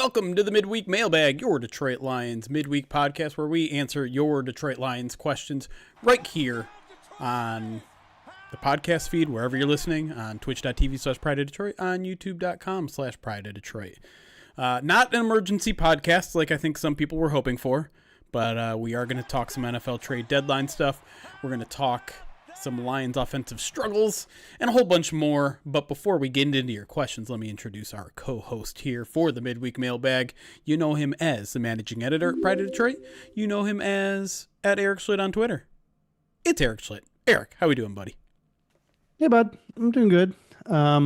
Welcome to the Midweek Mailbag, your Detroit Lions midweek podcast where we answer your Detroit Lions questions right here on the podcast feed, wherever you're listening, on twitch.tv/Pride of Detroit, on youtube.com/Pride of Detroit. Not an emergency podcast like I think some people were hoping for, but we are going to talk some NFL trade deadline stuff. We're going to talk some Lions offensive struggles, and a whole bunch more. But before we get into your questions, let me introduce our co-host here for the Midweek Mailbag. You know him as the managing editor at Pride of Detroit. You know him as at Erik Schlitt on Twitter. It's Erik Schlitt. Erik, how we doing, buddy? Hey, bud. I'm doing good. I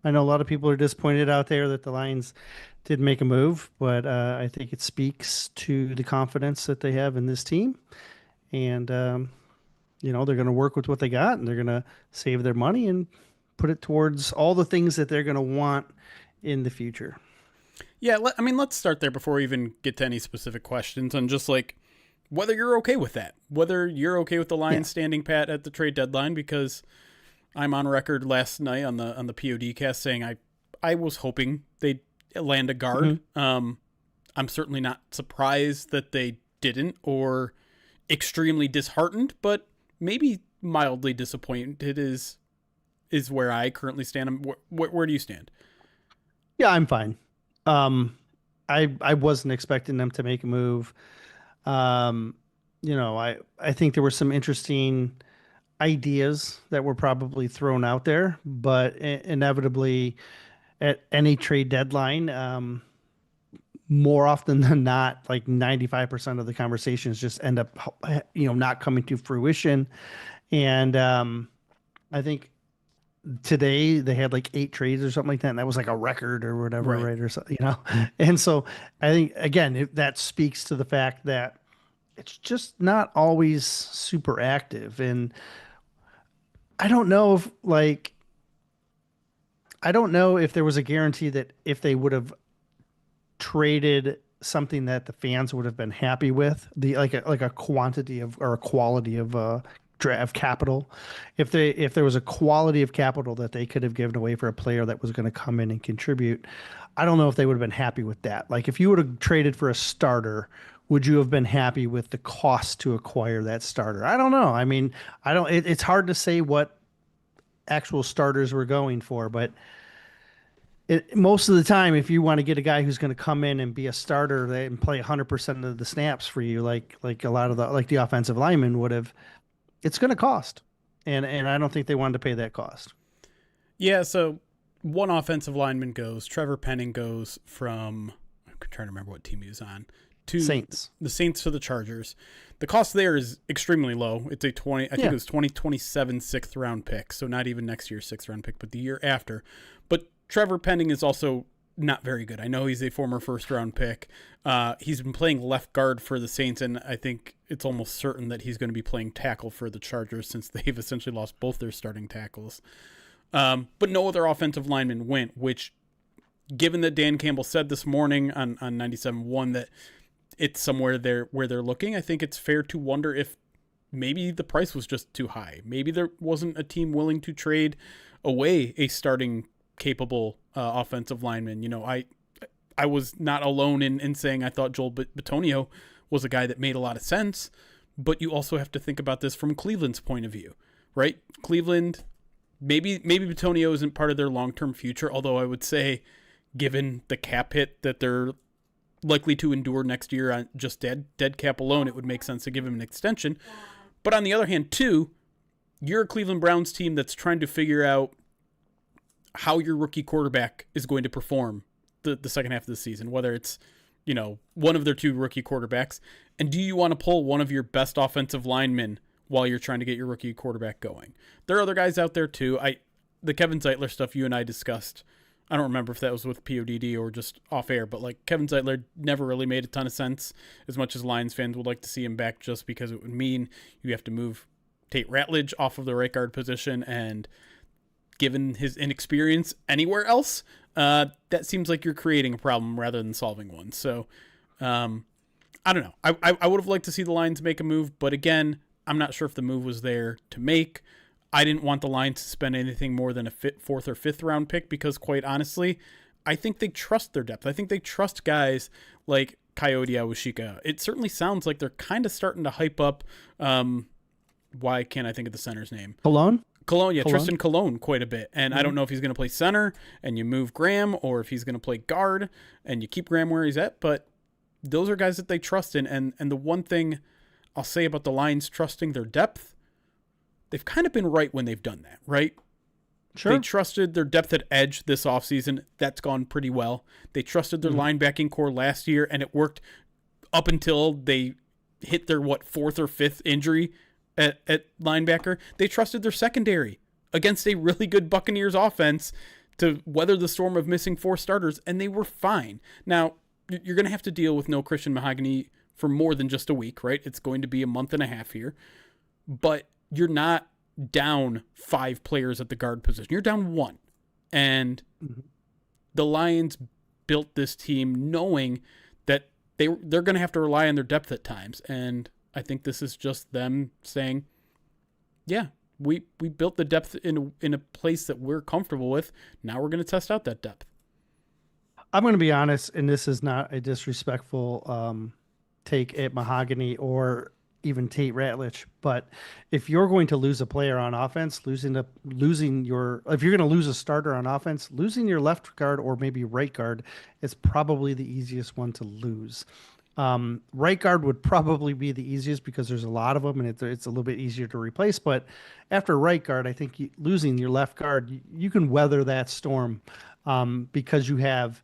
know a lot of people are disappointed out there that the Lions did make a move, but I think it speaks to the confidence that they have in this team. And, they're going to work with what they got, and they're going to save their money and put it towards all the things that they're going to want in the future. Yeah, let's start there before we even get to any specific questions on just like whether you're okay with that, whether you're okay with the Lions standing pat at the trade deadline, because I'm on record last night on the POD cast saying I was hoping they'd land a guard. Mm-hmm. I'm certainly not surprised that they didn't, or extremely disheartened, but maybe mildly disappointed is where I currently stand. Where do you stand? Yeah, I'm fine. I wasn't expecting them to make a move. I think there were some interesting ideas that were probably thrown out there, but inevitably at any trade deadline, more often than not, like 95% of the conversations just end up, not coming to fruition. And I think today they had like 8 trades or something like that, and that was like a record or whatever, right? Or so, And so I think, again, that speaks to the fact that it's just not always super active. And I don't know if there was a guarantee that if they would have traded something that the fans would have been happy with, like a quantity of or a quality of draft capital, if there was a quality of capital that they could have given away for a player that was going to come in and contribute, I don't know if they would have been happy with that. Like if you would have traded for a starter, would you have been happy with the cost to acquire that starter? I don't know. I mean, it's hard to say what actual starters we're going for, but most of the time, if you want to get a guy who's going to come in and be a starter and play 100% of the snaps for you, like a lot of the offensive linemen would have, it's going to cost, and I don't think they wanted to pay that cost. Yeah. So one offensive lineman goes. Trevor Penning goes from, I'm trying to remember what team he was on, to Saints. The Saints to the Chargers. The cost there is extremely low. It's a 2027 6th round pick, so not even next year's 6th round pick, but the year after. But Trevor Penning is also not very good. I know he's a former 1st round pick. He's been playing left guard for the Saints, and I think it's almost certain that he's going to be playing tackle for the Chargers since they've essentially lost both their starting tackles. But no other offensive lineman went, which, given that Dan Campbell said this morning on 97.1 that it's somewhere there where they're looking, I think it's fair to wonder if maybe the price was just too high. Maybe there wasn't a team willing to trade away a starting capable offensive lineman. I was not alone in saying I thought Joel Bitonio was a guy that made a lot of sense, but you also have to think about this from Cleveland's point of view, right? Cleveland, maybe Bitonio isn't part of their long-term future, although I would say, given the cap hit that they're likely to endure next year on just dead cap alone, it would make sense to give him an extension. But on the other hand, too, you're a Cleveland Browns team that's trying to figure out how your rookie quarterback is going to perform the second half of the season, whether it's, one of their 2 rookie quarterbacks. And do you want to pull one of your best offensive linemen while you're trying to get your rookie quarterback going? There are other guys out there too. The Kevin Zeitler stuff you and I discussed, I don't remember if that was with PODD or just off air, but like Kevin Zeitler never really made a ton of sense, as much as Lions fans would like to see him back, just because it would mean you have to move Tate Ratledge off of the right guard position, and given his inexperience anywhere else, that seems like you're creating a problem rather than solving one. So I don't know. I would have liked to see the Lions make a move, but again, I'm not sure if the move was there to make. I didn't want the Lions to spend anything more than a 4th or 5th round pick, because quite honestly, I think they trust their depth. I think they trust guys like Coyote Awashika. It certainly sounds like they're kind of starting to hype up. Why can't I think of the center's name? Cologne, yeah, Tristan Cologne quite a bit. And I don't know if he's going to play center and you move Graham, or if he's going to play guard and you keep Graham where he's at. But those are guys that they trust in. And the one thing I'll say about the Lions trusting their depth, they've kind of been right when they've done that, right? Sure. They trusted their depth at edge this offseason. That's gone pretty well. They trusted their linebacking core last year, and it worked up until they hit their, fourth or fifth injury at linebacker. They trusted their secondary against a really good Buccaneers offense to weather the storm of missing 4 starters, and they were fine. Now, you're going to have to deal with no Christian Mahogany for more than just a week, right? It's going to be a month and a half here. But you're not down 5 players at the guard position. You're down 1. And the Lions built this team knowing that they're going to have to rely on their depth at times. And I think this is just them saying, yeah, we built the depth in a place that we're comfortable with. Now we're going to test out that depth. I'm going to be honest, and this is not a disrespectful take at Mahogany or even Tate Ratledge, but if you're going to lose a player on offense, if you're going to lose a starter on offense, losing your left guard or maybe right guard is probably the easiest one to lose. Right guard would probably be the easiest because there's a lot of them and it's a little bit easier to replace. But after right guard, I think losing your left guard, you can weather that storm because you have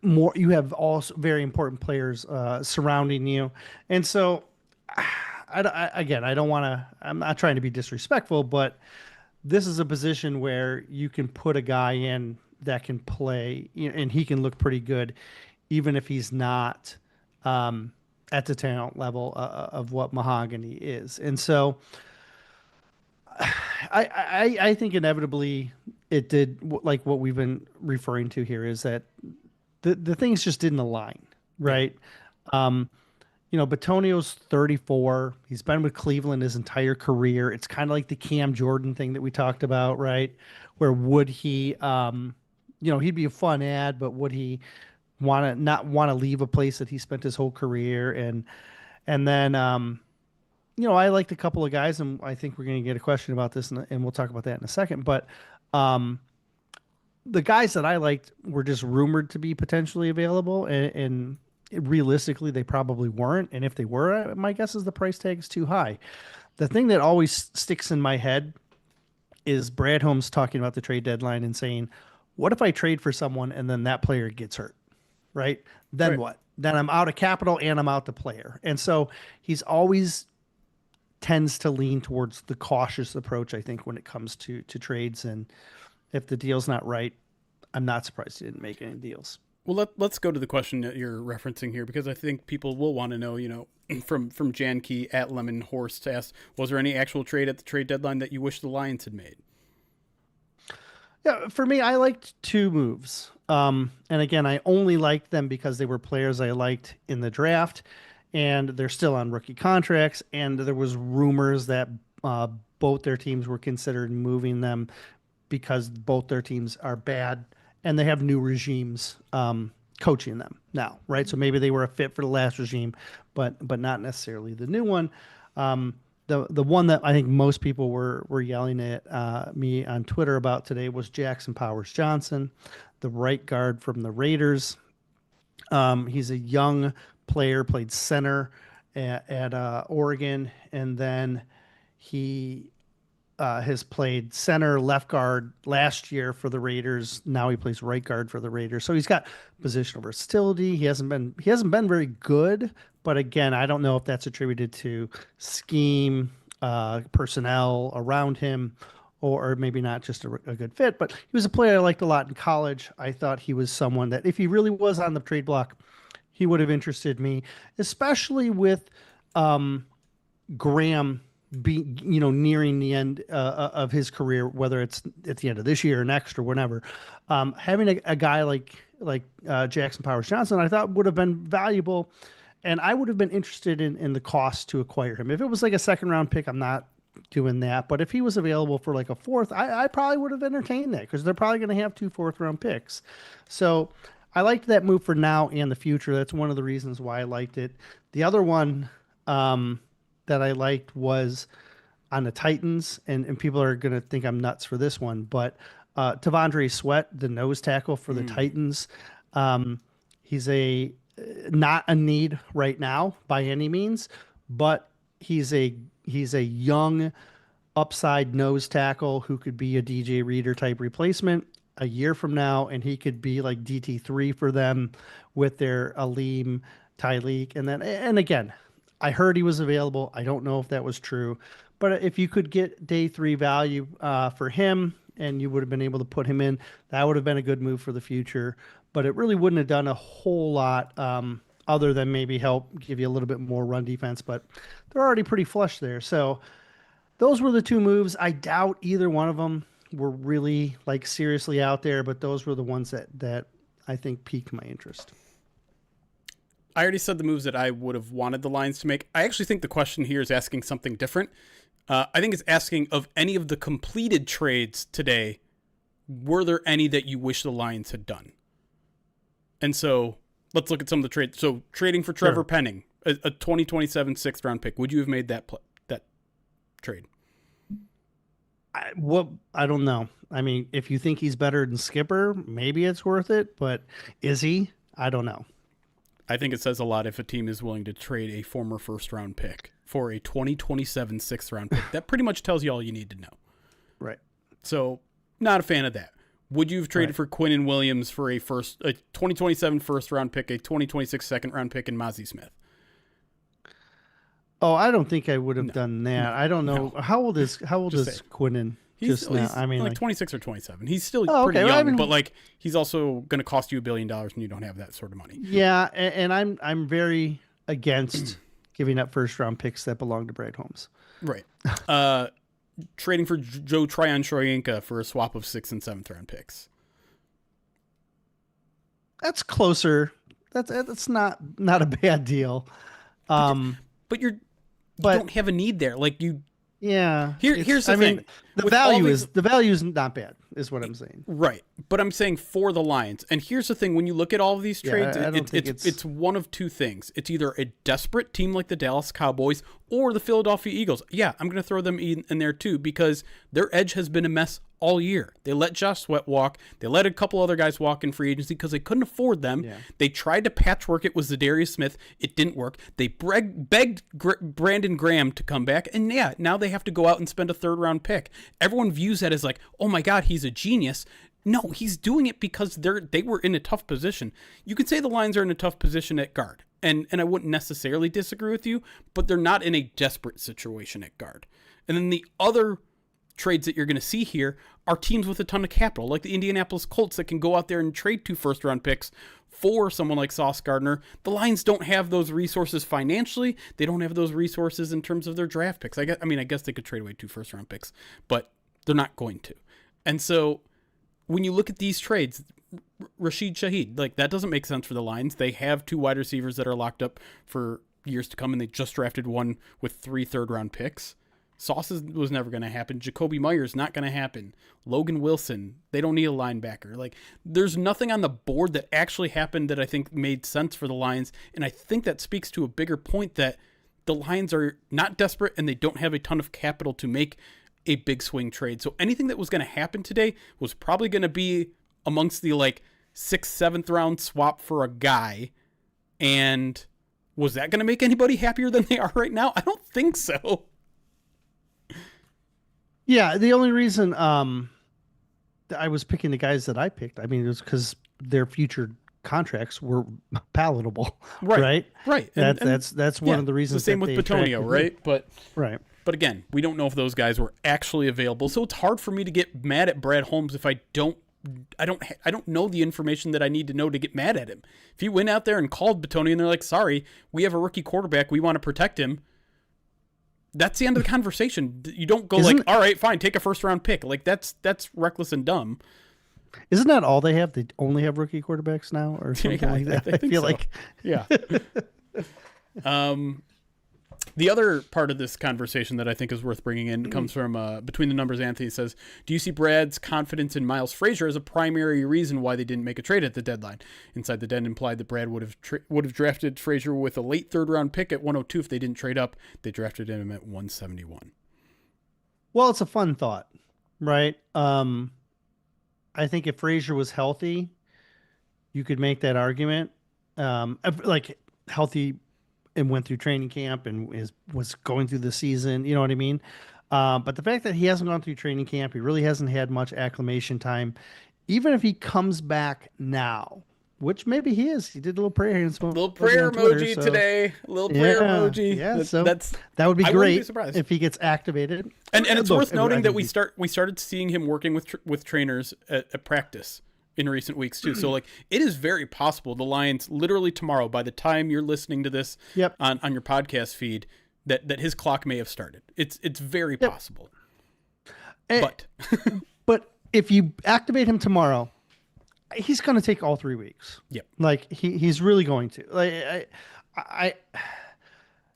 all very important players surrounding you. And so, I'm not trying to be disrespectful, but this is a position where you can put a guy in that can play, and he can look pretty good, even if he's not at the talent level of what Mahogany is. And so I think inevitably it did, like what we've been referring to here, is that the things just didn't align, right? Batonio's 34. He's been with Cleveland his entire career. It's kind of like the Cam Jordan thing that we talked about, right? Where would he, he'd be a fun ad, but would he not want to leave a place that he spent his whole career? And then, I liked a couple of guys, and I think we're going to get a question about this, and we'll talk about that in a second. But the guys that I liked were just rumored to be potentially available, and realistically, they probably weren't. And if they were, my guess is the price tag is too high. The thing that always sticks in my head is Brad Holmes talking about the trade deadline and saying, what if I trade for someone and then that player gets hurt, right? Then right. What? Then I'm out of capital and I'm out the player. And so he's always tends to lean towards the cautious approach, I think, when it comes to trades. And if the deal's not right, I'm not surprised he didn't make any deals. Well, let's go to the question that you're referencing here, because I think people will want to know, from Jan Key at Lemon Horse to ask, was there any actual trade at the trade deadline that you wish the Lions had made? Yeah, for me, I liked 2 moves. And again, I only liked them because they were players I liked in the draft, and they're still on rookie contracts. And there was rumors that both their teams were considered moving them because both their teams are bad and they have new regimes coaching them now, right? So maybe they were a fit for the last regime, but not necessarily the new one. The one that I think most people were yelling at me on Twitter about today was Jackson Powers Johnson, the right guard from the Raiders. He's a young player, played center at Oregon, and then he has played center, left guard last year for the Raiders. Now he plays right guard for the Raiders. So he's got positional versatility. He hasn't been very good, but again, I don't know if that's attributed to scheme, personnel around him, or maybe not just a good fit. But he was a player I liked a lot in college. I thought he was someone that if he really was on the trade block, he would have interested me, especially with Graham nearing the end of his career, whether it's at the end of this year or next or whenever. Having a guy like Jackson Powers Johnson, I thought would have been valuable, and I would have been interested in the cost to acquire him. If it was like a second round pick, I'm not doing that. But if he was available for like a fourth, I probably would have entertained that because they're probably going to have 2 fourth-round picks. So I liked that move for now and the future. That's one of the reasons why I liked it. The other one that I liked was on the Titans, and people are going to think I'm nuts for this one, but Tavondre Sweat, the nose tackle for the Titans, he's not a need right now by any means, but he's a young upside nose tackle who could be a DJ Reader type replacement a year from now, and he could be like DT3 for them with their Aleem, Tyleek, and again, I heard he was available. I don't know if that was true, but if you could get day 3 value for him, and you would have been able to put him in, that would have been a good move for the future. But it really wouldn't have done a whole lot other than maybe help give you a little bit more run defense. But they're already pretty flush there. So those were the 2 moves. I doubt either one of them were really like seriously out there, but those were the ones that I think piqued my interest. I already said the moves that I would have wanted the Lions to make. I actually think the question here is asking something different. I think it's asking, of any of the completed trades today, were there any that you wish the Lions had done? And so let's look at some of the trades. So trading for Trevor Penning, a 2027 6th-round pick. Would you have made that trade? I don't know. I mean, if you think he's better than Skipper, maybe it's worth it. But is he? I don't know. I think it says a lot if a team is willing to trade a former 1st-round pick for a 2027 6th-round pick. That pretty much tells you all you need to know. Right. So, not a fan of that. Would you have traded for Quinnen Williams for a 2027 1st-round pick, a 2026 2nd-round pick, and Mozzie Smith? Oh, I don't think I would have done that. I don't know. No. How old is Quinnen? He's 26 or 27. He's still pretty young, well, but like he's also going to cost you $1 billion, and you don't have that sort of money. Yeah, and I'm very against giving up 1st-round picks that belong to Brad Holmes. Right. Trading for Joe Tryon-Shoyinka for a swap of 6th and 7th-round picks. That's closer. That's not a bad deal. But you don't have a need there. Like you. Yeah. Here's the thing. The value is not bad, is what I'm saying. Right. But I'm saying for the Lions. And here's the thing, when you look at all of these trades, it's one of 2 things. It's either a desperate team like the Dallas Cowboys or the Philadelphia Eagles. Yeah, I'm going to throw them in there too, because their edge has been a mess all year. They let Josh Sweat walk. They let a couple other guys walk in free agency because they couldn't afford them. Yeah. They tried to patchwork it with Zadarius Smith. It didn't work. They begged Brandon Graham to come back. And yeah, now they have to go out and spend a 3rd-round pick. Everyone views that as like, oh my God, he's a genius. No, he's doing it because they were in a tough position. You could say the Lions are in a tough position at guard. And I wouldn't necessarily disagree with you, but they're not in a desperate situation at guard. And then the other trades that you're going to see here are teams with a ton of capital, like the Indianapolis Colts, that can go out there and trade 2 1st-round picks for someone like Sauce Gardner. The Lions don't have those resources financially. They don't have those resources in terms of their draft picks. I guess they could trade away 2 1st-round picks, but they're not going to. And so when you look at these trades, Rashid Shaheed, like that doesn't make sense for the Lions. They have 2 wide receivers that are locked up for years to come, and they just drafted one with 3 3rd-round picks. Sauce was never going to happen. Jacoby Myers, not going to happen. Logan Wilson, they don't need a linebacker. Like, there's nothing on the board that actually happened that I think made sense for the Lions, and I think that speaks to a bigger point that the Lions are not desperate and they don't have a ton of capital to make a big swing trade. So anything that was going to happen today was probably going to be amongst the, 6th, 7th round swap for a guy, and was that going to make anybody happier than they are right now? I don't think so. Yeah, the only reason I was picking the guys that I picked, it was because their future contracts were palatable, right? Right. That's one of the reasons. The same with Bitonio, right? But right. But again, we don't know if those guys were actually available, so it's hard for me to get mad at Brad Holmes if I don't know the information that I need to know to get mad at him. If he went out there and called Bitonio and they're like, "Sorry, we have a rookie quarterback, we want to protect him," that's the end of the conversation. You don't go all right, fine, take a 1st-round pick. Like that's reckless and dumb. Isn't that all they have? They only have rookie quarterbacks now, or something like that. I feel so. Like, yeah. The other part of this conversation that I think is worth bringing in comes from Between the Numbers. Anthony says, do you see Brad's confidence in Miles Frasier as a primary reason why they didn't make a trade at the deadline? Inside the Den implied that Brad would have drafted Frasier with a late third-round pick at 102 if they didn't trade up. They drafted him at 171. Well, it's a fun thought, right? I think if Frasier was healthy, you could make that argument. Like healthy and went through training camp and was going through the season, you know what I mean? But the fact that he hasn't gone through training camp, he really hasn't had much acclimation time. Even if he comes back now, which maybe he is, he did a little prayer and little prayer emoji today, a little prayer emoji. Yeah, that would be great if he gets activated. And it's worth noting that we started seeing him working with trainers at practice in recent weeks too. So like it is very possible the Lions literally tomorrow, by the time you're listening to this on your podcast feed, that his clock may have started. It's very possible. But if you activate him tomorrow, he's going to take all 3 weeks. Yep. Like he's really going to. Like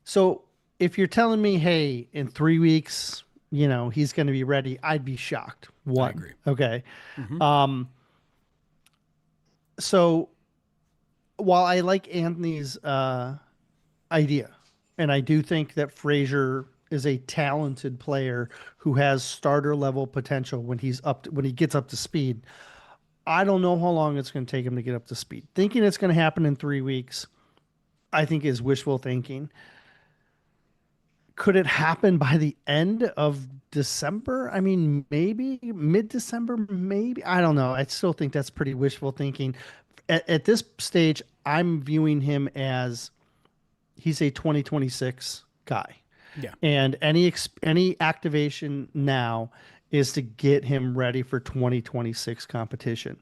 so if you're telling me, hey, in 3 weeks, he's going to be ready, I'd be shocked. I agree. Okay. Mm-hmm. So while I like Anthony's idea, and I do think that Frasier is a talented player who has starter level potential when he gets up to speed, I don't know how long it's going to take him to get up to speed. Thinking it's going to happen in 3 weeks, I think is wishful thinking. Could it happen by the end of December? I mean, maybe mid-December, maybe. I don't know. I still think that's pretty wishful thinking. At this stage, I'm viewing him as he's a 2026 guy. Yeah. And any activation now is to get him ready for 2026 competition.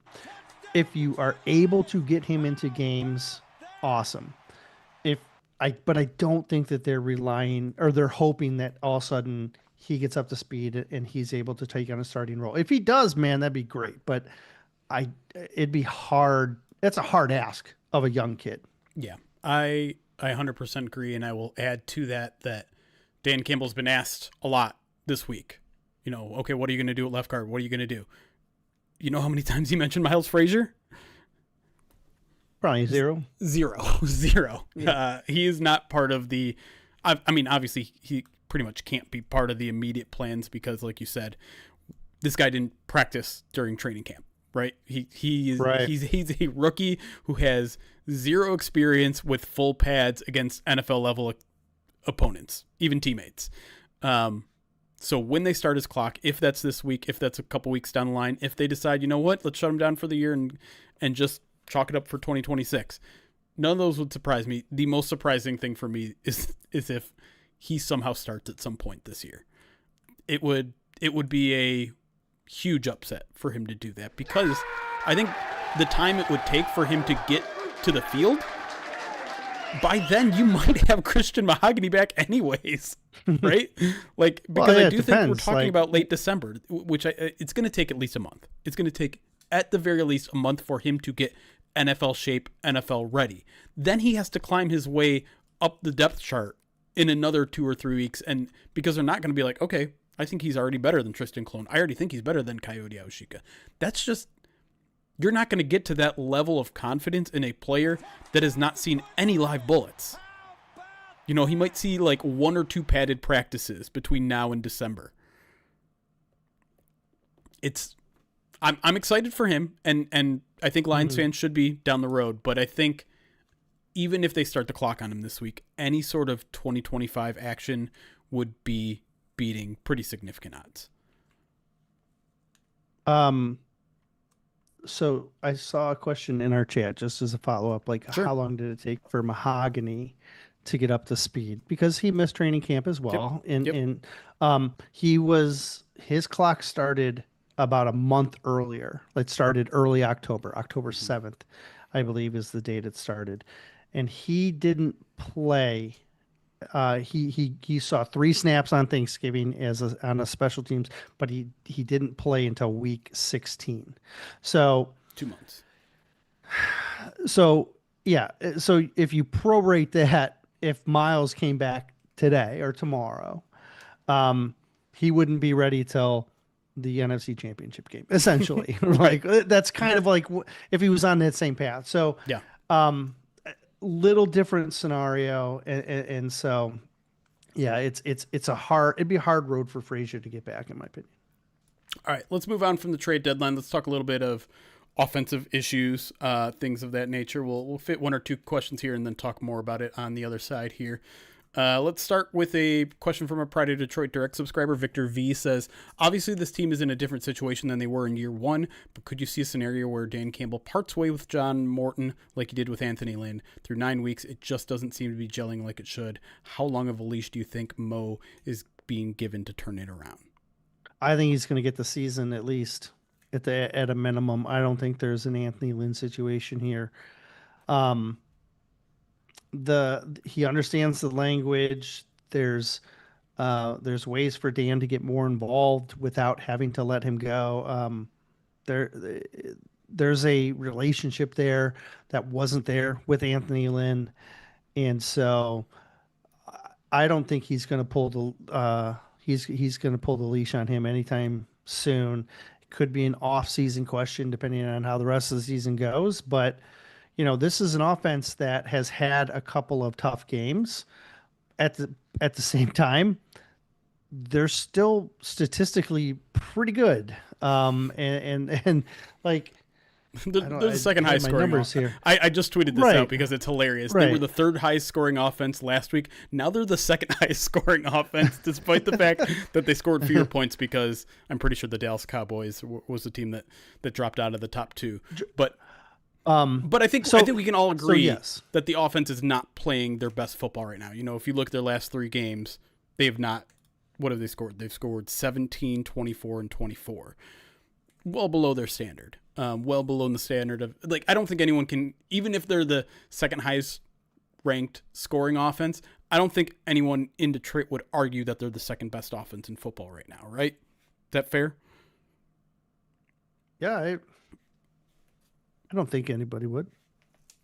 If you are able to get him into games, awesome. But I don't think that they're relying or they're hoping that all of a sudden he gets up to speed and he's able to take on a starting role. If he does, man, that'd be great. But it'd be hard. That's a hard ask of a young kid. Yeah, I 100% agree. And I will add to that Dan Campbell's been asked a lot this week. Okay, what are you going to do at left guard? What are you going to do? You know how many times he mentioned Miles Frasier? Probably zero. Yeah. He is not part of the. I mean, obviously, he pretty much can't be part of the immediate plans because, like you said, this guy didn't practice during training camp, right? He's a rookie who has zero experience with full pads against NFL level opponents, even teammates. So when they start his clock, if that's this week, if that's a couple weeks down the line, if they decide, you know what, let's shut him down for the year and just chalk it up for 2026. None of those would surprise me. The most surprising thing for me is if he somehow starts at some point this year. It would be a huge upset for him to do that because I think the time it would take for him to get to the field, by then you might have Christian Mahogany back anyways, right? Like, because I do think we're talking about late December, which it's going to take at least a month. It's going to take at the very least a month for him to get NFL shape, NFL ready. Then he has to climb his way up the depth chart in another 2 or 3 weeks. And because they're not going to be like, okay, I think he's already better than Tristan Clone. I already think he's better than Coyote Awashika. That's just, you're not going to get to that level of confidence in a player that has not seen any live bullets. He might see like 1 or 2 padded practices between now and December. I'm excited for him, and I think Lions fans should be down the road. But I think even if they start the clock on him this week, any sort of 2025 action would be beating pretty significant odds. So I saw a question in our chat just as a follow-up, like How long did it take for Mahogany to get up to speed? Because he missed training camp as well. His clock started about a month earlier. It started early October 7th, I believe is the date it started. And he didn't play. He saw 3 snaps on Thanksgiving on a special teams, but he didn't play until week 16. So 2 months. So yeah. So if you prorate that, if Miles came back today or tomorrow, he wouldn't be ready till the NFC Championship game, essentially. Like that's kind of like if he was on that same path. So, Yeah. little different scenario, and so yeah, it'd be a hard road for Frasier to get back, in my opinion. All right, let's move on from the trade deadline. Let's talk a little bit of offensive issues, things of that nature. We'll fit one or two questions here and then talk more about it on the other side here. Let's start with a question from a Pride of Detroit Direct subscriber. Victor V says, obviously this team is in a different situation than they were in year one, but could you see a scenario where Dan Campbell parts way with John Morton like he did with Anthony Lynn? Through 9 weeks, it just doesn't seem to be gelling like it should. How long of a leash do you think Mo is being given to turn it around? I think he's going to get the season at least at a minimum. I don't think there's an Anthony Lynn situation here. He understands the language. There's ways for Dan to get more involved without having to let him go. There's a relationship there that wasn't there with Anthony Lynn, and so I don't think he's going to pull he's going to pull the leash on him anytime soon. It could be an off-season question depending on how the rest of the season goes, but this is an offense that has had a couple of tough games. At the same time, they're still statistically pretty good. And like they're the second highest scoring numbers here. I just tweeted this out because it's hilarious. They were the third highest scoring offense last week. Now they're the second highest scoring offense, despite the fact that they scored fewer points, because I'm pretty sure the Dallas Cowboys was the team that dropped out of the top two. But I think we can all agree that the offense is not playing their best football right now. If you look at their last 3 games, they have not. What have they scored? They've scored 17, 24, and 24. Well below their standard. Well below the standard of, like, I don't think anyone can, even if they're the second highest ranked scoring offense, I don't think anyone in Detroit would argue that they're the second best offense in football right now, right? Is that fair? Yeah, I don't think anybody would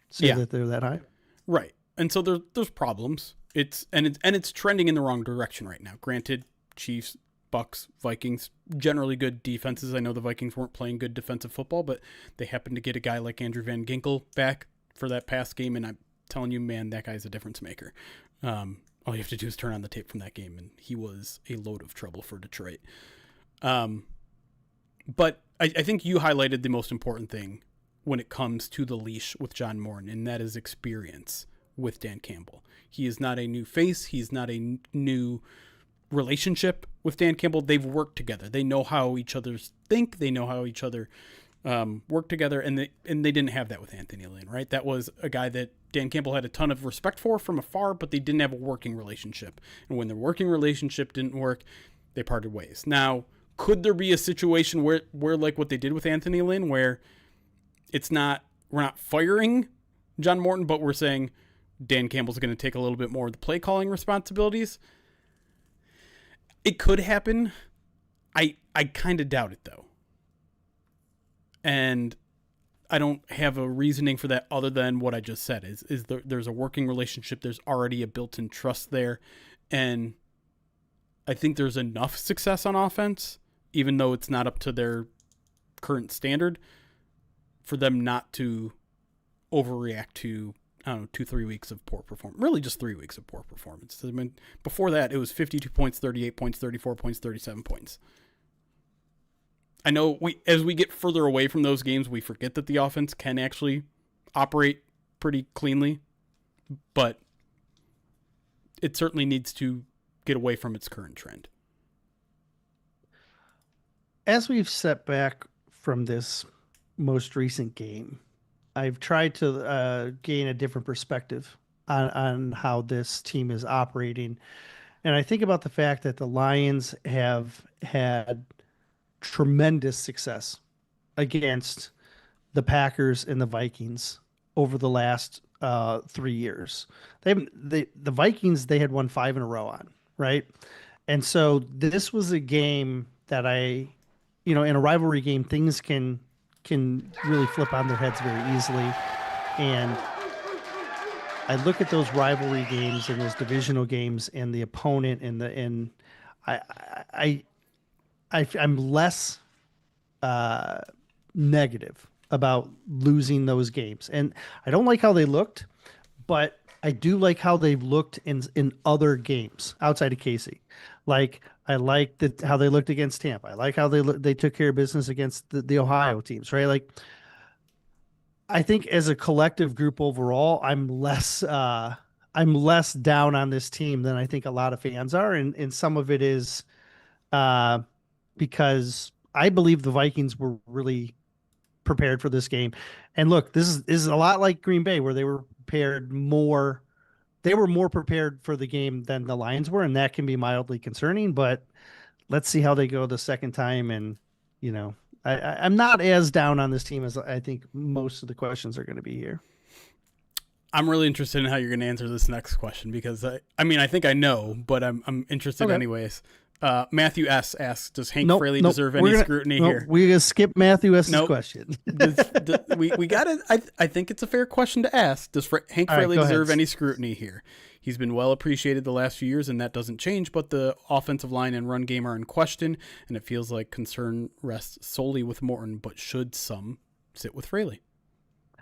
say that they're that high. Right. And so there's problems. It's trending in the wrong direction right now. Granted, Chiefs, Bucks, Vikings, generally good defenses. I know the Vikings weren't playing good defensive football, but they happened to get a guy like Andrew Van Ginkel back for that past game, and I'm telling you, man, that guy's a difference maker. All you have to do is turn on the tape from that game, and he was a load of trouble for Detroit. But I think you highlighted the most important thing when it comes to the leash with John Morton, and that is experience with Dan Campbell. He is not a new face. He's not a new relationship with Dan Campbell. They've worked together. They know how each other think. They know how each other work together, and they didn't have that with Anthony Lynn, right? That was a guy that Dan Campbell had a ton of respect for from afar, but they didn't have a working relationship. And when the working relationship didn't work, they parted ways. Now, could there be a situation where like what they did with Anthony Lynn, where we're not firing John Morton, but we're saying Dan Campbell's going to take a little bit more of the play calling responsibilities? It could happen. I kind of doubt it, though. And I don't have a reasoning for that other than what I just said. There's a working relationship. There's already a built-in trust there. And I think there's enough success on offense, even though it's not up to their current standard, for them not to overreact to, 2-3 weeks of poor performance. Really just 3 weeks of poor performance. I mean, before that, it was 52 points, 38 points, 34 points, 37 points. I know as we get further away from those games, we forget that the offense can actually operate pretty cleanly, but it certainly needs to get away from its current trend. As we've stepped back from this most recent game, I've tried to gain a different perspective on how this team is operating. And I think about the fact that the Lions have had tremendous success against the Packers and the Vikings over the last 3 years. The Vikings, they had won 5 in a row on, right? And so this was a game that in a rivalry game, things can really flip on their heads very easily. And I look at those rivalry games and those divisional games and the opponent and I I I'm less uh, negative about losing those games, and I don't like how they looked, but I do like how they've looked in other games outside of Casey. Like I like how they looked against Tampa. I like how they took care of business against the Ohio teams, right? Like I think as a collective group overall, I'm less down on this team than I think a lot of fans are, and some of it is uh, because I believe the Vikings were really prepared for this game. And look, this is a lot like Green Bay, where they were more prepared for the game than the Lions were, and that can be mildly concerning. But let's see how they go the second time, and you know, I'm not as down on this team as I think most of the questions are going to be here. I'm really interested in how you're going to answer this next question because I mean, I think I know, but I'm interested Okay. anyways. Matthew S asks, "Does Hank Nope, Fraley nope. deserve any scrutiny here?" We're gonna skip Matthew S's Nope. question. We got it. I think it's a fair question to ask. Does Hank All right, Fraley go deserve ahead. any scrutiny here? He's been well appreciated the last few years, and that doesn't change. But the offensive line and run game are in question, and it feels like concern rests solely with Morton. But should some sit with Fraley?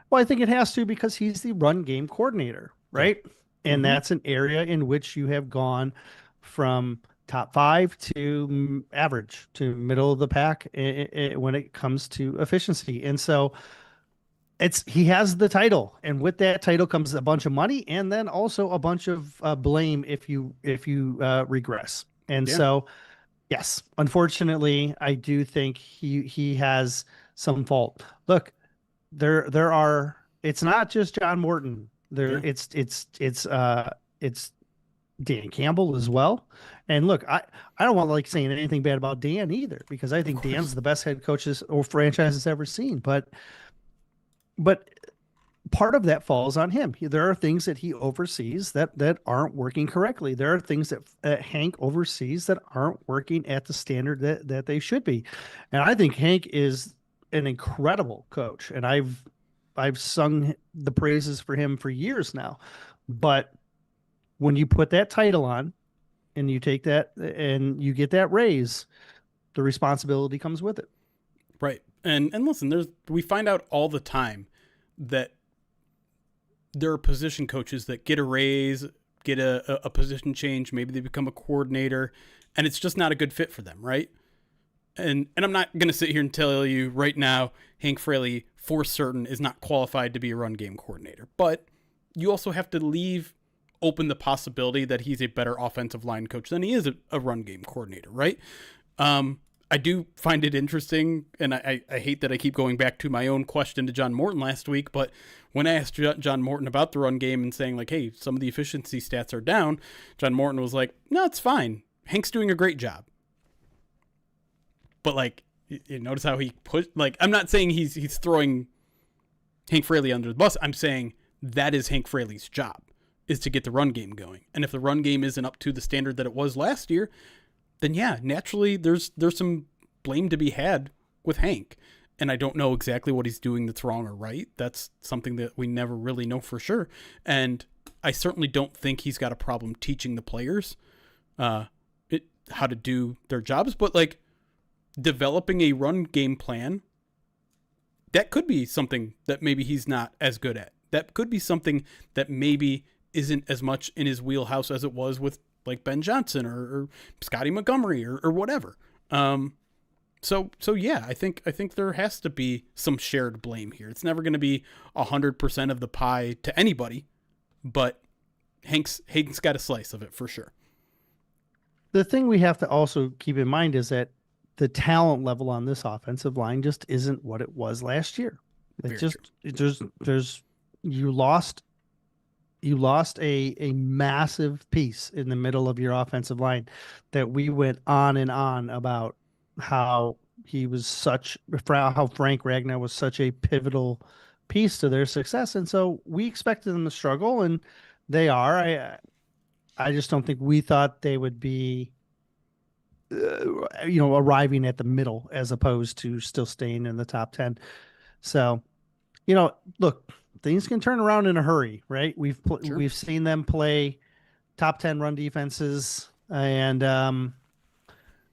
Well, I think it has to because he's the run game coordinator, Yeah. right? And Mm-hmm. that's an area in which you have gone from top five to average to middle of the pack when it comes to efficiency. And so it's he has the title, and with that title comes a bunch of money, and then also a bunch of blame if you regress. And Yeah. so, yes, unfortunately, I do think he has some fault. Look, there are it's not just John Morton. There Yeah. it's Dan Campbell as well. And look, I don't want to like saying anything bad about Dan either because I Of think course. Dan's the best head coach this or franchise has ever seen. But part of that falls on him. There are things that he oversees that aren't working correctly. There are things that Hank oversees that aren't working at the standard that they should be. And I think Hank is an incredible coach, and I've sung the praises for him for years now. But when you put that title on and you take that and you get that raise, the responsibility comes with it. Right. And listen, we find out all the time that there are position coaches that get a raise, get a position change, maybe they become a coordinator, and it's just not a good fit for them, right? And I'm not gonna sit here and tell you right now Hank Fraley for certain is not qualified to be a run game coordinator. But you also have to leave open the possibility that he's a better offensive line coach than he is a run game coordinator, right? I do find it interesting, and I hate that I keep going back to my own question to John Morton last week, but when I asked John Morton about the run game and saying, like, hey, some of the efficiency stats are down, John Morton was like, no, it's fine. Hank's doing a great job. But, like, you notice how he put, like, I'm not saying he's throwing Hank Fraley under the bus. I'm saying that is Hank Fraley's job, is to get the run game going. And if the run game isn't up to the standard that it was last year, then yeah, naturally there's some blame to be had with Hank. And I don't know exactly what he's doing that's wrong or right. That's something that we never really know for sure. And I certainly don't think he's got a problem teaching the players how to do their jobs. But like developing a run game plan, that could be something that maybe he's not as good at. That could be something that maybe isn't as much in his wheelhouse as it was with like Ben Johnson or Scotty Montgomery or whatever. So yeah, I think there has to be some shared blame here. It's never going to be 100% of the pie to anybody, but Hank's got a slice of it for sure. The thing we have to also keep in mind is that the talent level on this offensive line just isn't what it was last year. It Very just true. there's you lost a massive piece in the middle of your offensive line that we went on and on about how he was how Frank Ragnar was such a pivotal piece to their success, and so we expected them to struggle, and they are. I just don't think we thought they would be arriving at the middle as opposed to still staying in the top 10. So, look, things can turn around in a hurry, right? Sure. We've seen them play top 10 run defenses, and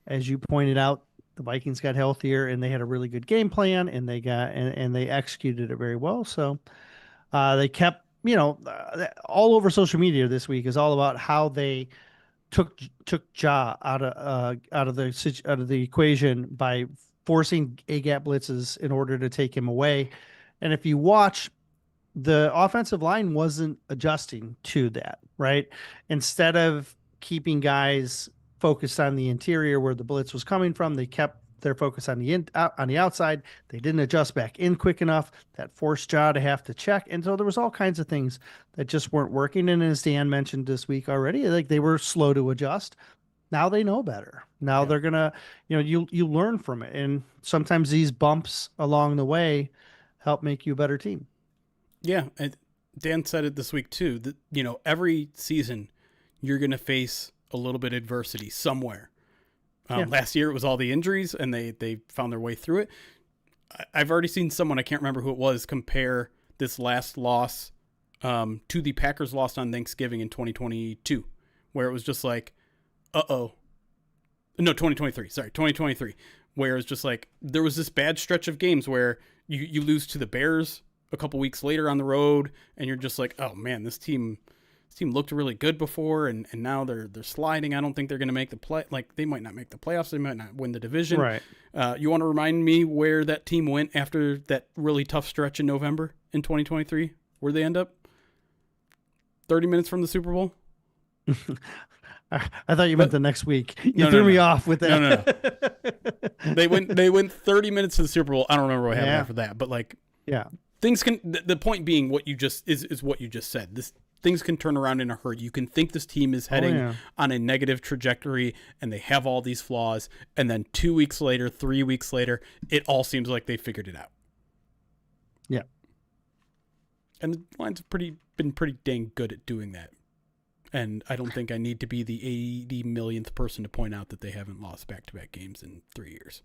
as you pointed out, the Vikings got healthier and they had a really good game plan, and and they executed it very well. So they kept, all over social media this week is all about how they took Ja out of the equation by forcing A gap blitzes in order to take him away. And if you watch, the offensive line wasn't adjusting to that, right? Instead of keeping guys focused on the interior where the blitz was coming from, they kept their focus on on the outside. They didn't adjust back in quick enough. That forced Ja to have to check, and so there was all kinds of things that just weren't working. And as Dan mentioned this week already, like they were slow to adjust. Now they know better. Now they're gonna, you learn from it, and sometimes these bumps along the way help make you a better team. Yeah, and Dan said it this week too. That every season you're going to face a little bit of adversity somewhere. Last year it was all the injuries, and they found their way through it. I've already seen someone, I can't remember who it was, compare this last loss to the Packers loss on Thanksgiving in 2022, where it was just like, no, 2023. Sorry, 2023, where it was just like there was this bad stretch of games where you lose to the Bears a couple weeks later on the road, and you're just like, oh man, this team looked really good before, and now they're sliding. I don't think they're going to make the play. Like, they might not make the playoffs. They might not win the division. Right. You want to remind me where that team went after that really tough stretch in November in 2023? Where'd they end up? 30 minutes from the Super Bowl? I thought you meant the next week. You threw me off with that. No. They went 30 minutes to the Super Bowl. I don't remember what happened after that, but like, yeah, things can. The point being, what you just is what you just said. Things can turn around in a hurry. You can think this team is heading on a negative trajectory, and they have all these flaws, and then 2 weeks later, 3 weeks later, it all seems like they figured it out. Yeah, and the Lions have been pretty dang good at doing that. And I don't think I need to be the 80 millionth person to point out that they haven't lost back-to-back games in 3 years.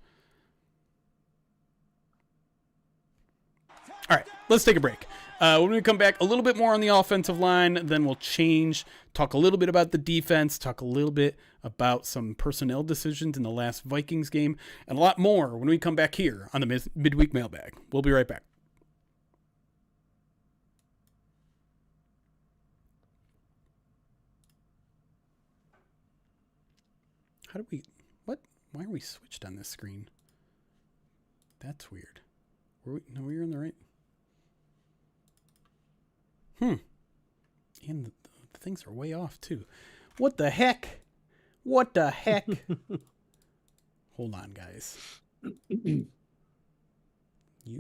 All right, let's take a break. When we come back, a little bit more on the offensive line, then we'll talk a little bit about the defense, talk a little bit about some personnel decisions in the last Vikings game, and a lot more when we come back here on the Midweek Mailbag. We'll be right back. Why are we switched on this screen? That's weird. No, we're in the right. And the things are way off too. What the heck? Hold on, guys. You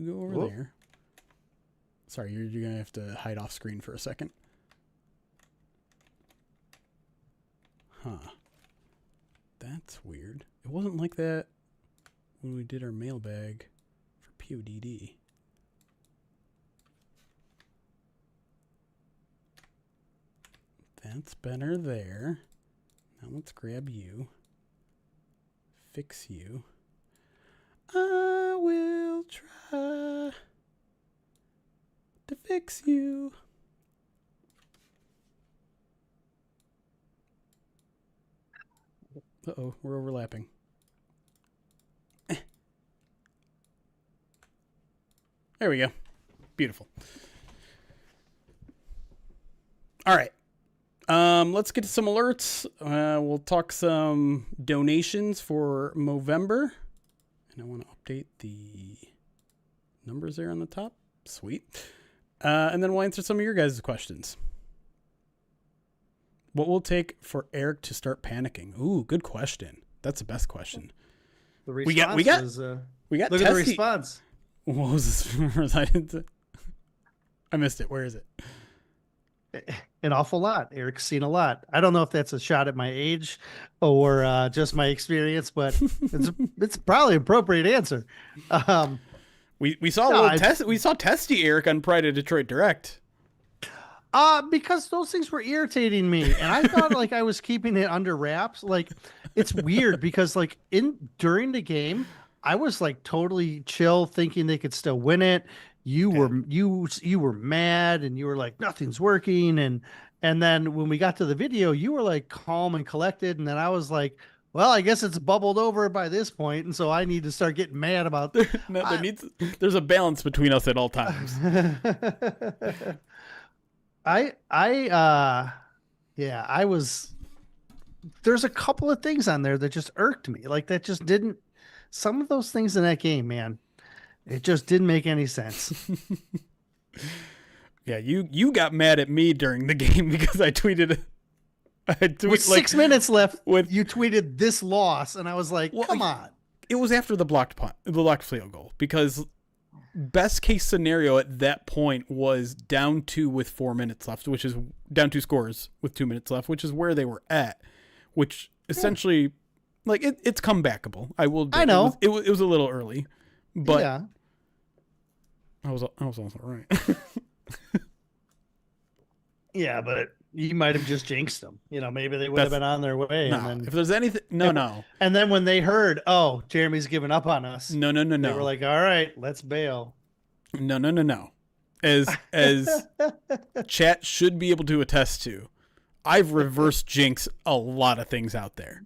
go over there. Sorry, you're going to have to hide off screen for a second. Huh. That's weird. It wasn't like that when we did our mailbag for PODD. That's better there. Now let's grab you. Fix you. I will try to fix you. Uh-oh, we're overlapping. There we go. Beautiful. All right. Let's get to some alerts. We'll talk some donations for Movember. And I want to update the numbers there on the top. Sweet. And then we'll answer some of your guys' questions. What will it take for Erik to start panicking? Ooh, good question. That's the best question. The response we got look testy. at the response. What was this? I missed it. Where is it? An awful lot. Erik's seen a lot. I don't know if that's a shot at my age or just my experience, but it's probably an appropriate answer. We saw testy Erik on Pride of Detroit Direct. Because those things were irritating me, and I thought like I was keeping it under wraps. Like, it's weird because like during the game, I was like totally chill, thinking they could still win it. you Okay. were you were mad and you were like nothing's working, and then when we got to the video, you were like calm and collected, and then I was like, well, I guess it's bubbled over by this point, and so I need to start getting mad about. No, I, there's a balance between us at all times. I yeah, I was. There's a couple of things on there that just irked me, like that just didn't. Some of those things in that game, man, it just didn't make any sense. Yeah, you got mad at me during the game because I tweeted. With 6 minutes left, with you tweeted this loss, and I was like, well, "Come on!" It was after the blocked field goal, because best case scenario at that point was down 2 with 4 minutes left, which is down 2 scores with 2 minutes left, which is where they were at, which essentially, like it's comebackable. I will. I know it was a little early, but yeah. I was also right. Yeah, but you might have just jinxed them. Maybe they would have been on their way. No, and then, if there's anything, no. And then when they heard, oh, Jeremy's giving up on us. No. They were like, all right, let's bail. No. As chat should be able to attest to, I've reverse jinxed a lot of things out there.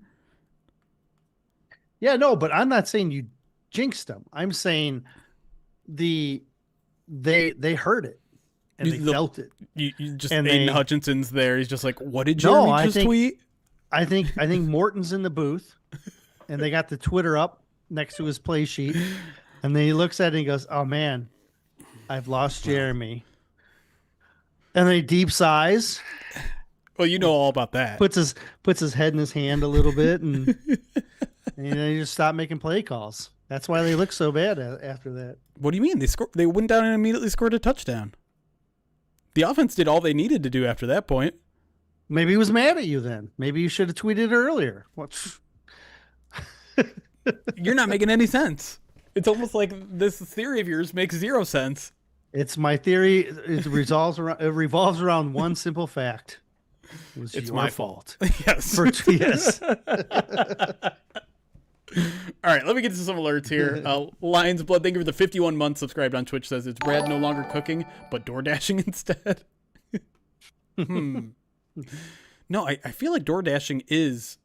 Yeah, no, but I'm not saying you jinxed them. I'm saying they heard it. And they felt it. You just Aiden Hutchinson's there. He's just like, what did Jeremy just tweet? I think Morton's in the booth, and they got the Twitter up next to his play sheet, and then he looks at it and he goes, "Oh man, I've lost Jeremy." And then he deep sighs. Well, you know all about that. Puts his head in his hand a little bit, and then he just stopped making play calls. That's why they look so bad after that. What do you mean? They went down and immediately scored a touchdown. The offense did all they needed to do after that point. Maybe he was mad at you then. Maybe you should have tweeted earlier. You're not making any sense. It's almost like this theory of yours makes zero sense. It's my theory. It revolves around one simple fact. It's my fault. Yes. Yes. All right, let me get to some alerts here. Lions Blood, thank you for the 51 months subscribed on Twitch, says it's Brad no longer cooking, but door dashing instead. No, I feel like door dashing is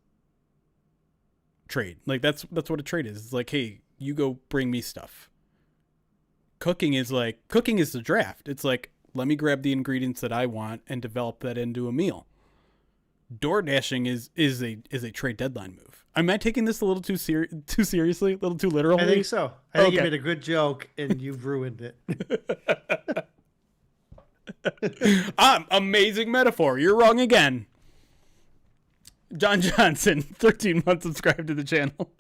trade. Like that's what a trade is. It's like, hey, you go bring me stuff. Cooking is the draft. It's like, let me grab the ingredients that I want and develop that into a meal. Door dashing is a trade deadline move. Am I taking this a little too seriously? A little too literally? I think so. I think you made a good joke and you've ruined it. Amazing metaphor. You're wrong again. John Johnson, 13 months subscribed to the channel.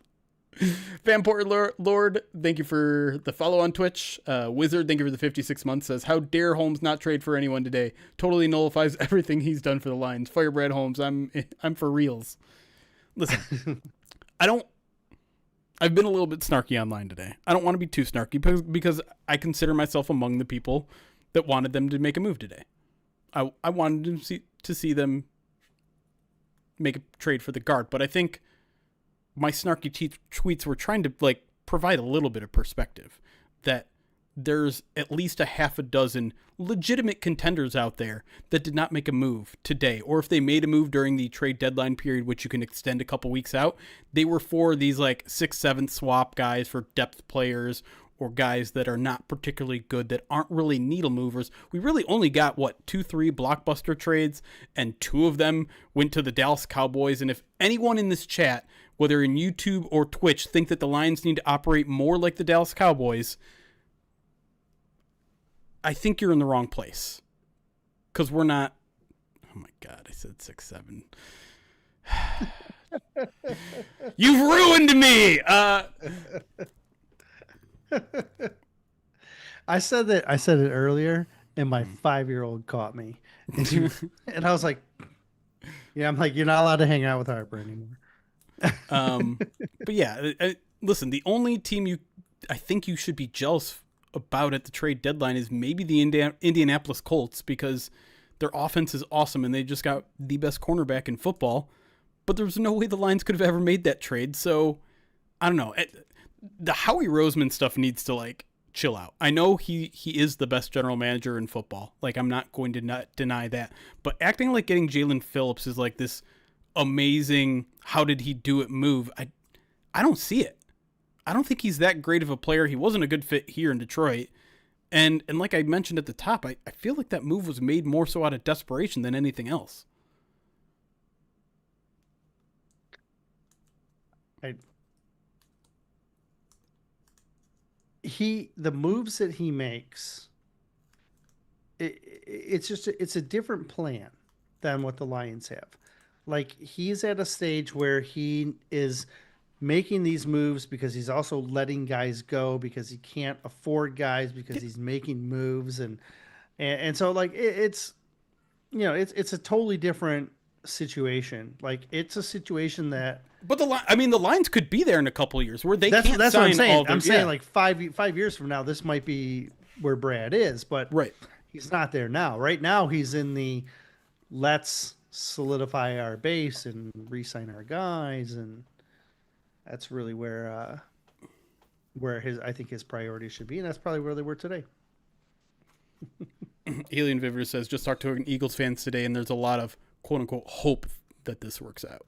Fanport Lord, thank you for the follow on Twitch. Wizard, thank you for the 56 months, says, how dare Holmes not trade for anyone today? Totally nullifies everything he's done for the Lions. Firebrad Holmes, I'm for reals. Listen, I've been a little bit snarky online today. I don't want to be too snarky because I consider myself among the people that wanted them to make a move today. I wanted to see them make a trade for the guard, but I think my snarky tweets were trying to provide a little bit of perspective that there's at least a half a dozen legitimate contenders out there that did not make a move today, or if they made a move during the trade deadline period, which you can extend a couple weeks out, they were for these 6th, 7th swap guys for depth players or guys that are not particularly good, that aren't really needle movers. We really only got 2-3 blockbuster trades, and 2 of them went to the Dallas Cowboys. And if anyone in this chat, whether in YouTube or Twitch, think that the Lions need to operate more like the Dallas Cowboys, I think you're in the wrong place. Because we're not... Oh my God, I said 6-7. You've ruined me! I said it earlier, and my 5-year-old caught me. And I was like, yeah, I'm like, you're not allowed to hang out with Harper anymore. But yeah, listen, the only team I think you should be jealous about at the trade deadline is maybe the Indianapolis Colts, because their offense is awesome and they just got the best cornerback in football, but there's no way the Lions could have ever made that trade. So I don't know. The Howie Roseman stuff needs to chill out. I know he is the best general manager in football. Like, I'm not going to not deny that. But acting like getting Jalen Phillips is like this amazing, how did he do it move? I don't see it. I don't think he's that great of a player. He wasn't a good fit here in Detroit. And like I mentioned at the top, I feel like that move was made more so out of desperation than anything else. The moves that he makes, it's a different plan than what the Lions have. Like, he's at a stage where he is making these moves because he's also letting guys go because he can't afford guys because he's making moves and so like it's it's a totally different situation. Like, it's a situation that. But the Lions could be there in a couple of years where they can't that's sign what I'm saying. all their, I'm saying like 5 years from now, this might be where Brad is, but right. He's not there now. Right now, he's in the let's solidify our base and re-sign our guys, and that's really where I think his priorities should be, and that's probably where they were today. Alien Viver says, just talked to Eagles fans today, and there's a lot of quote unquote hope that this works out.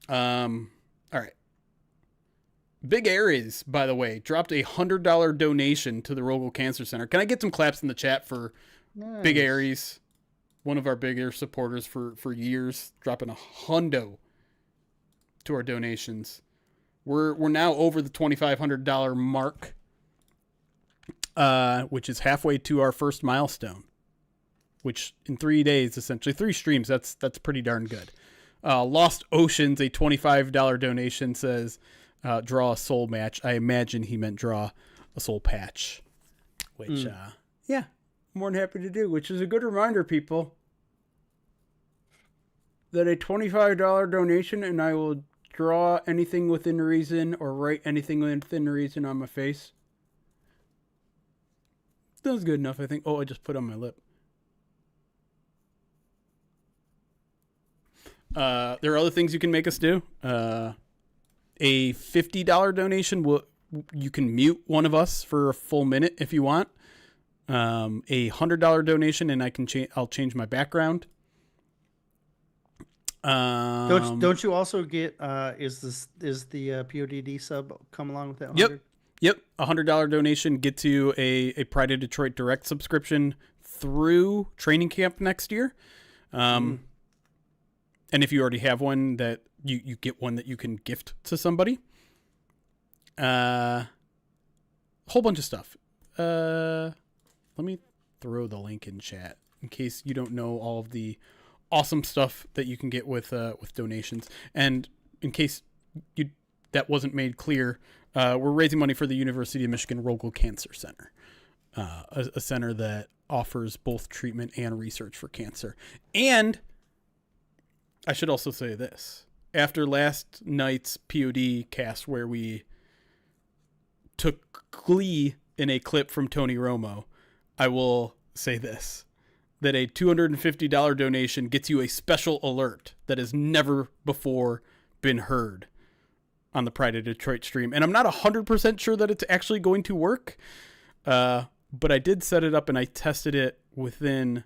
All right. Big Aries, by the way, dropped a $100 donation to the Rogel Cancer Center. Can I get some claps in the chat for Big Aries, one of our bigger supporters for years, dropping $100 to our donations. We're now over the $2,500 mark, which is halfway to our first milestone. Which in 3 days, essentially 3 streams, that's pretty darn good. Lost Oceans, a $25 donation, says, draw a soul match. I imagine he meant draw a soul patch, which, yeah, more than happy to do, which is a good reminder, people, that a $25 donation and I will draw anything within reason or write anything within reason on my face. That's good enough, I think. Oh, I just put on my lip. There are other things you can make us do. A $50 donation you can mute one of us for a full minute if you want. A $100 donation and I'll change my background. Don't you also get is the PODD sub come along with that 100? Yep. $100 donation gets you a Pride of Detroit direct subscription through training camp next year. And if you already have one, that you get one that you can gift to somebody. Whole bunch of stuff. Let me throw the link in chat in case you don't know all of the awesome stuff that you can get with donations. And in case that wasn't made clear, we're raising money for the University of Michigan Rogel Cancer Center, a center that offers both treatment and research for cancer. And I should also say this. After last night's POD cast where we took glee in a clip from Tony Romo, I will say this, that a $250 donation gets you a special alert that has never before been heard on the Pride of Detroit stream. And I'm not 100% sure that it's actually going to work, but I did set it up and I tested it within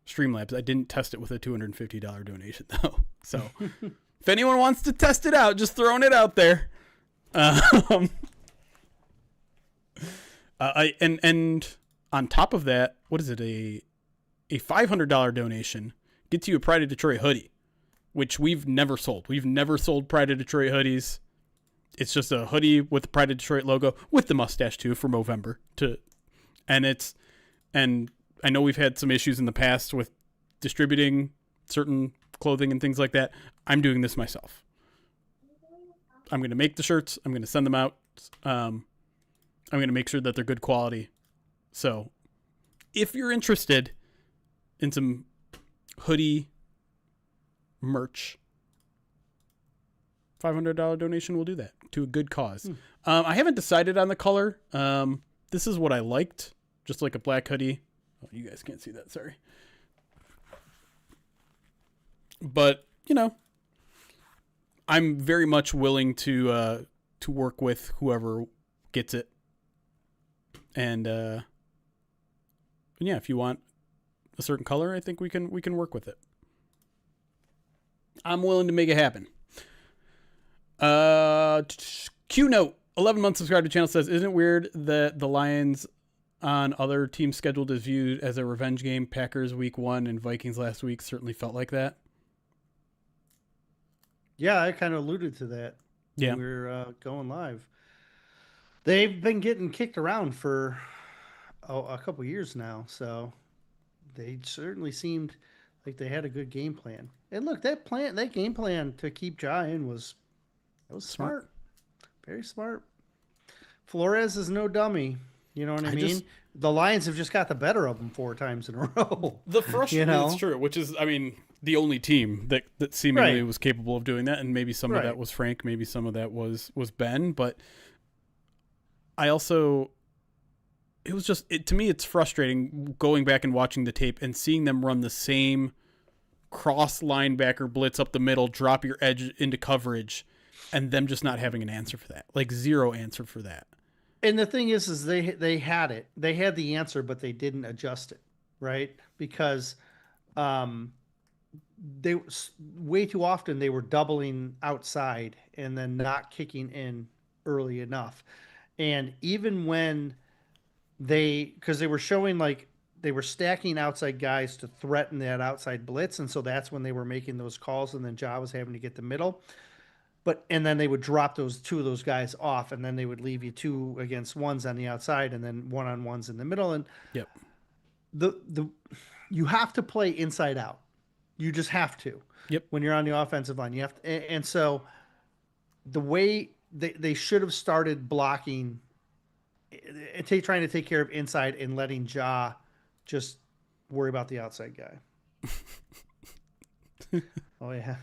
Streamlabs. I didn't test it with a $250 donation though. So if anyone wants to test it out, just throwing it out there. And on top of that, what is it? A $500 donation gets you a Pride of Detroit hoodie, which we've never sold. We've never sold Pride of Detroit hoodies. It's just a hoodie with the Pride of Detroit logo with the mustache too for Movember and I know we've had some issues in the past with distributing certain clothing and things like that. I'm doing this myself. I'm going to make the shirts. I'm going to send them out. I'm going to make sure that they're good quality. So if you're interested in some hoodie merch, $500 donation will do that to a good cause. I haven't decided on the color. This is what I liked, just like a black hoodie. Oh, you guys can't see that, sorry. But, I'm very much willing to work with whoever gets it. And yeah, if you want a certain color, I think we can work with it. I'm willing to make it happen. Q note, 11 months subscribed to channel says, isn't it weird that the Lions on other teams scheduled is viewed as a revenge game? Packers week 1 and Vikings last week certainly felt like that. Yeah, I kind of alluded to that. Yeah. We were going live. They've been getting kicked around for a couple years now, so they certainly seemed like they had a good game plan. And look, that game plan to keep Ja in was smart. Very smart. Flores is no dummy. You know what I mean? The Lions have just got the better of them 4 times in a row. The frustrating, it's true, which is, I mean, the only team that seemingly was capable of doing that, and maybe some of that was Frank, maybe some of that was Ben, but I also, it was just, to me, it's frustrating going back and watching the tape and seeing them run the same cross linebacker blitz up the middle, drop your edge into coverage, and them just not having an answer for that. Like, zero answer for that. And the thing is they had it. They had the answer, but they didn't adjust it, right? Because they way too often they were doubling outside and then not kicking in early enough. And even when because they were showing like they were stacking outside guys to threaten that outside blitz, and so that's when they were making those calls, and then Ja was having to get the middle. And then they would drop 2 of those guys off, and then they would leave you 2 against 1s on the outside, and then 1-on-1s in the middle. And you have to play inside out. You just have to. Yep. When you're on the offensive line, you have to. And so the way they should have started blocking, trying to take care of inside and letting Ja just worry about the outside guy. Oh yeah.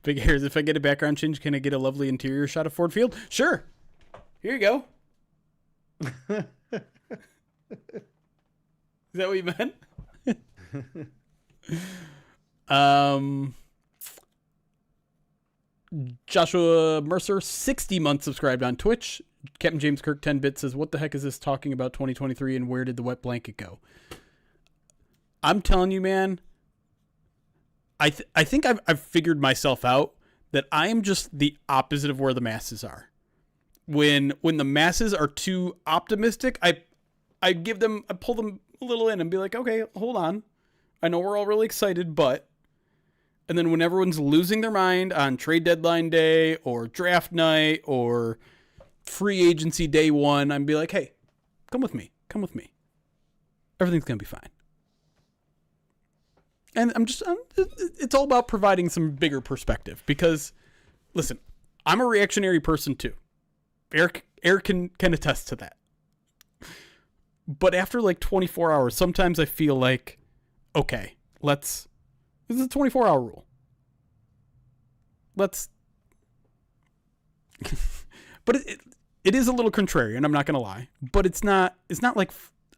Big hairs. If I get a background change, can I get a lovely interior shot of Ford Field? Sure. Here you go. Is that what you meant? Joshua Mercer, 60 months subscribed on Twitch. Captain James Kirk 10 bit says, what the heck is this talking about 2023 and where did the wet blanket go? I'm telling you, man, I think I've figured myself out that I am just the opposite of where the masses are. When the masses are too optimistic, I pull them a little in and be like, okay, hold on. I know we're all really excited, but... And then when everyone's losing their mind on trade deadline day or draft night or free agency day 1, I'm be like, hey, come with me. Everything's going to be fine. And it's all about providing some bigger perspective because, listen, I'm a reactionary person too. Erik can attest to that. But after like 24 hours, sometimes I feel like, okay, this is a 24-hour rule. But it is a little contrarian, I'm not going to lie. But it's not like,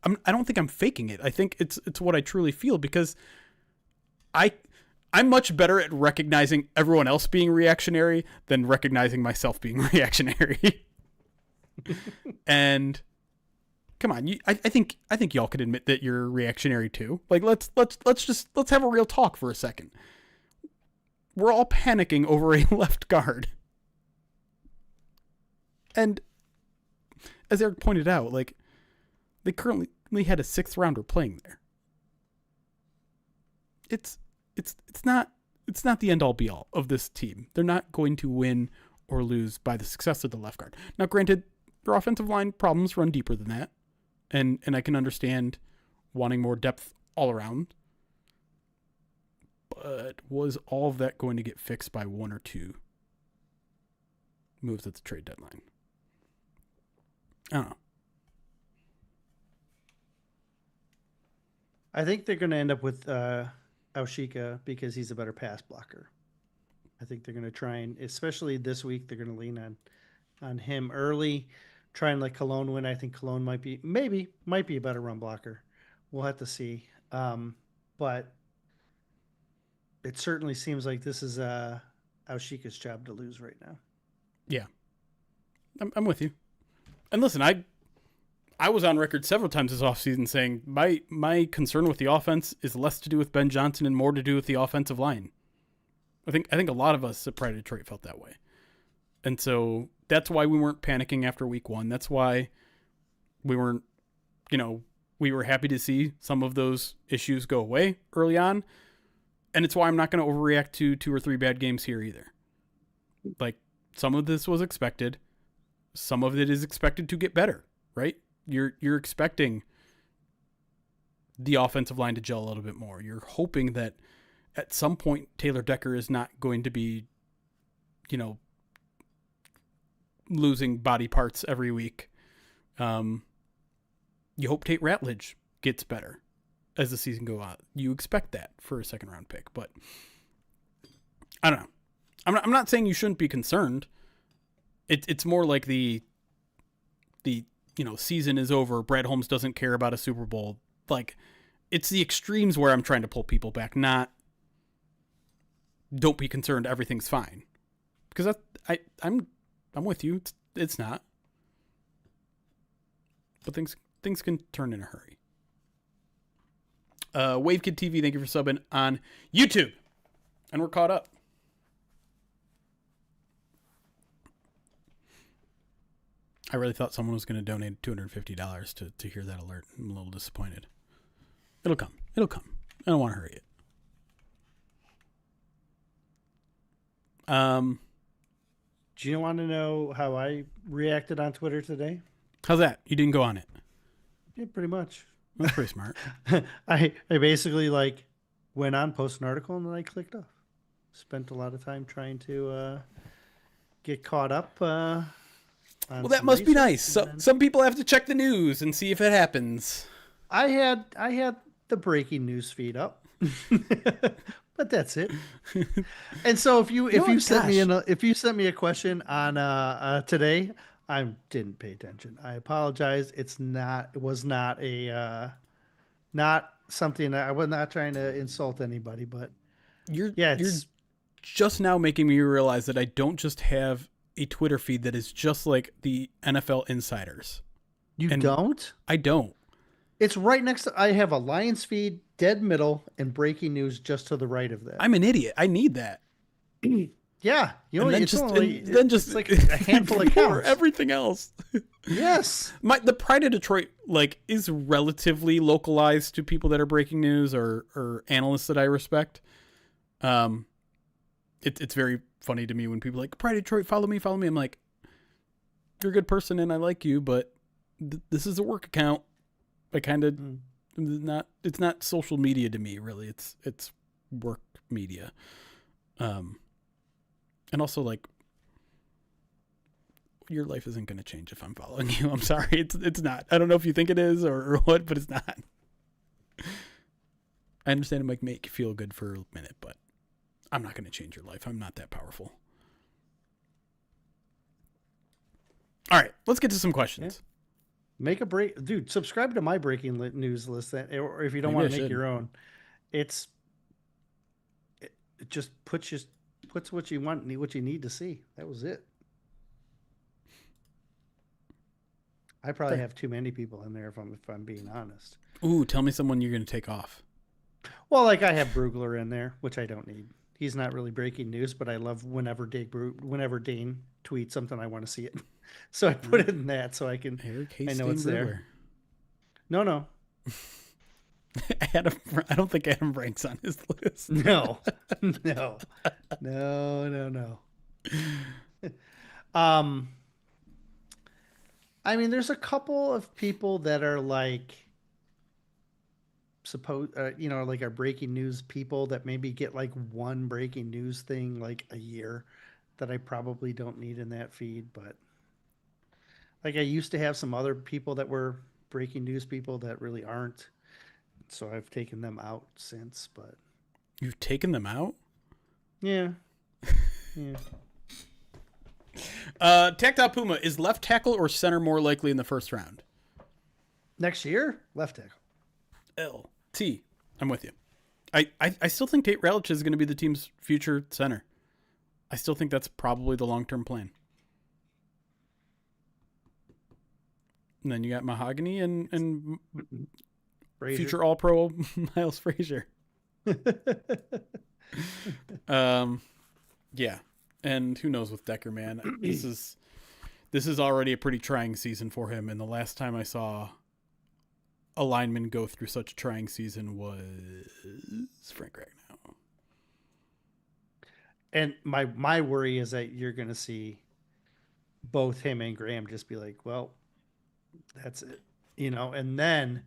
I don't think I'm faking it. I think it's what I truly feel because I'm much better at recognizing everyone else being reactionary than recognizing myself being reactionary. And come on, I think y'all could admit that you're reactionary too. Like let's have a real talk for a second. We're all panicking over a left guard. And as Erik pointed out, like they currently had a 6th rounder playing there. It's not the end all be all of this team. They're not going to win or lose by the success of the left guard. Now, granted, their offensive line problems run deeper than that, and I can understand wanting more depth all around. But was all of that going to get fixed by 1 or 2 moves at the trade deadline? I don't know. I think they're going to end up with Aushika because he's a better pass blocker. I think they're going to try and, especially this week, they're going to lean on him early, try and let Cologne win. I think Cologne might be a better run blocker. We'll have to see. But it certainly seems like this is Aushika's job to lose right now. Yeah, I'm with you. And listen, I was on record several times this offseason saying my concern with the offense is less to do with Ben Johnson and more to do with the offensive line. I think a lot of us at Pride of Detroit felt that way. And so that's why we weren't panicking after week 1. That's why we weren't, we were happy to see some of those issues go away early on. And it's why I'm not going to overreact to 2 or 3 bad games here either. Like, some of this was expected. Some of it is expected to get better, right? You're expecting the offensive line to gel a little bit more. You're hoping that at some point Taylor Decker is not going to be, losing body parts every week. You hope Tate Ratledge gets better as the season goes on. You expect that for a second round pick, but I don't know. I'm not saying you shouldn't be concerned. It's more like the season is over. Brad Holmes doesn't care about a Super Bowl. Like, it's the extremes where I'm trying to pull people back, not don't be concerned, everything's fine. Because I'm with you. It's not. But things can turn in a hurry. WaveKid TV, thank you for subbing on YouTube. And we're caught up. I really thought someone was going to donate $250 to hear that alert. I'm a little disappointed. It'll come. I don't want to hurry it. Do you want to know how I reacted on Twitter today? How's that? You didn't go on it? Yeah, pretty much. That's pretty smart. I basically went on, posted an article, and then I clicked off. Spent a lot of time trying to get caught up. Well, that must be nice. So some people have to check the news and see if it happens. I had the breaking news feed up. But that's it. And so if you sent me a question on today, I didn't pay attention. I apologize. It was not something that I was not trying to insult anybody, but you're just now making me realize that I don't just have a Twitter feed that is just like the NFL insiders. Don't? I don't. It's right next to, I have a Lions feed, dead middle, and breaking news just to the right of that. I'm an idiot. I need that. Yeah. It's like a handful of accounts. Everything else. Yes. The Pride of Detroit is relatively localized to people that are breaking news or analysts that I respect. It's very funny to me when people are like, Pride of Detroit, follow me. I'm like, you're a good person and I like you, but this is a work account. I kind of it's not social media to me, really. It's work media. And also your life isn't going to change if I'm following you. I'm sorry. It's not. I don't know if you think it is or what, but it's not. I understand it might make you feel good for a minute, but I'm not going to change your life. I'm not that powerful. All right, let's get to some questions. Yeah. Make a break, dude. Subscribe to my breaking news list, or if you don't want to make your own, it just puts what you want, what you need to see. That was it. I probably have too many people in there if I'm being honest. Ooh, tell me someone you're going to take off. Well, I have Brugler in there, which I don't need. He's not really breaking news, but I love whenever Dane tweets something, I want to see it. So I put it in that so I can. I know it's there. No. Adam, I don't think Adam ranks on his list. No. I mean, there's a couple of people that are are breaking news people that maybe get one breaking news thing a year that I probably don't need in that feed. But I used to have some other people that were breaking news people that really aren't. So I've taken them out since, but. You've taken them out? Yeah. Yeah. Tactile Puma, is left tackle or center more likely in the first round? Next year? Left tackle. I'm with you. I still think Tate Ratledge is going to be the team's future center. I still think that's probably the long-term plan. And then you got Mahogany and Frasier. future All-Pro Miles Frasier. Yeah. And who knows with Decker, man. This is already a pretty trying season for him. And the last time I saw a lineman go through such a trying season was Frank Ragnow. And my worry is that you're going to see both him and Graham just be like, well, that's it, and then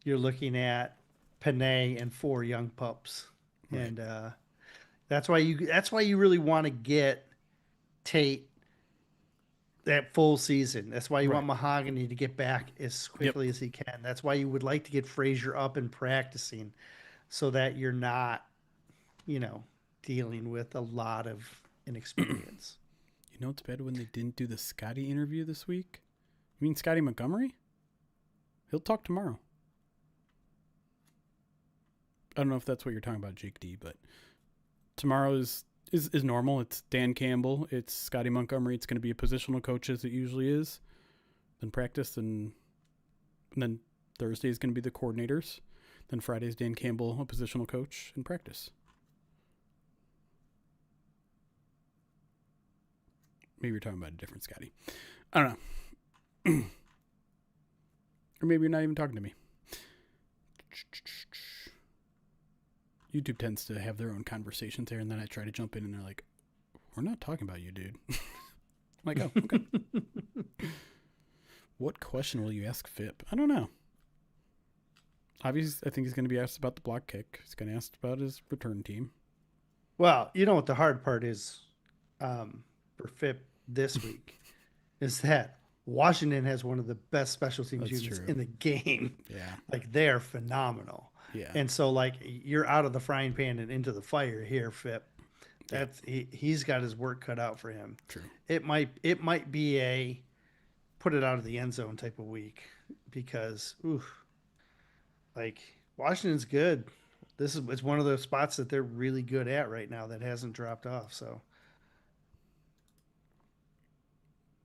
you're looking at Panay and 4 young pups. Right. And that's why you really want to get Tate that full season. That's why you want Mahogany to get back as quickly as he can. That's why you would like to get Frasier up and practicing so that you're not, dealing with a lot of inexperience. It's bad when they didn't do the Scotty interview this week. You mean Scotty Montgomery? He'll talk tomorrow. I don't know if that's what you're talking about, Jake D, but tomorrow is normal. It's Dan Campbell. It's Scotty Montgomery. It's going to be a positional coach as it usually is. Then practice, and then Thursday is going to be the coordinators. Then Friday is Dan Campbell, a positional coach, and practice. Maybe you're talking about a different Scotty. I don't know. Or maybe you're not even talking to me. YouTube tends to have their own conversations there, and then I try to jump in, and they're like, we're not talking about you, dude. I'm like, oh, okay. What question will you ask Phip? I don't know. Obviously, I think he's going to be asked about the block kick. He's going to ask about his return team. Well, you know what the hard part is for Phip this week is that Washington has one of the best special teams units in the game. Yeah. Like, they're phenomenal. Yeah. And so, like, you're out of the frying pan and into the fire here, Phip. He's got his work cut out for him. True. It might be a put it out of the end zone type of week because, Washington's good. It's one of those spots that they're really good at right now that hasn't dropped off. So,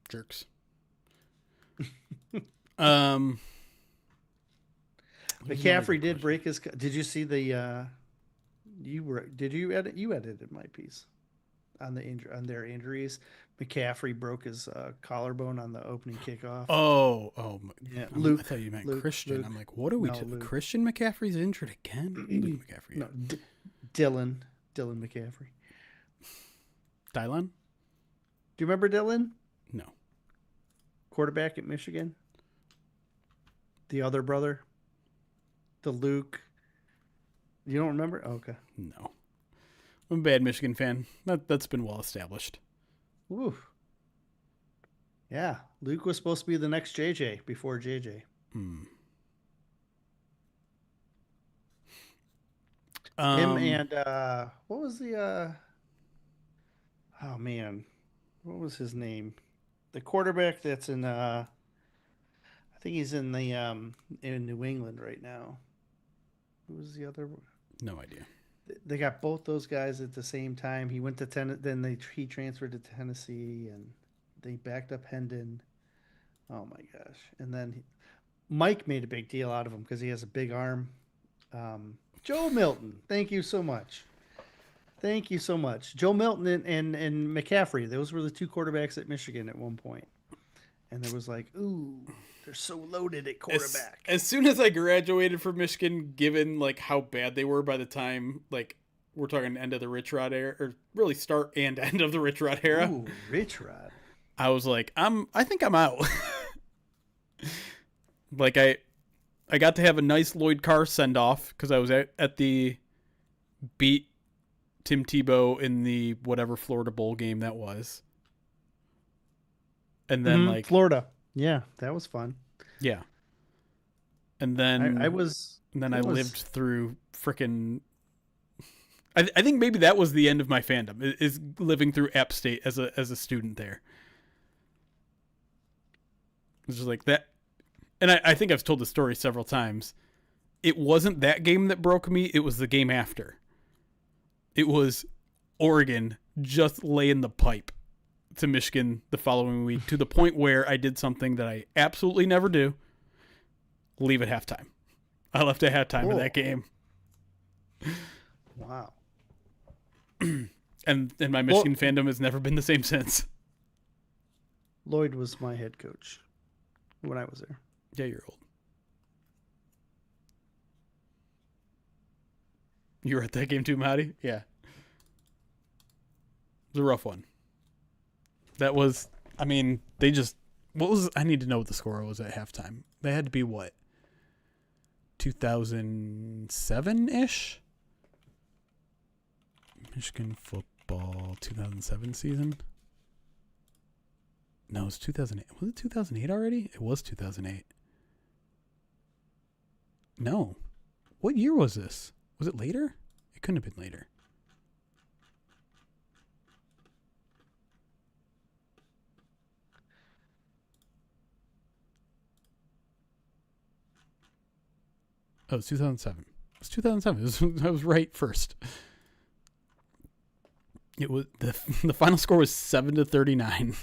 jerks. McCaffrey did break his. Did you see the? You edited my piece on their injuries. McCaffrey broke his collarbone on the opening kickoff. Oh, yeah. I thought you meant Christian. I'm like, what are we? Christian McCaffrey's injured again. Luke McCaffrey. No, Dylan McCaffrey. Dylan. Do you remember Dylan? No. Quarterback at Michigan. The other brother. The Luke. You don't remember? Oh, okay. No. I'm a bad Michigan fan. That's been well established. Ooh. Yeah. Luke was supposed to be the next JJ before JJ. Him and what was the oh man. What was his name? The quarterback that's in I think he's in the in New England right now. Who was the other? No idea. They got both those guys at the same time. He went to he transferred to Tennessee, and they backed up Hendon. Oh my gosh! And then Mike made a big deal out of him because he has a big arm. Joe Milton, thank you so much. Thank you so much, Joe Milton and McCaffrey. Those were the two quarterbacks at Michigan at one point, and there was like, ooh. They're so loaded at quarterback. As soon as I graduated from Michigan, given like how bad they were by the time like we're talking end of the Rich Rod era, or really start and end of the Rich Rod era. Ooh, Rich Rod. I was like, I think I'm out. Like I got to have a nice Lloyd Carr send off because I was at the beat Tim Tebow in the whatever Florida Bowl game that was, and then Florida. Yeah, that was fun. Yeah. And then I lived through frickin' I think maybe that was the end of my fandom, is living through App State as a student there. It was just like that. And I think I've told the story several times. It wasn't that game that broke me, it was the game after. It was Oregon just laying the pipe to Michigan the following week, to the point where I did something that I absolutely never do: leave at halftime. I left at halftime of that game. Wow. And my Michigan fandom has never been the same since. Lloyd was my head coach when I was there. Yeah, you're old. You were at that game too, Matty? Yeah. It was a rough one. That was, I mean, they just, I need to know what the score was at halftime. They had to be what? 2007-ish? Michigan football 2007 season? No, it was 2008. Was it 2008 already? It was 2008. No. What year was this? Was it later? It couldn't have been later. Oh, it's 2007. It was 2007. I was right first. It was the final score was 7-39.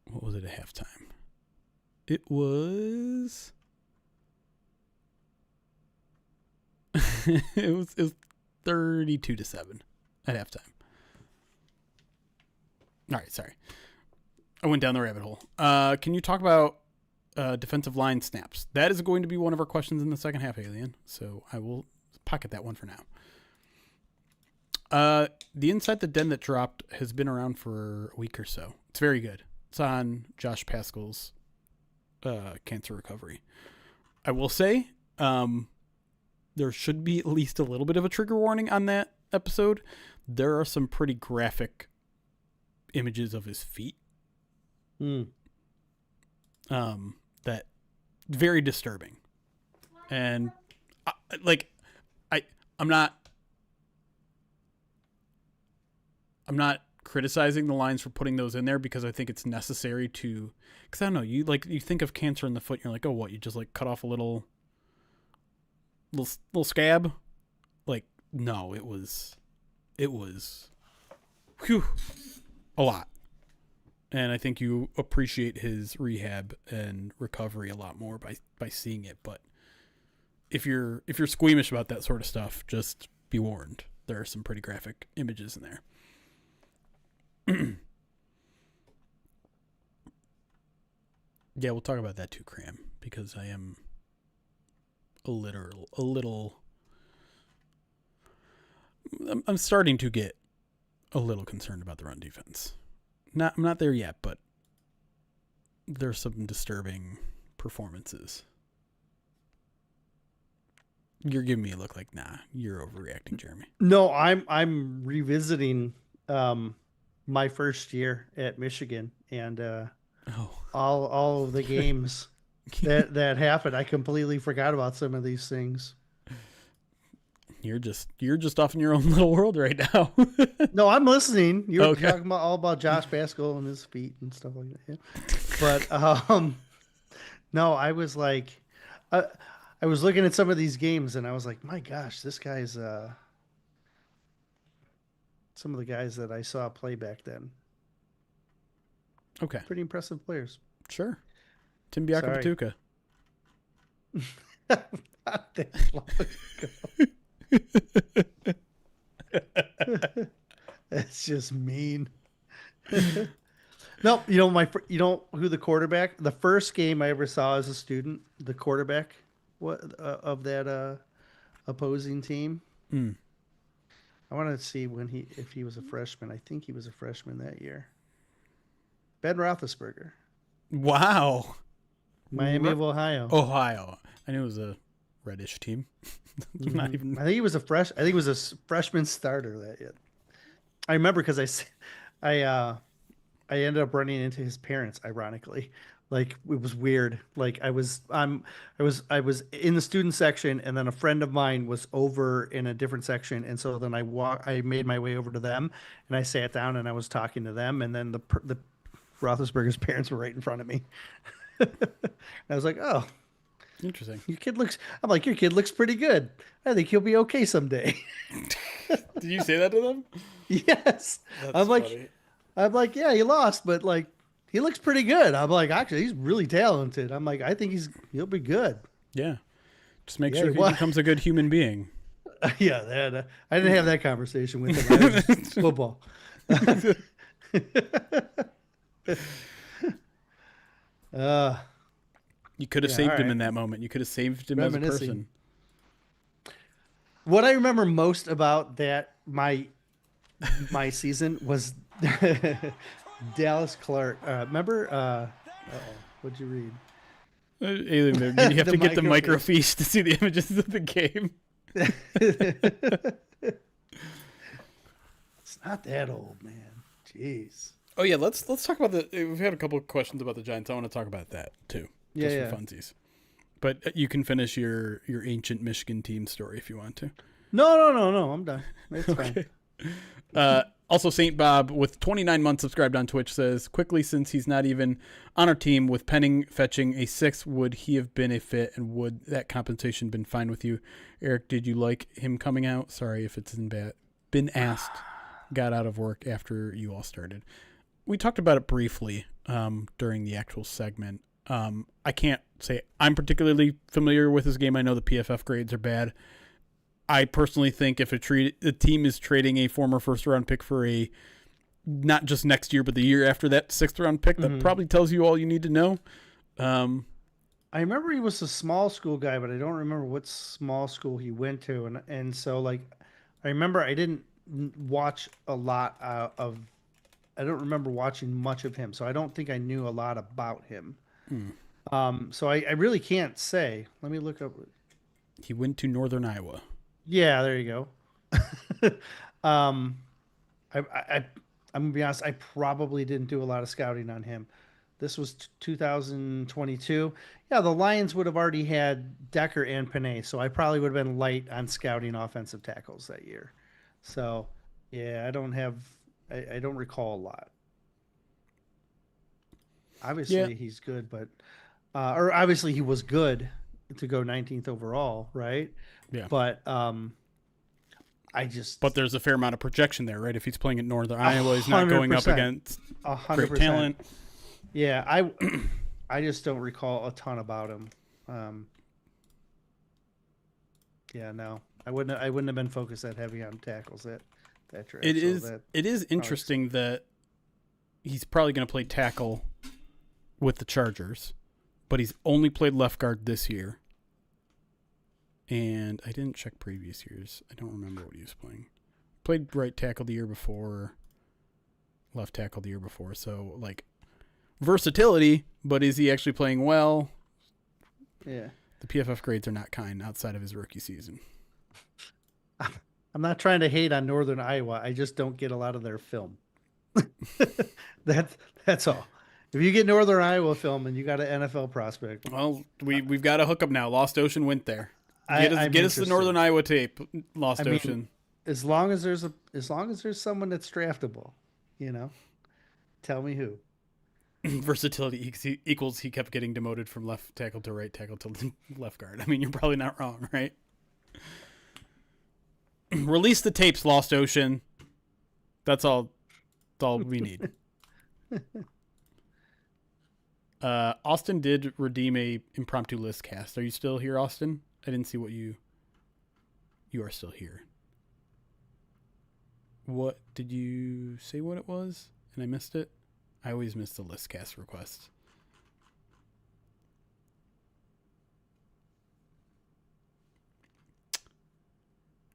What was it at halftime? It was it was 32-7 at halftime. All right, sorry. I went down the rabbit hole. Can you talk about defensive line snaps? That is going to be one of our questions in the second half, Alien. So I will pocket that one for now. The Inside the Den that dropped has been around for a week or so. It's very good. It's on Josh Pascal's cancer recovery. I will say there should be at least a little bit of a trigger warning on that episode. There are some pretty graphic images of his feet. That very disturbing. And I'm not criticizing the lines for putting those in there because I think it's necessary to, because I don't know, you think of cancer in the foot and you're like, oh, what, you just like cut off a little scab? Like, no, it was whew, a lot. And I think you appreciate his rehab and recovery a lot more by seeing it. But if you're squeamish about that sort of stuff, just be warned. There are some pretty graphic images in there. Yeah, we'll talk about that too, Cram, because I am I'm starting to get a little concerned about the run defense. I'm not there yet, but there's some disturbing performances. You're giving me a look like, nah, you're overreacting, Jeremy. No, I'm revisiting my first year at Michigan and all of the games that happened. I completely forgot about some of these things. You're just off in your own little world right now. No, I'm listening. You were talking about all about Josh Pascal and his feet and stuff like that. But no, I was like, I was looking at some of these games and I was like, my gosh, this guy's some of the guys that I saw play back then. Okay. Pretty impressive players. Sure. Tim Biakapatuka. Not that long ago. That's just mean. No, you know who the quarterback? The first game I ever saw as a student, the quarterback of that opposing team. I want to see if he was a freshman. I think he was a freshman that year. Ben Roethlisberger. Wow. Miami of Ohio. Ohio. I knew it was a reddish team. Not even. I think he was a freshman starter that year. I remember because I ended up running into his parents, ironically. Like, it was weird. Like, I was in the student section, and then a friend of mine was over in a different section, and so then I made my way over to them, and I sat down and I was talking to them, and then the Roethlisberger's parents were right in front of me. I was like, oh, Interesting. Your kid looks pretty good. I think he'll be okay someday. Did you say that to them? Yes. That's funny. I'm like, yeah, he lost, but like, he looks pretty good. I'm like, actually, he's really talented. I'm like, I think he'll be good. Yeah. Just make sure he becomes a good human being. Yeah, I didn't have that conversation with him. I was just football. You could have saved him in that moment. You could have saved him as a person. What I remember most about my season was Dallas Clark. Remember? What'd you read? Alien, you have to get the microfiche to see the images of the game. It's not that old, man. Jeez. Oh yeah, let's talk about we've had a couple of questions about the Giants. I want to talk about that too. Yeah, just for funsies. But you can finish your ancient Michigan team story if you want to. No. I'm done. It's okay. Fine. Also, St. Bob, with 29 months subscribed on Twitch, says, quickly, since he's not even on our team, with Penning fetching a 6, would he have been a fit, and would that compensation been fine with you? Eric, did you like him coming out? Sorry if it's been asked. Got out of work after you all started. We talked about it briefly during the actual segment. I can't say I'm particularly familiar with this game. I know the PFF grades are bad. I personally think if a team is trading a former first-round pick for not just next year, but the year after that sixth-round pick, that probably tells you all you need to know. I remember he was a small school guy, but I don't remember what small school he went to. And so, like, I remember I didn't watch a lot I don't remember watching much of him, so I don't think I knew a lot about him. So I really can't say. Let me look up. He went to Northern Iowa. Yeah, there you go. I'm gonna be honest. I probably didn't do a lot of scouting on him. This was 2022. Yeah, the Lions would have already had Decker and Panay, so I probably would have been light on scouting offensive tackles that year. So, yeah, I don't recall a lot. Obviously, he's good, but or obviously he was good to go 19th overall, right? Yeah. But But there's a fair amount of projection there, right? If he's playing at Northern Iowa, he's not going up against 100%. Great talent. Yeah, I just don't recall a ton about him. Yeah, no, I wouldn't have been focused that heavy on tackles that draft. It is interesting that he's probably going to play tackle with the Chargers, but he's only played left guard this year. And I didn't check previous years. I don't remember what he was playing. Played right tackle the year before, left tackle the year before. So, like, versatility, but is he actually playing well? Yeah. The PFF grades are not kind outside of his rookie season. I'm not trying to hate on Northern Iowa. I just don't get a lot of their film. That's all. If you get Northern Iowa film and you got an NFL prospect, well, we've got a hookup now. Lost Ocean went there. Get us the Northern Iowa tape, Lost Ocean. As long as there's someone that's draftable, tell me who. Versatility equals he kept getting demoted from left tackle to right tackle to left guard. I mean, you're probably not wrong, right? Release the tapes, Lost Ocean. That's all we need. Austin did redeem a impromptu list cast. Are you still here, Austin? I didn't see what you are still here. What did you say what it was? And I missed it? I always miss the list cast requests.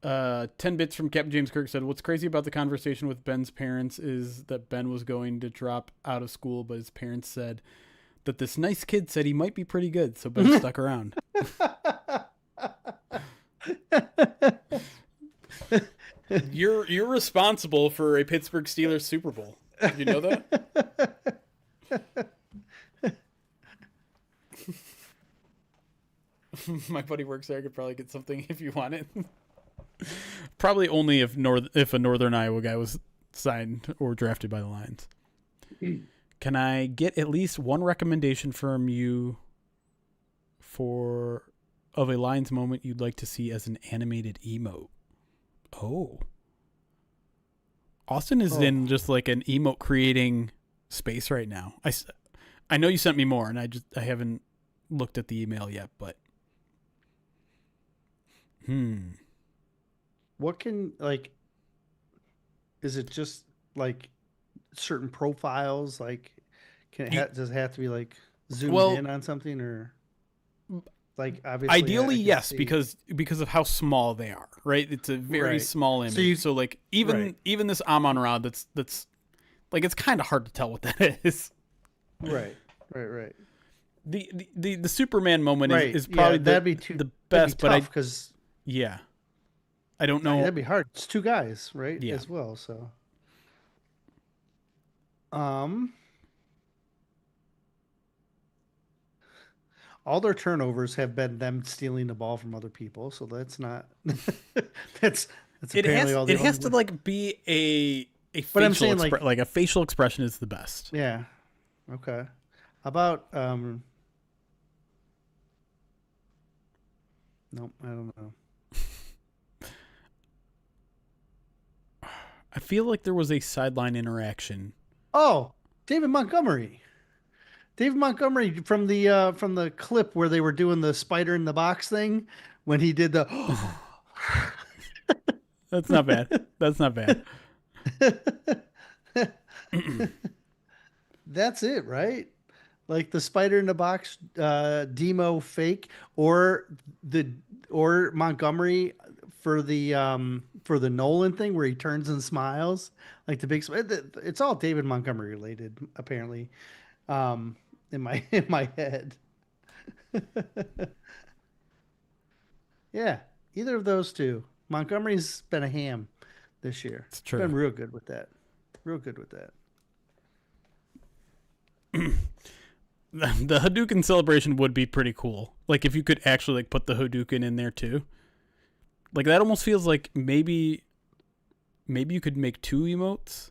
10 bits from Captain James Kirk said, what's crazy about the conversation with Ben's parents is that Ben was going to drop out of school, but his parents said that this nice kid said he might be pretty good, so Ben stuck around. You're responsible for a Pittsburgh Steelers Super Bowl. Did you know that? My buddy works there. I could probably get something if you want it. Probably only if a Northern Iowa guy was signed or drafted by the Lions. Can I get at least one recommendation from you for of a lines moment you'd like to see as an animated emote. Oh. Austin is in just like an emote creating space right now. I know you sent me more, and I haven't looked at the email yet, but What can, like, is it just like certain profiles? Like, does it have to be like zoomed well, in on something, or like obviously ideally I can yes, see. because of how small they are, right? It's a very Right. small image. So like even this Amon Ra that's like it's kind of hard to tell what that is. Right. Right. The Superman moment Right. is probably that'd be the best, but because I don't know. that'd be hard. It's two guys, right? Yeah. As well. So, um, all their turnovers have been them stealing the ball from other people. So that's not that's apparently all the it has to like be a But I'm facial saying like a facial expression is the best. Yeah. Okay. How about nope, I don't know. I feel like there was a sideline interaction. Oh, David Montgomery. David Montgomery from the clip where they were doing the spider in the box thing when he did the That's not bad. That's not bad. That's it, right? Like the spider in the box demo fake or Montgomery for the Nolan thing where he turns and smiles like the big it's all David Montgomery related apparently in my head. Yeah, either of those two. Montgomery's been a ham this year. It's true. Been real good with that. Real good with that. The Hadouken celebration would be pretty cool. Like if you could actually like put the Hadouken in there too. Like that almost feels like maybe you could make two emotes.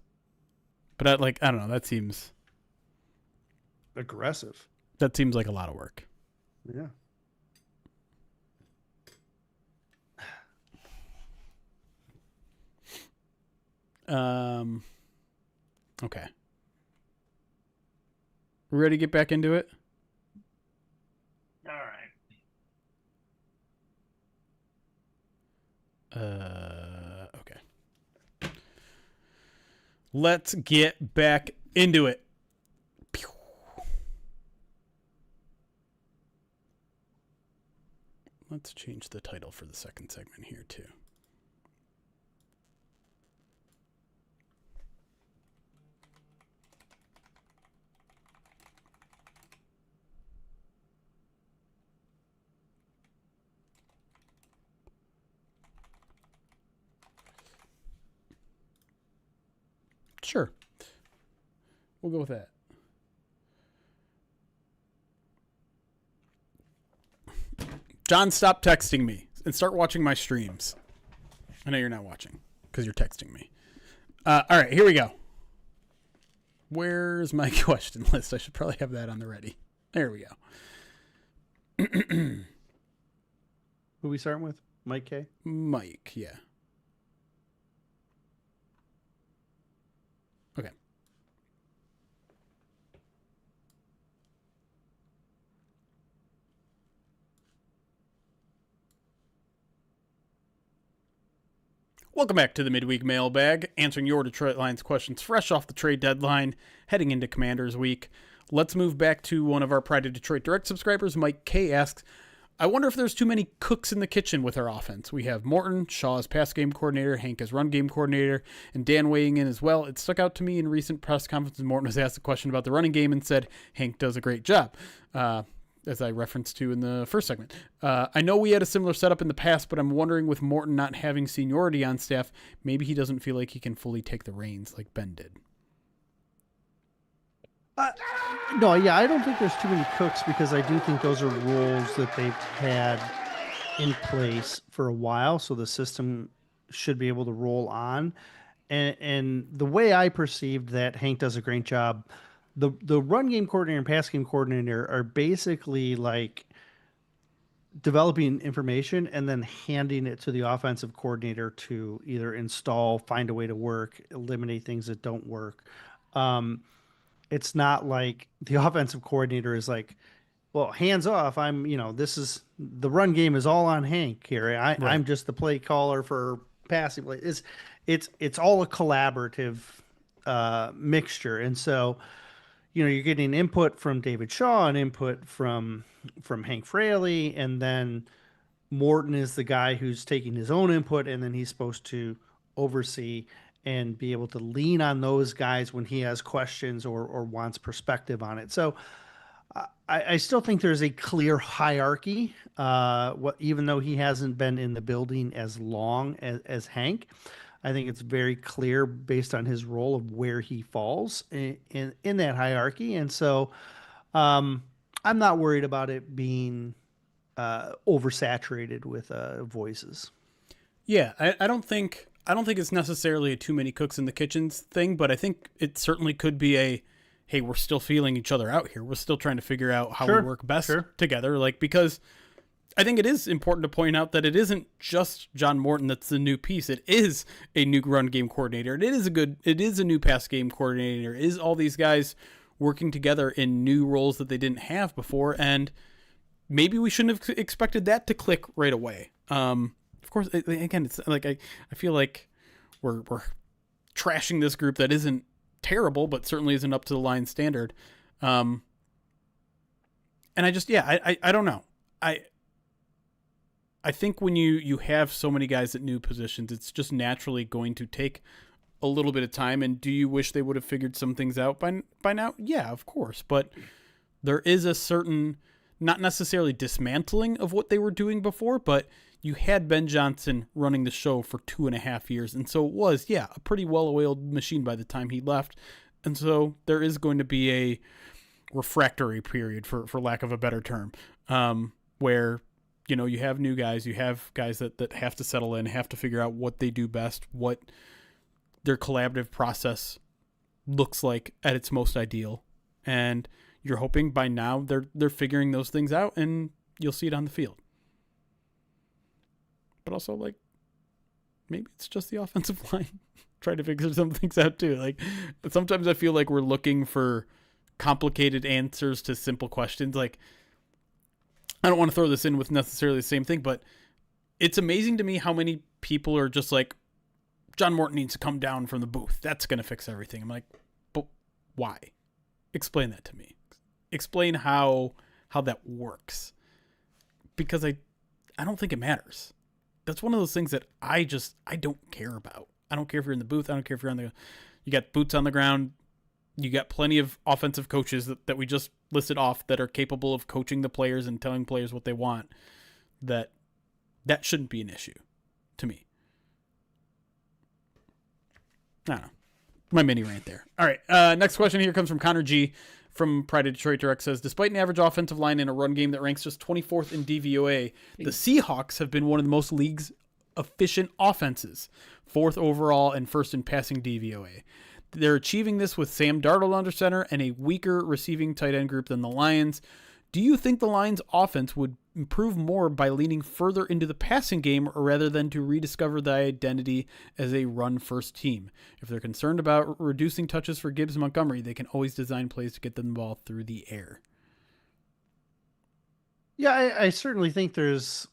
But I don't know, that seems Aggressive. That seems like a lot of work. Yeah. Okay. We ready to get back into it? All right. Okay. Let's get back into it. Pew. Let's change the title for the second segment here too. Sure. We'll go with that. John, stop texting me and start watching my streams. I know you're not watching because you're texting me. All right, here we go. Where's my question list? I should probably have that on the ready. There we go. Who we starting with? Mike K? Mike, yeah. Okay. Welcome back to the Midweek Mailbag, answering your Detroit Lions questions fresh off the trade deadline, heading into Commanders Week. Let's move back to one of our Pride of Detroit Direct subscribers. Mike K asks, I wonder if there's too many cooks in the kitchen with our offense. We have Morton, Shaw as pass game coordinator, Hank as run game coordinator, and Dan weighing in as well. It stuck out to me in recent press conferences. Morton was asked a question about the running game and said Hank does a great job, as I referenced to in the first segment. I know we had a similar setup in the past, but I'm wondering with Morton not having seniority on staff, maybe he doesn't feel like he can fully take the reins like Ben did. No, yeah, I don't think there's too many cooks because I do think those are roles that they've had in place for a while, so the system should be able to roll on. And the way I perceived that Hank does a great job, the run game coordinator and pass game coordinator are basically like developing information and then handing it to the offensive coordinator to either install, find a way to work, eliminate things that don't work. Um, it's not like the offensive coordinator is like, well, hands off. This is the run game is all on Hank here. Right. I'm just the play caller for passing play. It's all a collaborative mixture. And so, you're getting input from David Shaw and input from Hank Fraley, and then Morton is the guy who's taking his own input, and then he's supposed to oversee and be able to lean on those guys when he has questions or wants perspective on it. So I still think there's a clear hierarchy. Even though he hasn't been in the building as long as Hank, I think it's very clear based on his role of where he falls in that hierarchy. And so I'm not worried about it being oversaturated with voices. Yeah, I don't think it's necessarily a too many cooks in the kitchens thing, but I think it certainly could be a hey, we're still feeling each other out here. We're still trying to figure out how we work best together. Like, because I think it is important to point out that it isn't just John Morton that's the new piece. It is a new run game coordinator. It is a new pass game coordinator. It is all these guys working together in new roles that they didn't have before, and maybe we shouldn't have expected that to click right away. Of course, again, it's like I feel like we're trashing this group that isn't terrible, but certainly isn't up to the line standard. And I don't know. I think when you have so many guys at new positions, it's just naturally going to take a little bit of time. And do you wish they would have figured some things out by now? Yeah, of course. But there is a certain, not necessarily dismantling of what they were doing before, but you had Ben Johnson running the show for 2.5 years. And so it was, a pretty well-oiled machine by the time he left. And so there is going to be a refractory period, for lack of a better term, where, you have new guys, you have guys that have to settle in, have to figure out what they do best, what their collaborative process looks like at its most ideal. And you're hoping by now they're figuring those things out and you'll see it on the field. But also, like, maybe it's just the offensive line trying to figure some things out too. Like, sometimes I feel like we're looking for complicated answers to simple questions. Like, I don't want to throw this in with necessarily the same thing, but it's amazing to me how many people are just like, John Morton needs to come down from the booth. That's going to fix everything. I'm like, but why? Explain that to me. Explain how that works. Because I don't think it matters. That's one of those things that I don't care about. I don't care if you're in the booth. I don't care if you got boots on the ground. You got plenty of offensive coaches that we just listed off that are capable of coaching the players and telling players what they want. That shouldn't be an issue to me. I don't know. My mini rant there. All right. Next question here comes from Connor G. From Pride of Detroit Direct says, despite an average offensive line in a run game that ranks just 24th in DVOA, the Seahawks have been one of the most league's efficient offenses, 4th overall and 1st in passing DVOA. They're achieving this with Sam Darnold under center and a weaker receiving tight end group than the Lions. Do you think the Lions' offense would improve more by leaning further into the passing game rather than to rediscover the identity as a run-first team? If they're concerned about reducing touches for Gibbs and Montgomery, they can always design plays to get them the ball through the air. Yeah, I certainly think there's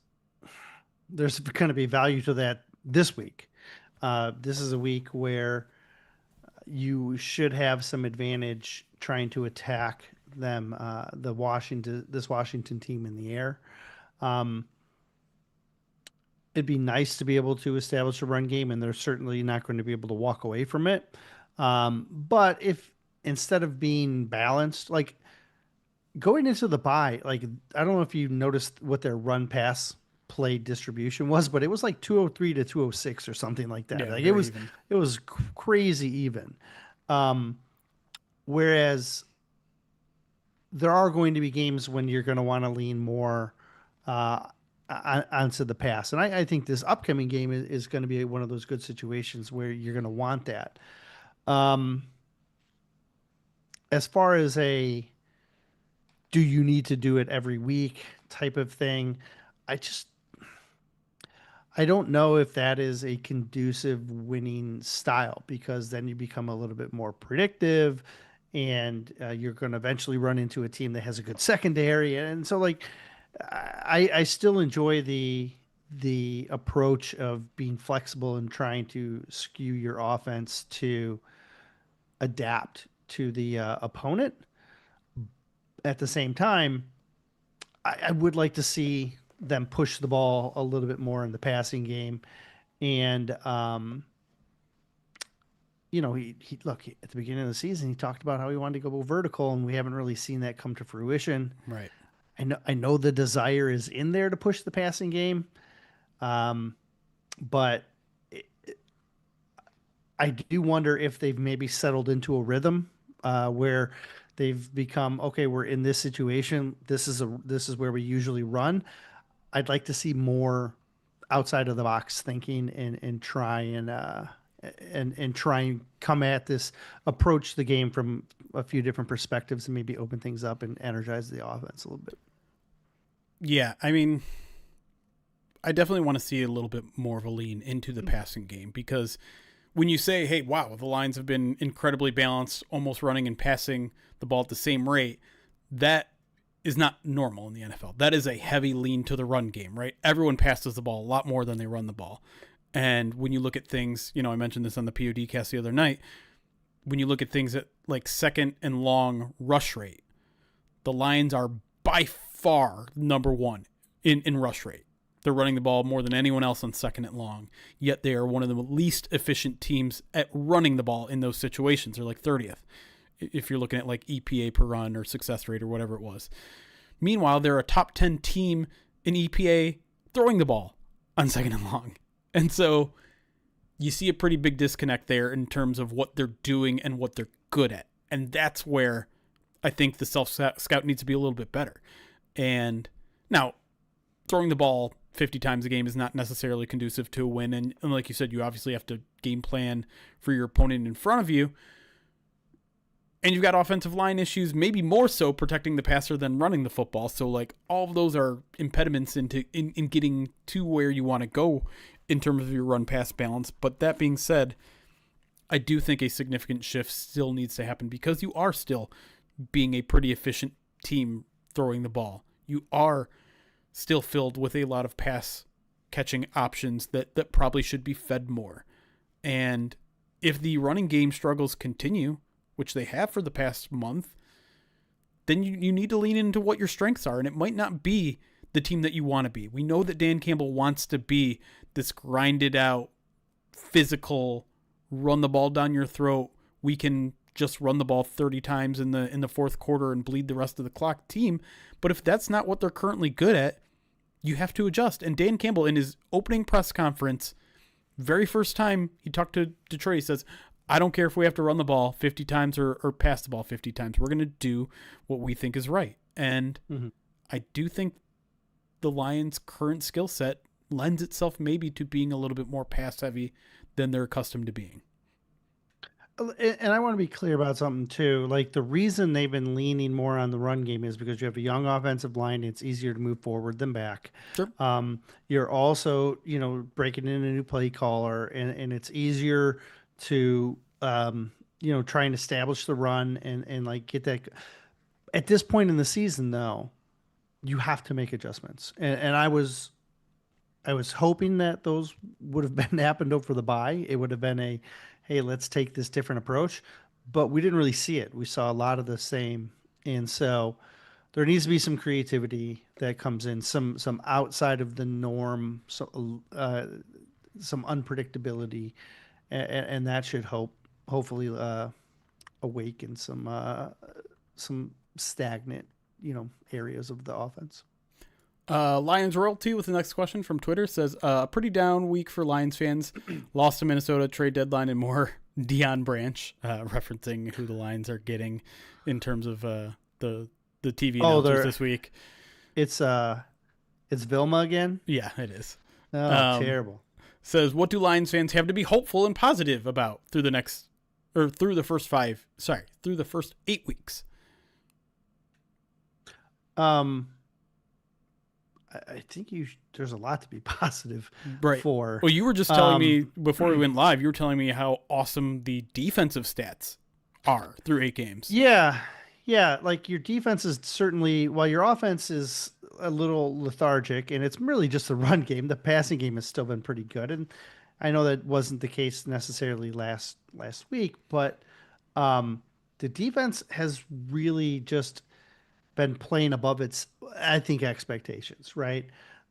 going to be value to that this week. This is a week where you should have some advantage trying to attack them, this Washington team in the air. It'd be nice to be able to establish a run game, and they're certainly not going to be able to walk away from it. But if instead of being balanced, like going into the bye, like I don't know if you noticed what their run pass play distribution was, but it was like 203 to 206 or something like that. Yeah, like even. it was crazy even. Whereas there are going to be games when you're going to want to lean more onto the pass. And I think this upcoming game is going to be one of those good situations where you're going to want that. As far as do you need to do it every week type of thing? I just I don't know if that is a conducive winning style, because then you become a little bit more predictive, and you're going to eventually run into a team that has a good secondary. And so, like, I still enjoy the approach of being flexible and trying to skew your offense to adapt to the opponent. At the same time, I would like to see them push the ball a little bit more in the passing game. And he look, at the beginning of the season, he talked about how he wanted to go vertical, and we haven't really seen that come to fruition. Right. I know the desire is in there to push the passing game, but I do wonder if they've maybe settled into a rhythm where they've become, okay, we're in this situation. This is where we usually run. I'd like to see more outside of the box thinking, and try and try and come at this, approach the game from a few different perspectives, and maybe open things up and energize the offense a little bit. Yeah, I mean, I definitely want to see a little bit more of a lean into the passing game, because when you say, hey, wow, the Lions have been incredibly balanced, almost running and passing the ball at the same rate, that is not normal in the NFL. That is a heavy lean to the run game, right? Everyone passes the ball a lot more than they run the ball. And when you look at things, I mentioned this on the POD cast the other night, when you look at things at like second and long rush rate, the Lions are by far number one in rush rate. They're running the ball more than anyone else on second and long, yet they are one of the least efficient teams at running the ball in those situations. They're like 30th, if you're looking at like EPA per run or success rate or whatever it was. Meanwhile, they're a top 10 team in EPA throwing the ball on second and long. And so you see a pretty big disconnect there in terms of what they're doing and what they're good at. And that's where I think the self-scout needs to be a little bit better. And now, throwing the ball 50 times a game is not necessarily conducive to a win. And like you said, you obviously have to game plan for your opponent in front of you. And you've got offensive line issues, maybe more so protecting the passer than running the football. So like all of those are impediments in getting to where you want to go in terms of your run pass balance. But that being said, I do think a significant shift still needs to happen, because you are still being a pretty efficient team throwing the ball. You are still filled with a lot of pass catching options that probably should be fed more. And if the running game struggles continue, which they have for the past month, then you need to lean into what your strengths are. And it might not be the team that you want to be. We know that Dan Campbell wants to be this grinded out, physical, run the ball down your throat. We can just run the ball 30 times in the fourth quarter and bleed the rest of the clock team. But if that's not what they're currently good at, you have to adjust. And Dan Campbell, in his opening press conference, very first time he talked to Detroit, he says, I don't care if we have to run the ball 50 times or pass the ball 50 times. We're going to do what we think is right. And I do think the Lions' current skill set lends itself maybe to being a little bit more pass heavy than they're accustomed to being. And I want to be clear about something too. Like, the reason they've been leaning more on the run game is because you have a young offensive line. It's easier to move forward than back. Sure. You're also, breaking in a new play caller, and it's easier to, try and establish the run and like get that. At this point in the season, though, you have to make adjustments. And I was hoping that those would have been happened over the bye. It would have been hey, let's take this different approach. But we didn't really see it. We saw a lot of the same. And so there needs to be some creativity that comes in, some outside of the norm, some unpredictability. And that should hopefully awaken some stagnant, areas of the offense. Lions Royalty with the next question from Twitter says, a pretty down week for Lions fans. Lost to Minnesota, trade deadline, and more Deion Branch, referencing who the Lions are getting in terms of the TV announcers this week. It's Vilma again? Yeah, it is. Oh, terrible. Says, what do Lions fans have to be hopeful and positive about through the first 8 weeks? I think there's a lot to be positive Right. for. Well, you were just telling me before we went live, you were telling me how awesome the defensive stats are through 8 games. Yeah. Yeah. Like your defense is certainly, while your offense is a little lethargic and it's really just the run game, the passing game has still been pretty good. And I know that wasn't the case necessarily last week, but the defense has really just been playing above its, I think, expectations, right?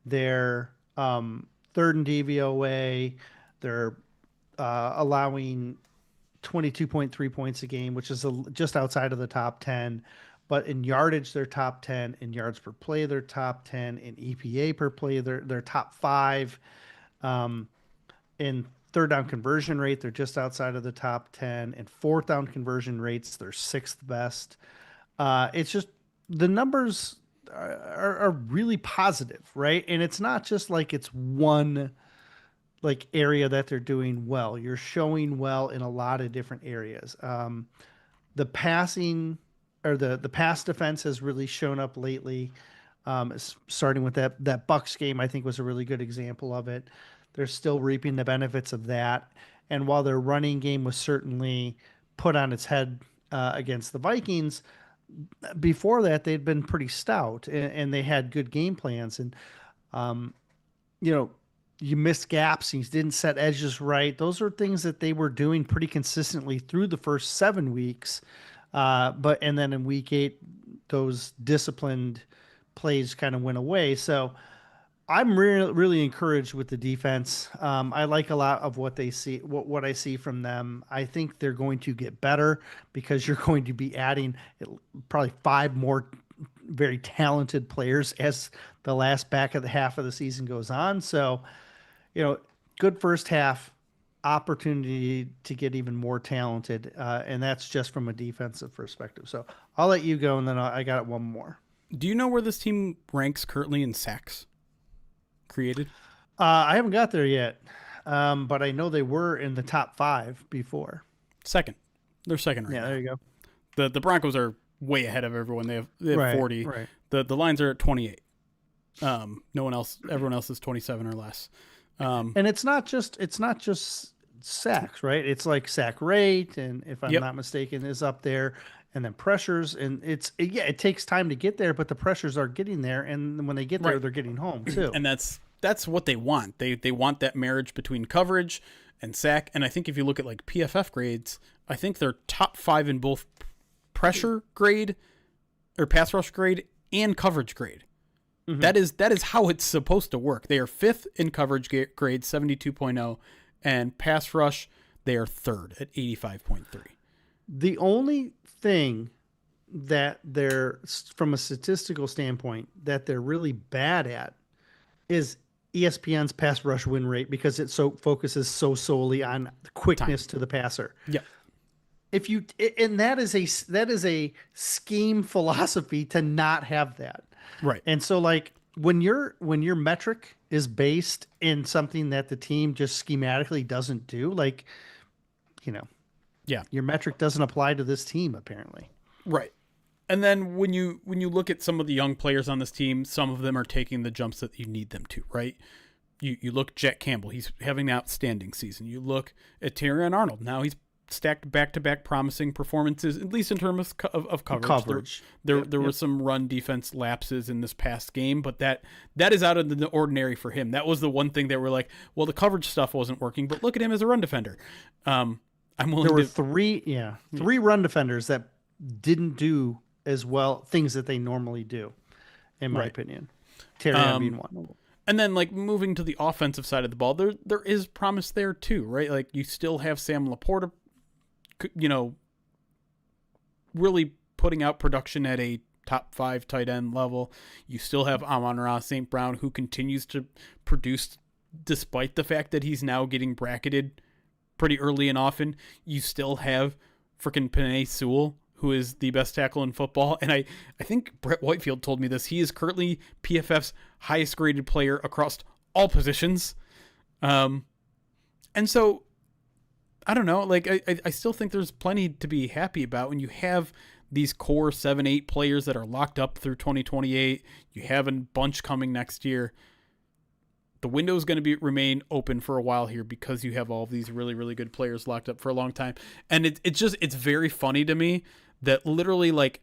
They're third in DVOA. They're allowing 22.3 points a game, which is just outside of the top 10. But in yardage, they're top 10. In yards per play, they're top 10. In EPA per play, they're top 5. In third down conversion rate, they're just outside of the top 10. In fourth down conversion rates, they're sixth best. It's just the numbers are really positive, right? And it's not just like it's one like area that they're doing well. You're showing well in a lot of different areas. The passing or the pass defense has really shown up lately. Starting with that Bucks game, I think was a really good example of it. They're still reaping the benefits of that. And while their running game was certainly put on its head against the Vikings, before that they'd been pretty stout and they had good game plans. And you know, you missed gaps, you didn't set edges right. Those are things that they were doing pretty consistently through the first 7 weeks. And then in week 8, those disciplined plays kind of went away. So I'm really encouraged with the defense. I like a lot of what they see, what I see from them. I think they're going to get better because you're going to be adding probably 5 more very talented players as the last back of the half of the season goes on. So, good first half, opportunity to get even more talented, and that's just from a defensive perspective. So I'll let you go, and then I got one more. Do you know where this team ranks currently in sacks created? I haven't got there yet, but I know they were in the top 5 before. Second. They're second right now. Yeah, there you go. The Broncos are way ahead of everyone. They have Right, 40. right. The Lions are at 28. No one else. Everyone else is 27 or less. And it's not just sacks, right? It's like sack rate, and if I'm not mistaken, is up there, and then pressures, and it takes time to get there, but the pressures are getting there, and when they get there, they're getting home too. And that's what they want. They want that marriage between coverage and sack. And I think if you look at like PFF grades, I think they're top 5 in both pressure grade or pass rush grade and coverage grade. Mm-hmm. That is how it's supposed to work. They are 5th in coverage grade, 72.0, and pass rush, they are 3rd at 85.3. The only thing that they're, from a statistical standpoint, that they're really bad at is ESPN's pass rush win rate, because it focuses so solely on quickness to the passer. Yeah. And that is a scheme philosophy to not have that. Right. And so like when your metric is based in something that the team just schematically doesn't do, like, your metric doesn't apply to this team apparently. Right. And then when you look at some of the young players on this team, some of them are taking the jumps that you need them to, right? You look Jack Campbell, he's having an outstanding season. You look at Terrion Arnold, now he's stacked back-to-back promising performances, at least in terms of coverage. There were some run defense lapses in this past game, but that is out of the ordinary for him. That was the one thing that we're like, well, the coverage stuff wasn't working, but look at him as a run defender. I'm willing there were three run defenders that didn't do as well things that they normally do, in my opinion. Terrion being one. And then, like, moving to the offensive side of the ball, there is promise there too, right? Like, you still have Sam Laporta, really putting out production at a top 5 tight end level. You still have Amon-Ra St. Brown, who continues to produce despite the fact that he's now getting bracketed pretty early and often. You still have freaking Penei Sewell, who is the best tackle in football. And I think Brett Whitefield told me this. He is currently PFF's highest graded player across all positions. And so, I don't know. Like, I still think there's plenty to be happy about when you have these core 7-8 players that are locked up through 2028. You have a bunch coming next year. The window is going to remain open for a while here because you have all of these really, really good players locked up for a long time. And it's very funny to me that literally like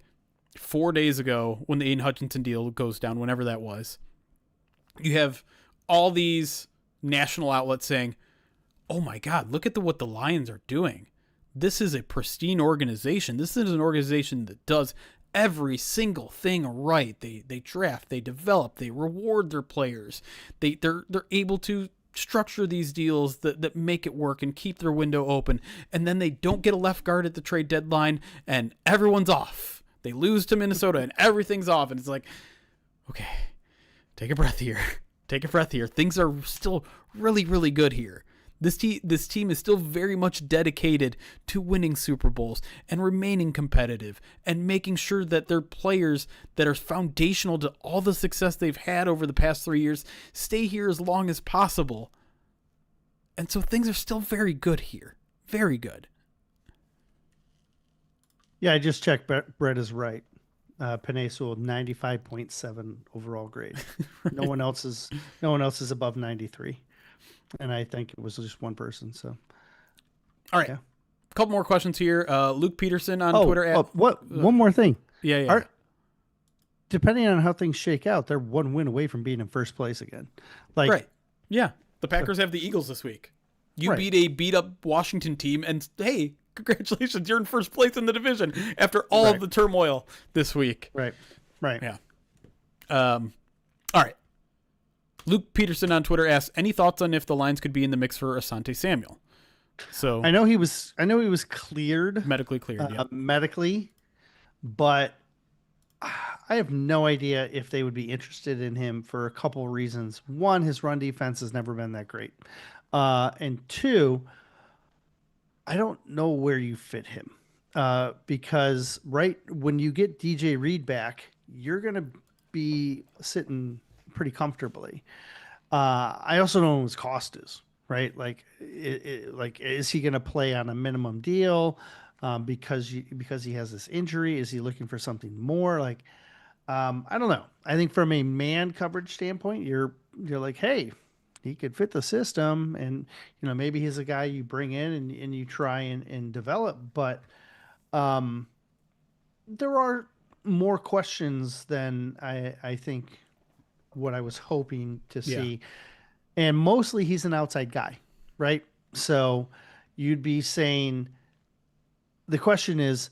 4 days ago when the Aiden Hutchinson deal goes down, whenever that was, you have all these national outlets saying, oh my God, look at what the Lions are doing. This is a pristine organization. This is an organization that does every single thing right. They draft, they develop, they reward their players. They're able to structure these deals that make it work and keep their window open. And then they don't get a left guard at the trade deadline and everyone's off. They lose to Minnesota and everything's off. And it's like, okay, take a breath here. Take a breath here. Things are still really, really good here. This team is still very much dedicated to winning Super Bowls and remaining competitive and making sure that their players that are foundational to all the success they've had over the past 3 years stay here as long as possible. And so things are still very good here. Very good. Yeah, I just checked. Brett is right. Penei Sewell 95.7 overall grade. Right. No one else is above 93. And I think it was just one person. So, all right, a couple more questions here. Luke Peterson on Twitter. One more thing. Yeah. Depending on how things shake out, they're one win away from being in first place again. Right. Yeah. The Packers have the Eagles this week. You beat a beat up Washington team, and hey, congratulations, you're in first place in the division after all of the turmoil this week. Right. Yeah. All right. Luke Peterson on Twitter asks, any thoughts on if the Lions could be in the mix for Asante Samuel? So I know he was cleared. Medically cleared, medically, but I have no idea if they would be interested in him for a couple reasons. One, his run defense has never been that great. And two, I don't know where you fit him. Because right when you get DJ Reed back, you're going to be sitting pretty comfortably. I also don't know what his cost is, right? Like, is he going to play on a minimum deal because he has this injury? Is he looking for something more? Like, I don't know. I think from a man coverage standpoint, you're like, hey, he could fit the system, and maybe he's a guy you bring in and you try and develop. But there are more questions than I think what I was hoping to see. And mostly he's an outside guy, right? So you'd be saying, the question is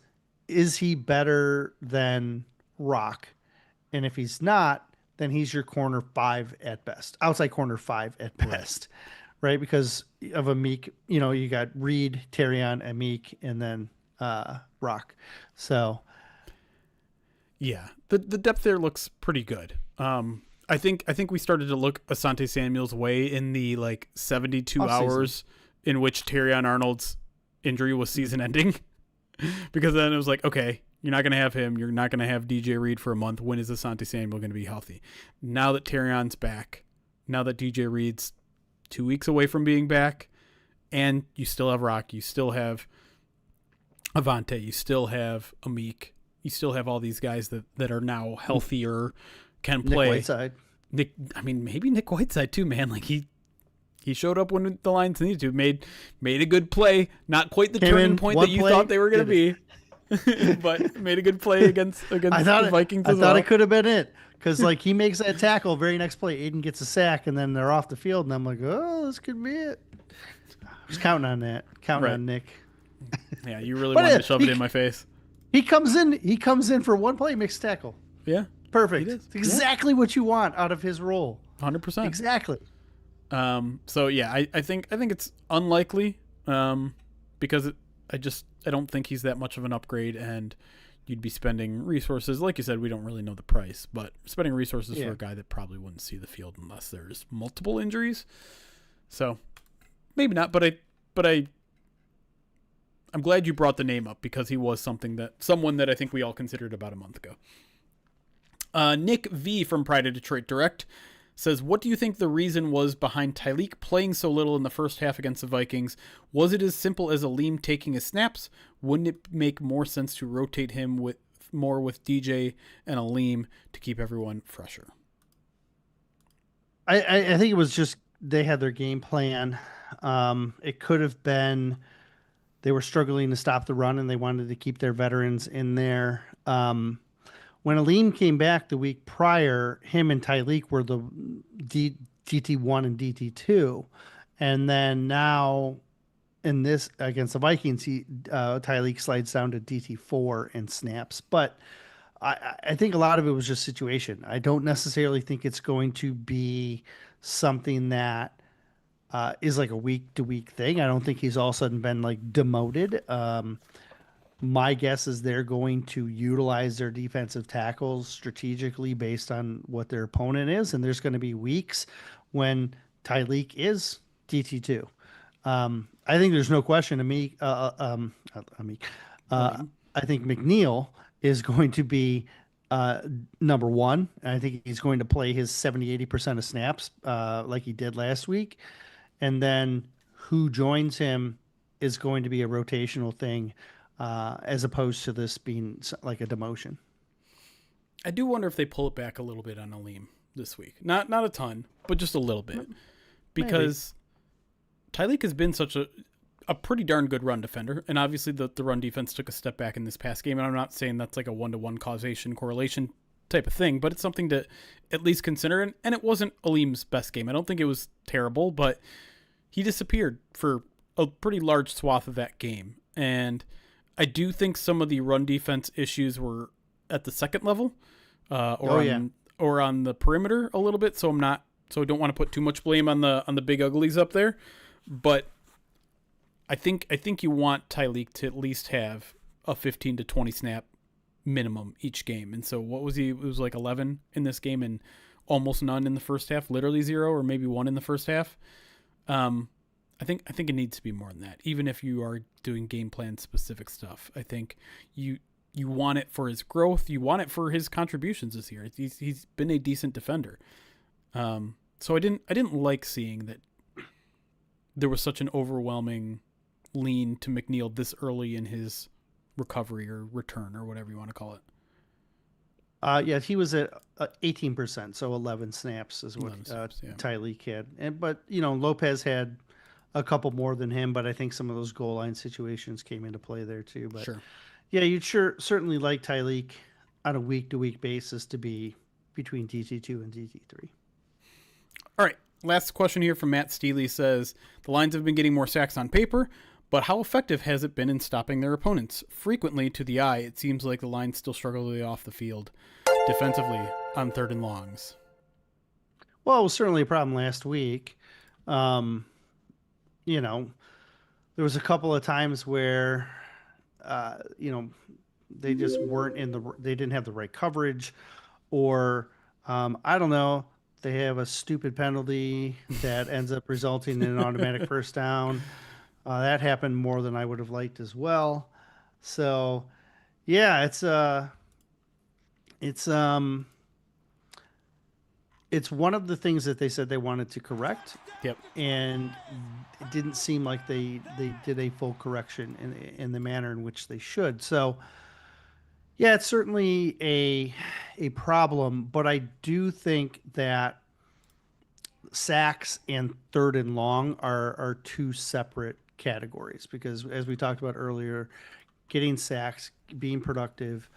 he better than Rock? And if he's not, then he's your corner 5 at best, outside corner 5 at best, right? Because of Amik, you got Reed, Terrion, Amik, and then Rock. So yeah, the depth there looks pretty good. I think we started to look Asante Samuel's way in the 72 hours in which Terrion Arnold's injury was season ending, because then it was like, okay, you're not going to have him. You're not going to have DJ Reed for a month. When is Asante Samuel going to be healthy? Now that Terrion's back, now that DJ Reed's 2 weeks away from being back, and you still have Rock, you still have Avante, you still have Amik, you still have all these guys that are now healthier, can play. Nick Whiteside. Maybe Nick Whiteside too, man. Like he showed up when the Lions needed to. Made a good play. Not quite the turning point that you thought they were going to be, but made a good play against the Vikings. I thought it could have been it, because he makes that tackle. Very next play, Aiden gets a sack, and then they're off the field, and I'm like, oh, this could be it. I was counting on that. On Nick. Yeah, you really wanted to shove it in my face. He comes in for one play, makes a tackle. Yeah. Perfect. It's exactly what you want out of his role. 100%. Exactly. So yeah, I think it's unlikely, because I don't think he's that much of an upgrade, and you'd be spending resources. Like you said, we don't really know the price, but spending resources for a guy that probably wouldn't see the field unless there's multiple injuries. So maybe not, but I'm glad you brought the name up, because he was someone that I think we all considered about a month ago. Nick V from Pride of Detroit Direct says, what do you think the reason was behind Tyreek playing so little in the first half against the Vikings? Was it as simple as Aleem taking his snaps? Wouldn't it make more sense to rotate him with DJ and Aleem to keep everyone fresher? I think it was just they had their game plan. It could have been they were struggling to stop the run and they wanted to keep their veterans in there. When Aleem came back the week prior, him and Tyreek were the DT1 and DT2. And then now in this against the Vikings, Tyreek slides down to DT4 and snaps. But I think a lot of it was just situation. I don't necessarily think it's going to be something that is like a week to week thing. I don't think he's all of a sudden been like demoted. My guess is they're going to utilize their defensive tackles strategically based on what their opponent is. And there's going to be weeks when Tyreek is DT2. I think there's no question I think McNeil is going to be number one. I think he's going to play his 70-80% of snaps like he did last week. And then who joins him is going to be a rotational thing as opposed to this being like a demotion. I do wonder if they pull it back a little bit on Aleem this week. Not a ton, but just a little bit. Because Tyreek has been such a pretty darn good run defender. And obviously the run defense took a step back in this past game. And I'm not saying that's like a one-to-one causation correlation type of thing, but it's something to at least consider. And it wasn't Aleem's best game. I don't think it was terrible, but he disappeared for a pretty large swath of that game. And I do think some of the run defense issues were at the second level or on the perimeter a little bit. So I don't want to put too much blame on the big uglies up there, but I think you want Tyreek to at least have a 15 to 20 snap minimum each game. And so what was he? It was like 11 in this game and almost none in the first half, literally 0 or maybe 1 in the first half. I think it needs to be more than that. Even if you are doing game plan specific stuff, I think you want it for his growth. You want it for his contributions this year. He's been a decent defender. So I didn't like seeing that there was such an overwhelming lean to McNeil this early in his recovery or return or whatever you want to call it. He was at 18%, so 11 snaps is what Tyreek had. But Lopez had a couple more than him, but I think some of those goal line situations came into play there too. But sure. Yeah, you'd certainly like Tyreek on a week-to-week basis to be between DT2 and DT3. All right, last question here from Matt Steely says, the Lions have been getting more sacks on paper, but how effective has it been in stopping their opponents? Frequently, to the eye, it seems like the Lions still struggle to get off the field defensively on third and longs. Well, it was certainly a problem last week. There was a couple of times where, they just weren't they didn't have the right coverage, or I don't know, they have a stupid penalty that ends up resulting in an automatic first down. That happened more than I would have liked as well. So, yeah, it's one of the things that they said they wanted to correct. Yep. And it didn't seem like they did a full correction in the manner in which they should. So, yeah, it's certainly a problem, but I do think that sacks and third and long are two separate categories, because as we talked about earlier, getting sacks, being productive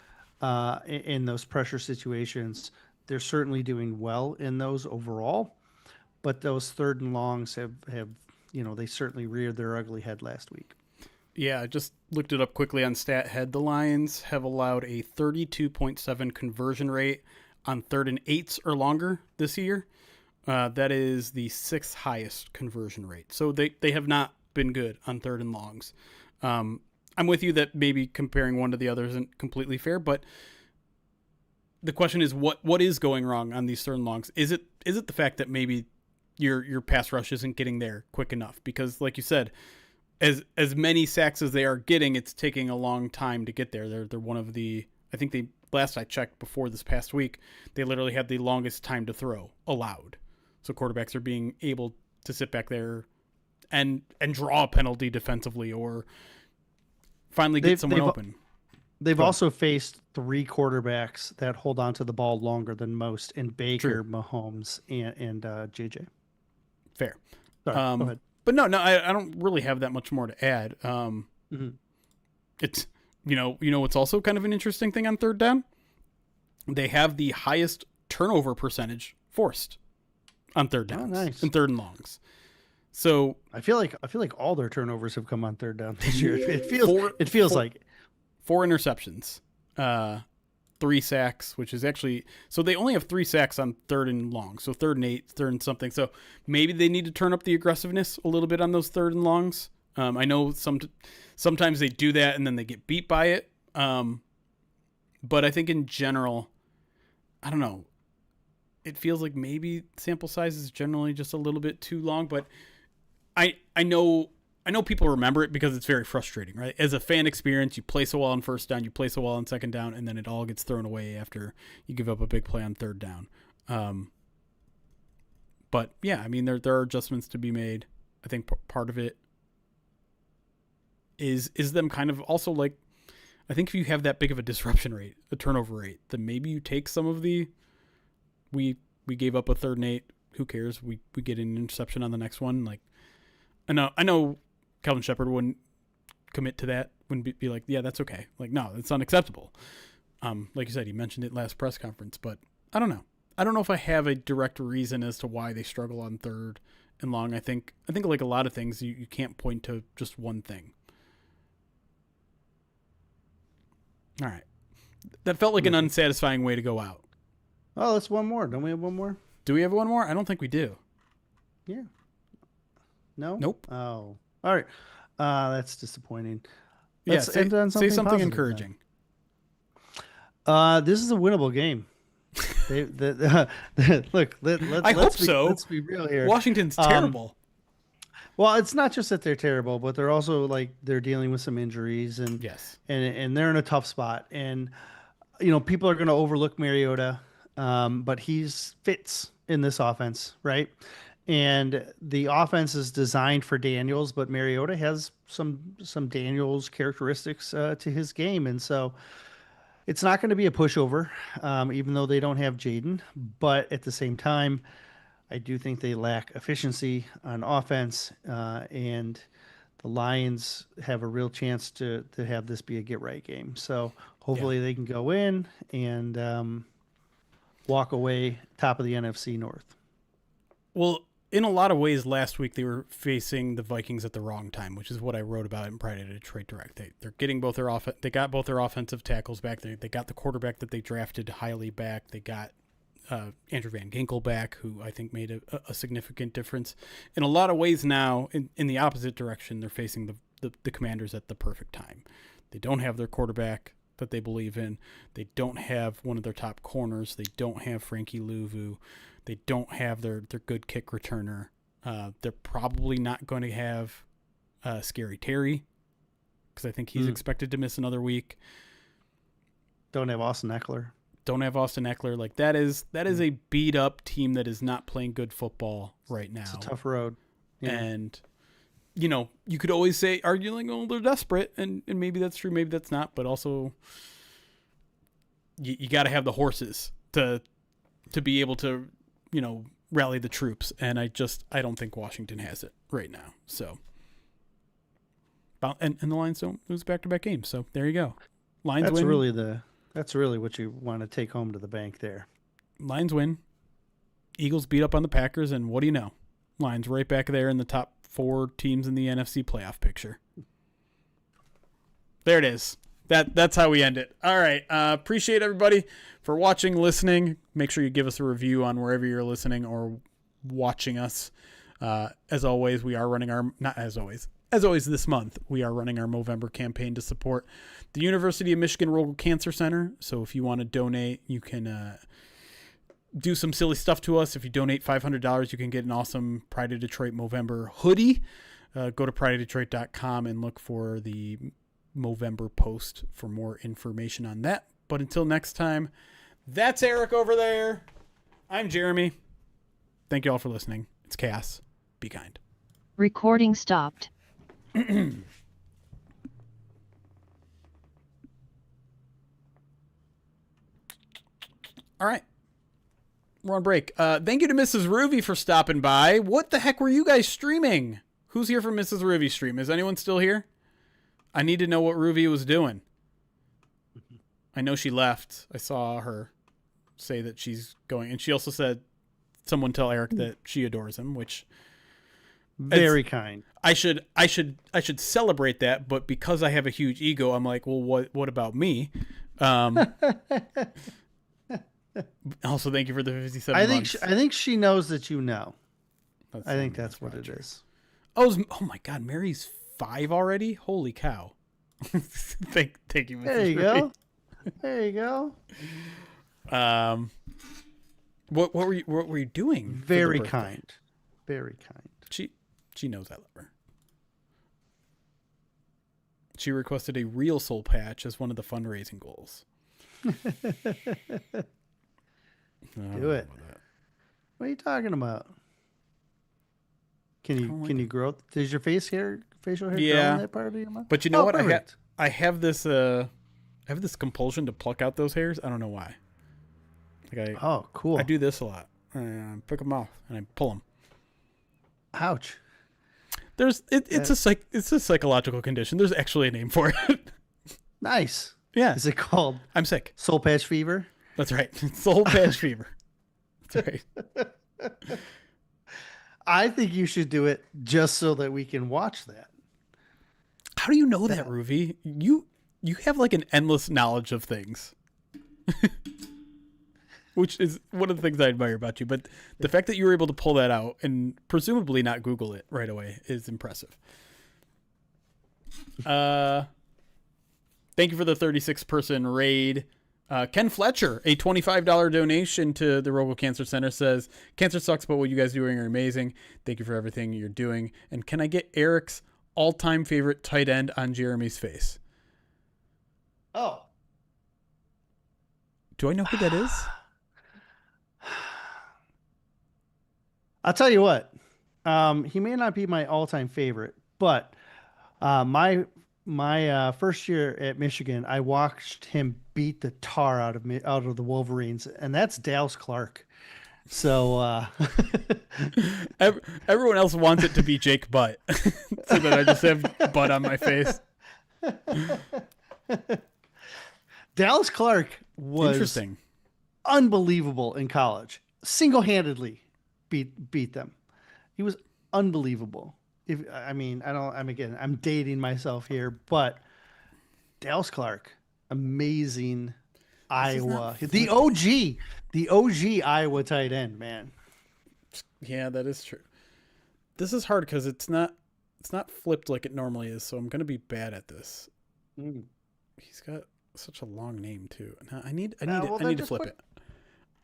in those pressure situations, they're certainly doing well in those overall, but those third and longs have they certainly reared their ugly head last week. Yeah, I just looked it up quickly on StatHead. The Lions have allowed a 32.7 conversion rate on 3rd and 8s or longer this year. That is the 6th highest conversion rate. So they have not been good on 3rd and longs. I'm with you that maybe comparing one to the other isn't completely fair, but the question is what is going wrong on these 3rd and longs? Is it the fact that maybe your pass rush isn't getting there quick enough? Because like you said, as many sacks as they are getting, it's taking a long time to get there. They're one of the, I think last I checked before this past week, they literally had the longest time to throw allowed. So quarterbacks are being able to sit back there and draw a penalty defensively or finally get someone open. They've also faced 3 quarterbacks that hold on to the ball longer than most in Baker, Mahomes, and JJ. Fair. Sorry, go ahead. But no, I don't really have that much more to add. It's, what's also kind of an interesting thing on third down? They have the highest turnover percentage forced on third downs and third and longs. So I feel like all their turnovers have come on third down this year. It feels like 4 interceptions, 3 sacks, which is actually, so they only have 3 sacks on third and long. So 3rd and 8, 3rd and something. So maybe they need to turn up the aggressiveness a little bit on those 3rd and longs. I know sometimes they do that and then they get beat by it. But I think in general, I don't know. It feels like maybe sample size is generally just a little bit too long, but I know people remember it because it's very frustrating, right? As a fan experience, you play so well on first down, you play so well on second down, and then it all gets thrown away after you give up a big play on third down. But yeah, I mean, there are adjustments to be made. I think part of it is them kind of also like, I think if you have that big of a disruption rate, a turnover rate, then maybe you take some of the, we gave up a 3rd and 8. Who cares? We get an interception on the next one. Like, I know Kelvin Shepard wouldn't commit to that. Wouldn't be like, yeah, that's okay. Like, no, it's unacceptable. Like you said, he mentioned it last press conference, but I don't know. I don't know if I have a direct reason as to why they struggle on third and long. I think like a lot of things, you can't point to just one thing. All right. That felt like an unsatisfying way to go out. Oh, that's one more. Don't we have one more? Do we have one more? I don't think we do. Yeah. No? Nope. Oh. All right. That's disappointing. Let's say something encouraging. This is a winnable game. Look, let's be real here. Washington's terrible. Well, it's not just that they're terrible, but they're also like they're dealing with some injuries and and they're in a tough spot. And people are going to overlook Mariota, but he's fits in this offense, right? And the offense is designed for Daniels, but Mariota has some Daniels characteristics to his game, and so it's not going to be a pushover, even though they don't have Jaden. But at the same time, I do think they lack efficiency on offense, and the Lions have a real chance to have this be a get-right game. So hopefully they can go in and walk away top of the NFC North. Well, in a lot of ways, last week they were facing the Vikings at the wrong time, which is what I wrote about in Pride of Detroit Direct. They're getting both their they got both their offensive tackles back. They got the quarterback that they drafted highly back. They got Andrew Van Ginkel back, who I think made a significant difference. In a lot of ways now, in the opposite direction, they're facing the Commanders at the perfect time. They don't have their quarterback that they believe in. They don't have one of their top corners. They don't have Frankie Louvu. They don't have their good kick returner. They're probably not going to have Scary Terry because I think he's expected to miss another week. Don't have Austin Eckler. Like that is a beat up team that is not playing good football right now. It's a tough road. Yeah. And you could always say, arguing, oh, they're desperate, and maybe that's true, maybe that's not, but also you got to have the horses to be able to, rally the troops. And I don't think Washington has it right now. So, and the Lions don't lose back-to-back games. So there you go. Lions win. That's really what you want to take home to the bank there. Lions win. Eagles beat up on the Packers, and what do you know? Lions right back there in the top 4 teams in the NFC playoff picture. There it is. That's how we end it. All right. Appreciate everybody for watching, listening. Make sure you give us a review on wherever you're listening or watching us. As always, we are running as always this month, we are running our Movember campaign to support the University of Michigan Rural Cancer Center. So if you want to donate, you can do some silly stuff to us. If you donate $500, you can get an awesome Pride of Detroit Movember hoodie. Go to prideofdetroit.com and look for the Movember post for more information on that. But until next time, that's Erik over there. I'm Jeremy. Thank you all for listening. It's chaos. Be kind. Recording stopped. All right. We're on break. Thank you to Mrs. Ruby for stopping by. What the heck were you guys streaming? Who's here for Mrs. Ruby's stream? Is anyone still here? I need to know what Ruby was doing. I know she left. I saw her say that she's going. And she also said, someone tell Erik that she adores him, which... Very kind. I should celebrate that, but because I have a huge ego, I'm like, well, what about me? Also, thank you for the 57 months. I think she knows that you know. I think that's what it is. Oh my God, Mary's 5 already? Holy cow! thank you. Mrs. There you go. There you go. What were you doing? Very kind. Very kind. She knows I love her. She requested a real soul patch as one of the fundraising goals. Do it. What are you talking about? Can you grow? Does your facial hair grow in that part of your mouth? But you know what? I have this compulsion to pluck out those hairs. I don't know why. Cool. I do this a lot. I pick them off and I pull them. Ouch. It's a psychological condition. There's actually a name for it. Nice. Yeah. Is it called? I'm sick. Soul patch fever. That's right. Soul patch fever. That's right. I think you should do it just so that we can watch that. How do you know that, Ruby? You have like an endless knowledge of things. Which is one of the things I admire about you. But the fact that you were able to pull that out and presumably not Google it right away is impressive. Thank you for the 36-person raid. Ken Fletcher, a $25 donation to the Rogo Cancer Center, says, "Cancer sucks, but what you guys are doing are amazing. Thank you for everything you're doing. And can I get Erik's all-time favorite tight end on Jeremy's face?" Oh. Do I know who that is? I'll tell you what. He may not be my all-time favorite, but my first year at Michigan, I watched him beat the tar out of the Wolverines, and that's Dallas Clark. So everyone else wants it to be Jake Butt, so that I just have butt on my face. Dallas Clark was interesting, unbelievable in college. Single-handedly beat them. He was unbelievable. I'm dating myself here, but Dallas Clark, amazing Iowa, the OG Iowa tight end, man. Yeah, that is true. This is hard because it's not flipped like it normally is, so I'm gonna be bad at this. He's got such a long name too. Now I need to flip it.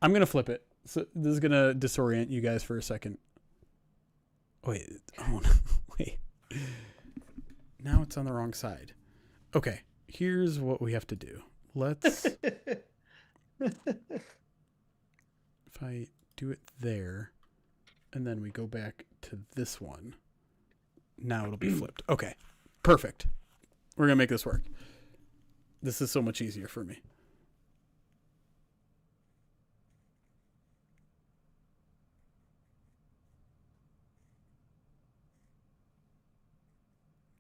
I'm gonna flip it. So this is gonna disorient you guys for a second. Wait. Oh no. Wait. Now it's on the wrong side. Okay. Here's what we have to do. Let's. If I do it there, and then we go back to this one. Now it'll be flipped. Okay. Perfect. We're gonna make this work. This is so much easier for me.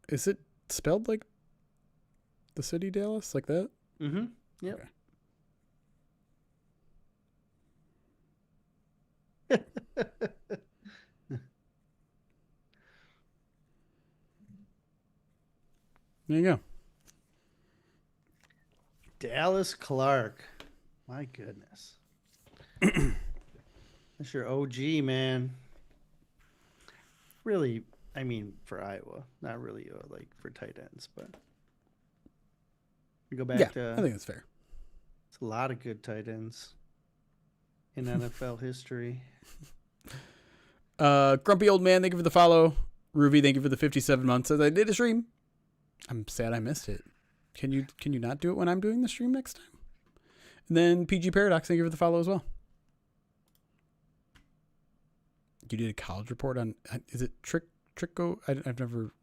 Is it spelled like the city Dallas, like that? Mm-hmm. Yep. Okay. There you go. Dallas Clark. My goodness. That's your OG, man. Really, I mean, for Iowa, not really like for tight ends, but we go back to. I think that's fair. It's a lot of good tight ends in NFL history. Grumpy Old Man, thank you for the follow. Ruby, thank you for the 57 months. Says I did a stream. I'm sad I missed it. Can you not do it when I'm doing the stream next time? And then PG Paradox, thank you for the follow as well. You did a college report on, is it Tricko? I've never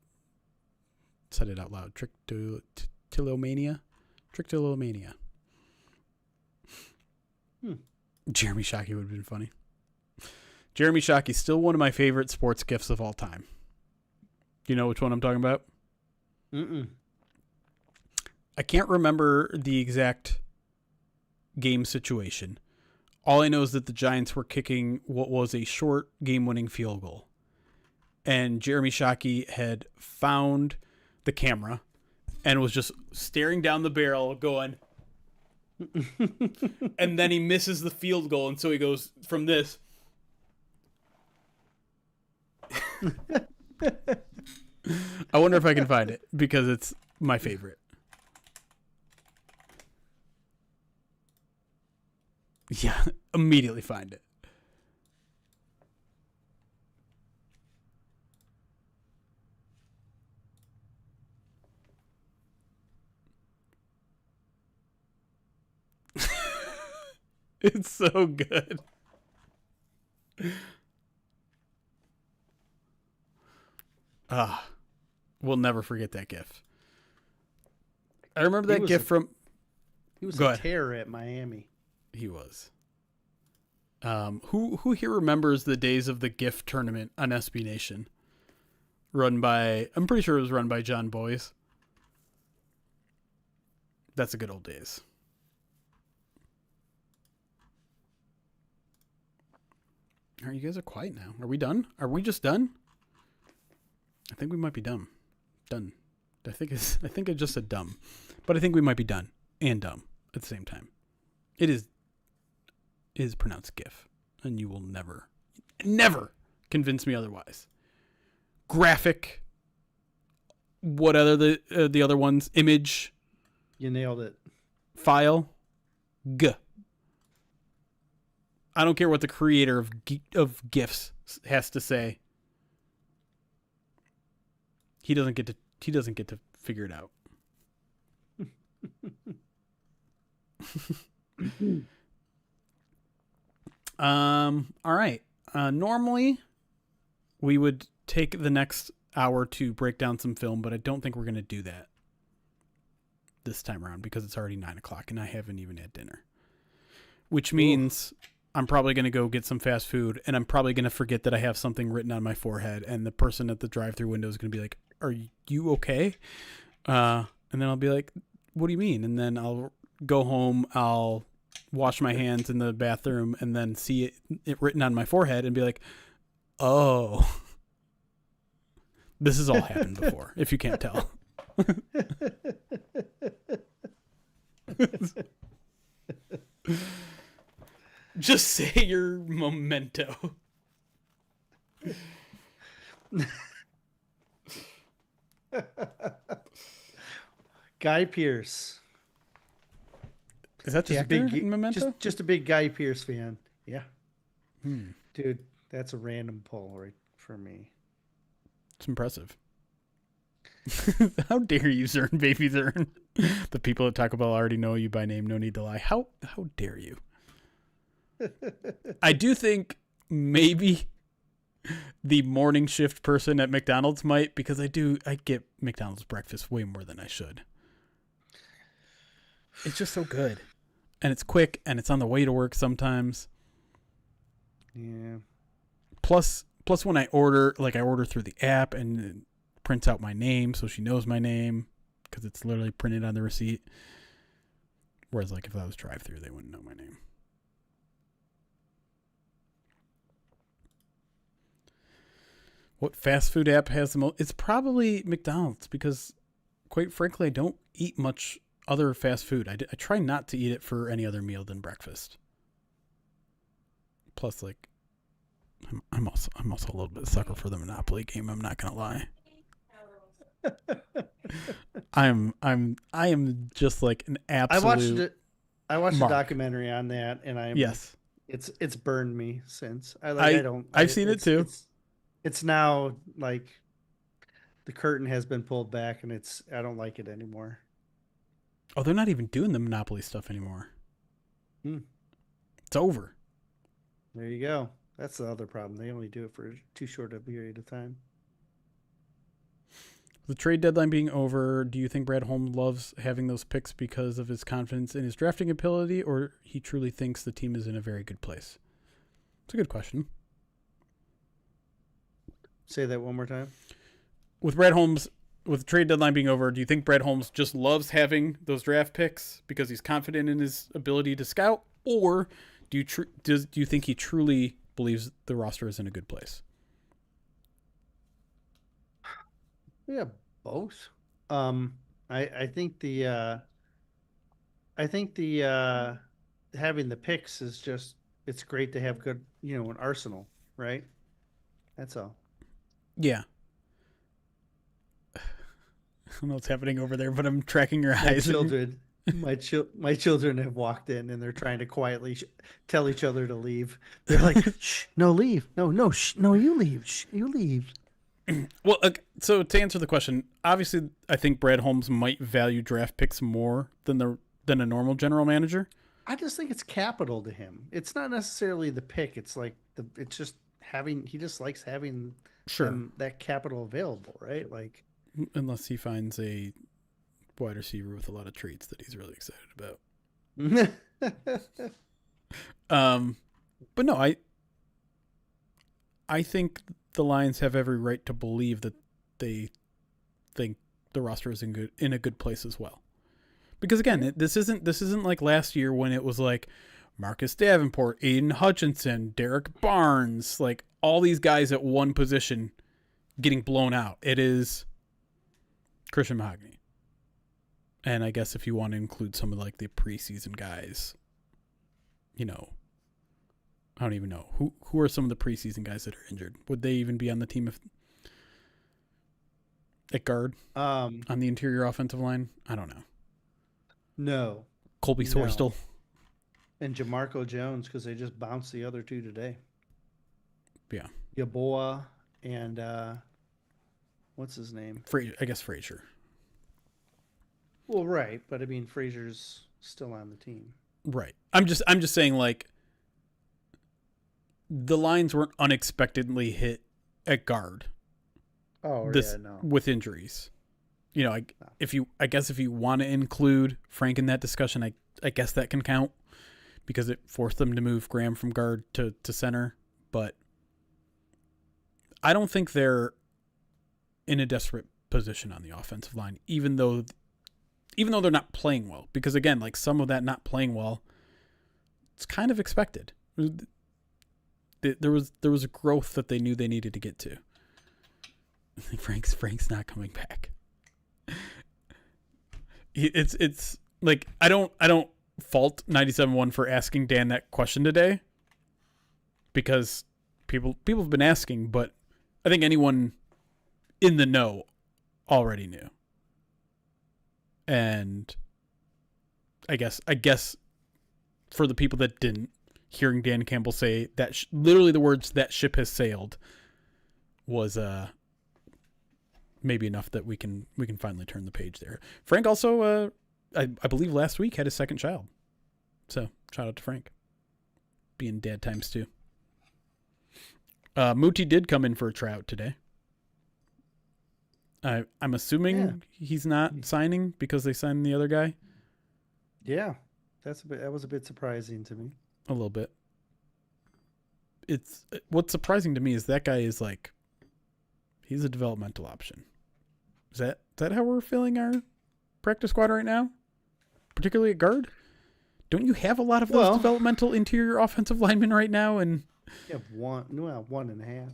said it out loud. Trichotillomania? Trichotillomania. Jeremy Shockey would have been funny. Jeremy Shockey, still one of my favorite sports gifs of all time. Do you know which one I'm talking about? Mm-mm. I can't remember the exact game situation. All I know is that the Giants were kicking what was a short game-winning field goal. And Jeremy Shockey had found the camera and was just staring down the barrel going... and then he misses the field goal, and so he goes from this. I wonder if I can find it because it's my favorite. Yeah, immediately find it. It's so good. We'll never forget that gif. I remember that gif from... He was Go a ahead. terror at Miami. He was. Who here remembers the days of the GIF tournament on SB Nation? Run by... I'm pretty sure it was run by John Boyce. That's the good old days. All right, you guys are quiet now. Are we done? Are we just done? I think we might be done. Done. I think I just said dumb, but I think we might be done and dumb at the same time. It is pronounced GIF, and you will never convince me otherwise. Graphic. What other the other ones? Image. You nailed it. File. G. I don't care what the creator of GIFs has to say. He doesn't get to figure it out. All right. Normally we would take the next hour to break down some film, but I don't think we're going to do that this time around because it's already 9:00 and I haven't even had dinner, which means I'm probably going to go get some fast food, and I'm probably going to forget that I have something written on my forehead, and the person at the drive-thru window is going to be like, "Are you okay?" And then I'll be like, "What do you mean?" And then I'll go home, I'll wash my hands in the bathroom, and then see it written on my forehead and be like, "Oh, this has all happened before," if you can't tell. Just say your memento. Guy Pearce. Is that just a big memento? Just a big Guy Pearce fan. Yeah. Dude, that's a random poll right for me. It's impressive. How dare you, Zern, baby Zern? The people at Taco Bell already know you by name. No need to lie. How dare you? I do think maybe the morning shift person at McDonald's might, because I get McDonald's breakfast way more than I should. It's just so good. And it's quick, and it's on the way to work sometimes. Yeah. Plus when I order through the app and it prints out my name so she knows my name because it's literally printed on the receipt. Whereas like if I was drive-through, they wouldn't know my name. What fast food app has the most? It's probably McDonald's because, quite frankly, I don't eat much other fast food. I try not to eat it for any other meal than breakfast. Plus, like, I'm also a little bit sucker for the Monopoly game. I'm not gonna lie. I am just like an absolute. I watched mark. a documentary on that, and yes. It's burned me since. I've seen it too. It's now like the curtain has been pulled back, and I don't like it anymore. Oh, they're not even doing the Monopoly stuff anymore. It's over. There you go. That's the other problem. They only do it for too short a period of time. The trade deadline being over, do you think Brad Holmes loves having those picks because of his confidence in his drafting ability, or he truly thinks the team is in a very good place? It's a good question. Say that one more time. With Brad Holmes, with the trade deadline being over, do you think Brad Holmes just loves having those draft picks because he's confident in his ability to scout, or do you think he truly believes the roster is in a good place? Yeah, both. I think the having the picks is just, it's great to have good, an arsenal, right? That's all. Yeah. I don't know what's happening over there, but I'm tracking your eyes. My children have walked in and they're trying to quietly tell each other to leave. They're like, "Shh, no, leave. No, shh, no, you leave. Shh, you leave." Well, so to answer the question, obviously, I think Brad Holmes might value draft picks more than a normal general manager. I just think it's capital to him. It's not necessarily the pick. It's like it's just he just likes having that capital available, right? Like, unless he finds a wide receiver with a lot of traits that he's really excited about. But no, I think the Lions have every right to believe that they think the roster is in a good place as well. Because again, this isn't like last year when it was like Marcus Davenport, Aiden Hutchinson, Derek Barnes, like all these guys at one position getting blown out. It is Christian Mahogany. And I guess if you want to include some of like the preseason guys, I don't even know who are some of the preseason guys that are injured. Would they even be on the team at guard on the interior offensive line? I don't know. No. Colby Sorstel and Jamarco Jones, because they just bounced the other two today. Yeah. Yaboa and what's his name? I guess Frasier. Well, right, but I mean Frasier's still on the team. Right. I'm just saying, like, the Lions weren't unexpectedly hit at guard. With injuries. I guess if you want to include Frank in that discussion, I guess that can count because it forced them to move Graham from guard to center. But I don't think they're in a desperate position on the offensive line, even though they're not playing well. Because again, like some of that not playing well, it's kind of expected. There was a growth that they knew they needed to get to. Frank's not coming back. It's like I don't fault 97.1 for asking Dan that question today, because people have been asking, but I think anyone in the know already knew. And I guess for the people that didn't, hearing Dan Campbell say that literally the words "that ship has sailed" was maybe enough that we can finally turn the page there. Frank also, I believe last week had his second child. So shout out to Frank. Being dad times two. Muti did come in for a tryout today. I'm assuming he's not signing because they signed the other guy. Yeah, that was a bit surprising to me. A little bit. What's surprising to me is that guy is like, he's a developmental option. Is that how we're feeling our practice squad right now? Particularly at guard? Don't you have a lot of those developmental interior offensive linemen right now? And you have one and a half.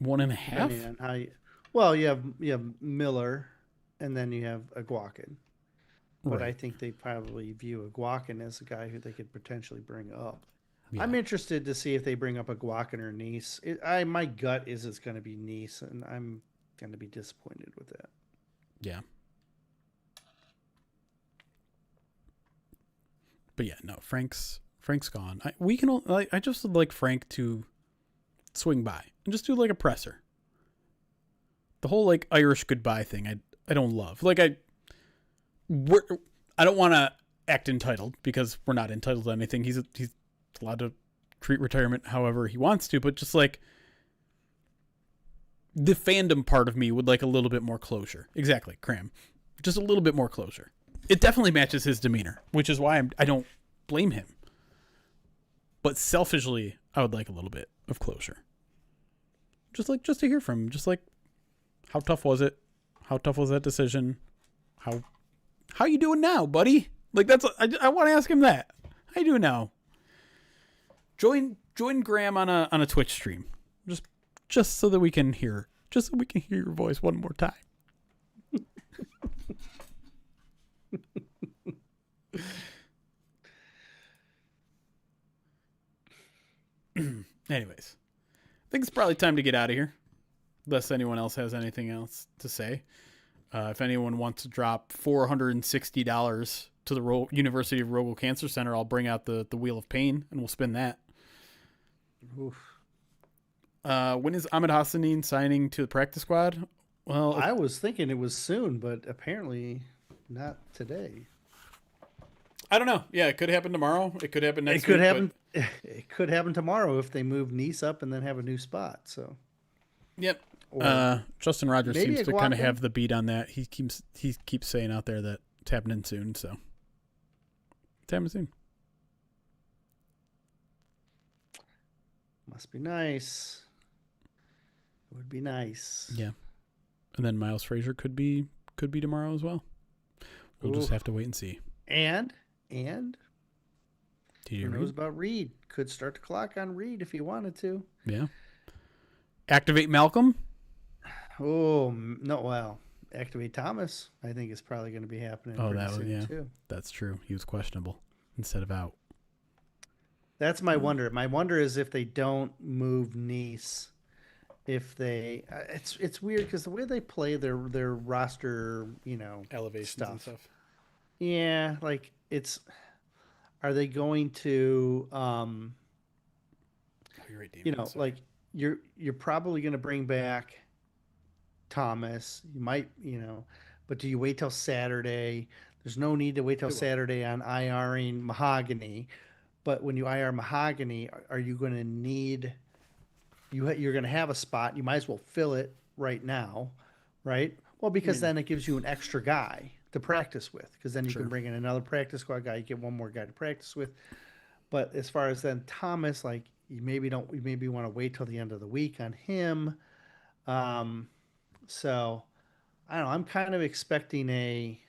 1.5? On how you have Miller, and then you have Aguakin. But I think they probably view Aguakin as a guy who they could potentially bring up. Yeah. I'm interested to see if they bring up Aguakin or Nice. My gut is it's going to be Nice, and I'm going to be disappointed with that. Yeah. But yeah, no, Frank's gone. I just would like Frank to swing by and just do like a presser. The whole like Irish goodbye thing, I don't love. Like I don't want to act entitled because we're not entitled to anything. He's allowed to treat retirement however he wants to, but just like the fandom part of me would like a little bit more closure. Exactly, Cram. Just a little bit more closure. It definitely matches his demeanor, which is why I don't blame him. But selfishly, I would like a little bit of closure. Just to hear from him. Just like, how tough was it? How tough was that decision? How you doing now, buddy? Like I want to ask him that. How you doing now? Join Graham on a Twitch stream. Just so that we can hear your voice one more time. Anyways, I think it's probably time to get out of here. Unless anyone else has anything else to say. If anyone wants to drop $460 to the University of Rogel Cancer Center, I'll bring out the Wheel of Pain and we'll spin that. Oof. When is Ahmed Hassanin signing to the practice squad? Well, I was thinking it was soon, but apparently not today. I don't know. Yeah, it could happen tomorrow. It could happen next week. It could happen tomorrow if they move Nice up and then have a new spot. So, yep. Justin Rogers seems to kind of have the beat on that. He keeps saying out there that it's happening soon. So, it's happening soon. Must be nice. It would be nice. Yeah. And then Miles Frasier could be tomorrow as well. We'll just have to wait and see. And who knows about Reed? Could start the clock on Reed if he wanted to. Yeah. Activate Malcolm? Oh, no, well, activate Thomas, I think is probably going to be happening. Oh, too. That's true. He was questionable instead of out. That's my wonder. My wonder is if they don't move Nice, if they, it's weird because the way they play their roster, Elevation and stuff. Yeah, like are they going to, you're right, Damien, like you're probably going to bring back Thomas. You might, but do you wait till Saturday? There's no need to wait till Saturday on IRing Mahogany. But when you IR Mahogany, are you going to need, you're going to have a spot. You might as well fill it right now, right? Well, because then it gives you an extra guy to practice with, because then you can bring in another practice squad guy. You get one more guy to practice with. But as far as then Thomas, like you maybe want to wait till the end of the week on him. So I don't know. I'm kind of expecting a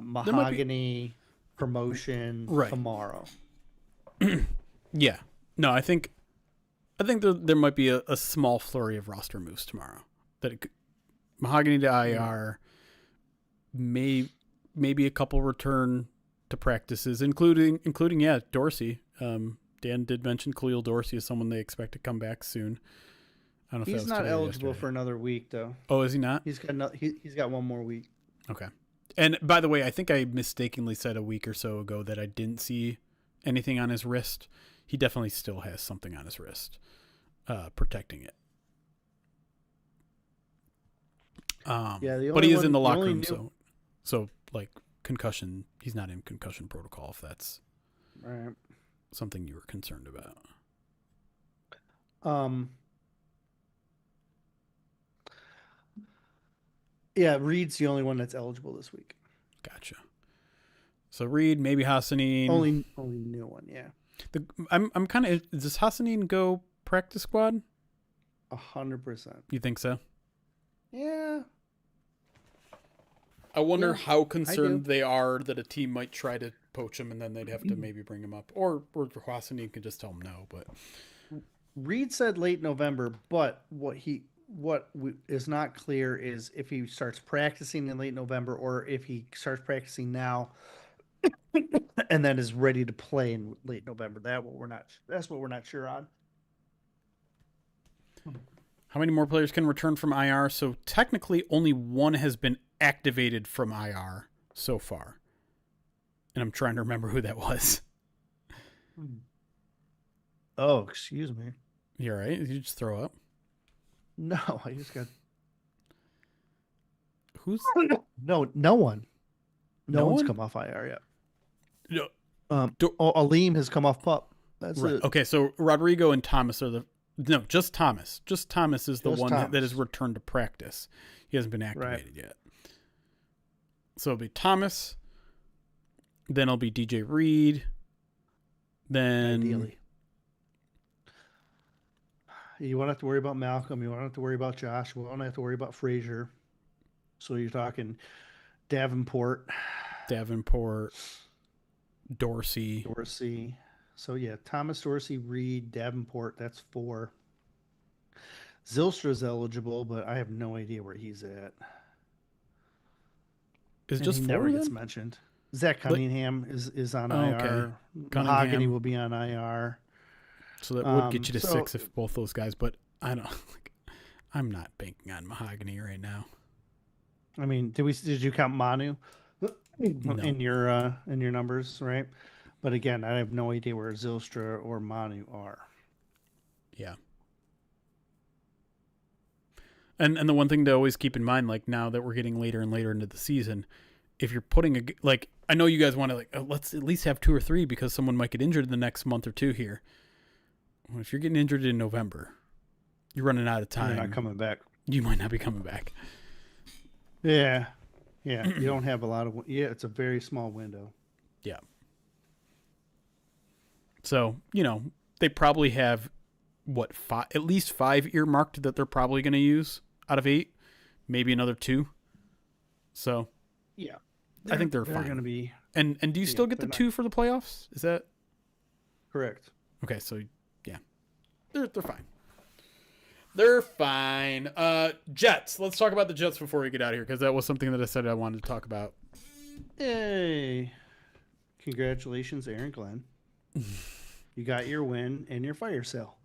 Mahogany promotion tomorrow. Yeah. No, I think there might be a small flurry of roster moves tomorrow. Mahogany to IR, maybe a couple return to practices, including Dorsey. Dan did mention Khalil Dorsey is someone they expect to come back soon. I don't know if he's not eligible for another week though. Oh, is he not? He's got one more week. Okay. And by the way, I think I mistakenly said a week or so ago that I didn't see anything on his wrist. He definitely still has something on his wrist, protecting it. But he is in the locker room, so like concussion. He's not in concussion protocol. If that's something you were concerned about. Yeah, Reed's the only one that's eligible this week. Gotcha. So Reed, maybe Hassanin. Only new one, yeah. I'm kind of. Does Hassanin go practice squad? 100%. You think so? Yeah. I wonder how concerned they are that a team might try to poach him, and then they'd have to maybe bring him up, or Hassanin could just tell him no. But Reed said late November, but what is not clear is if he starts practicing in late November or if he starts practicing now and then is ready to play in late November. That's what we're not sure on. How many more players can return from IR? So technically only one has been activated from IR so far. And I'm trying to remember who that was. Oh, excuse me. You all right? Did you just throw up? No, I just got. Who's? No one. No one's come off IR yet. No. Aleem has come off pup. That's right. it. Okay, so Rodrigo and Thomas are just Thomas. Just Thomas is the one that is returned to practice. He hasn't been activated yet. So it'll be Thomas. Then it'll be DJ Reed. Then Ideally. You won't have to worry about Malcolm. You won't have to worry about Josh. You won't have to worry about Frasier. So you're talking Davenport, Dorsey. So yeah, Thomas, Dorsey, Reed, Davenport. That's 4. Zylstra's eligible, but I have no idea where he's at. Is just 4 never then? gets mentioned. Zach Cunningham is on IR. Okay. Mahogany will be on IR. So that would get you to 6 if both those guys. But I don't. I'm not banking on Mahogany right now. I mean, did you count Manu No. in your numbers, right? But again, I have no idea where Zylstra or Manu are. Yeah. And the one thing to always keep in mind, like now that we're getting later and later into the season, if you're putting I know you guys want to let's at least have 2 or 3 because someone might get injured in the next month or 2 here. Well, if you're getting injured in November, you're running out of time. You're not coming back. You might not be coming back. Yeah. You don't have a lot of. Yeah, it's a very small window. Yeah. So, they probably have at least 5 earmarked that they're probably going to use out of 8, maybe another 2. So, yeah, I think they're fine. Going to be. And do you still get the 2 for the playoffs? Is that correct? Okay, so yeah, they're fine. They're fine. Jets. Let's talk about the Jets before we get out of here because that was something that I said I wanted to talk about. Hey, congratulations, Aaron Glenn. You got your win and your fire sale.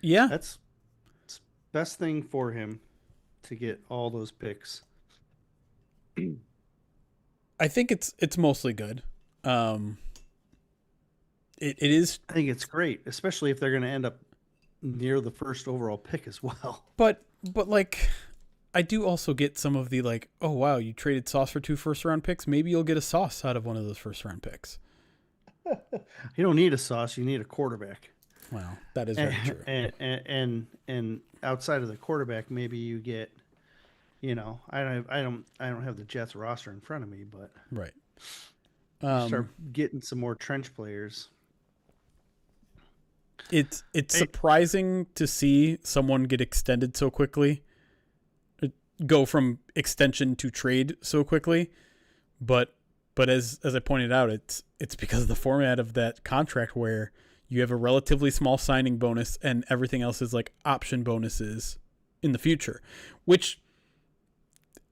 Yeah, that's best thing for him to get all those picks. I think it's mostly good. It is. I think it's great, especially if they're going to end up near the first overall pick as well. But I do also get some of the oh wow, you traded Sauce for 2 first-round picks. Maybe you'll get a Sauce out of one of those first-round picks. You don't need a Sauce. You need a quarterback. Wow, that is very true. And outside of the quarterback, maybe you get, I don't have the Jets roster in front of me, but right. Start getting some more trench players. It's surprising to see someone get extended so quickly, go from extension to trade so quickly, but as I pointed out, it's because of the format of that contract where you have a relatively small signing bonus and everything else is like option bonuses in the future, which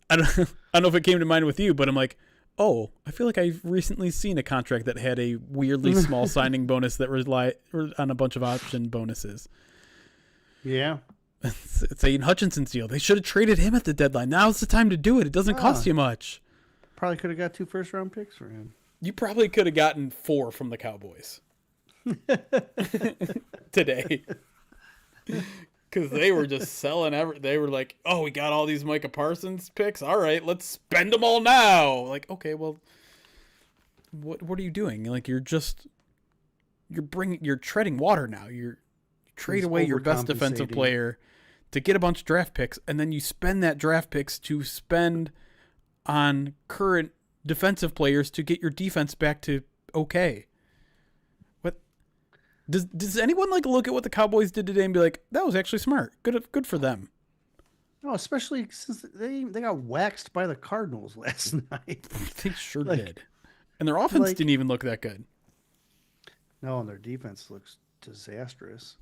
I don't know if it came to mind with you, but I'm like, oh, I feel like I've recently seen a contract that had a weirdly small signing bonus that relied on a bunch of option bonuses. Yeah. It's Aiden Hutchinson's deal. They should have traded him at the deadline. Now's the time to do it. It doesn't cost you much. Probably could have got 2 first-round picks for him. You probably could have gotten 4 from the Cowboys today. Because they were just selling they were like, oh, we got all these Micah Parsons picks. All right, let's spend them all now. Like, okay, well, what are you doing? Like, you're treading water now. You trade away your best defensive player to get a bunch of draft picks, and then you spend that draft picks to spend on current defensive players to get your defense back to okay. Does anyone look at what the Cowboys did today and be like, that was actually smart. Good for them. No, especially since they got waxed by the Cardinals last night. They sure did. And their offense didn't even look that good. No, and their defense looks disastrous.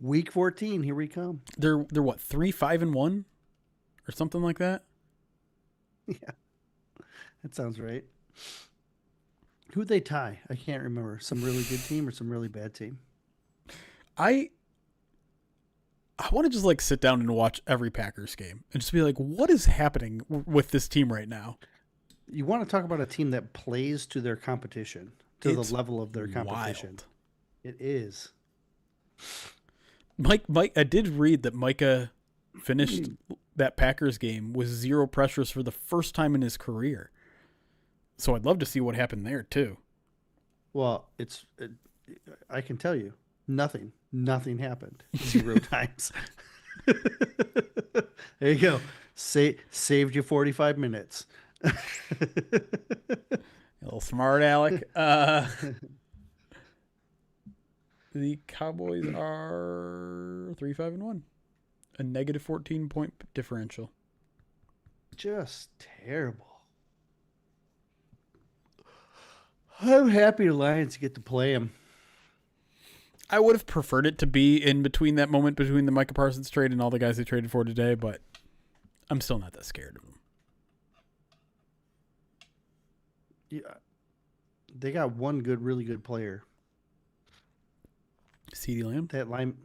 Week 14, here we come. They're what, 3-5-1 or something like that? Yeah. That sounds right. Who'd they tie? I can't remember. Some really good team or some really bad team? I want to just sit down and watch every Packers game and just be like, what is happening with this team right now? You want to talk about a team that plays to their competition, to the level of their competition. Wild. It is. Mike, I did read that Micah finished that Packers game with 0 pressures for the first time in his career. So I'd love to see what happened there too. Well, I can tell you, nothing happened 0 times. There you go. Saved you 45 minutes. A little smart aleck. The Cowboys are 3-5-1, a negative 14-point differential. Just terrible. I'm happy the Lions get to play him. I would have preferred it to be in between that moment between the Micah Parsons trade and all the guys they traded for today, but I'm still not that scared of them. Yeah, they got one really good player. CeeDee Lamb? That line.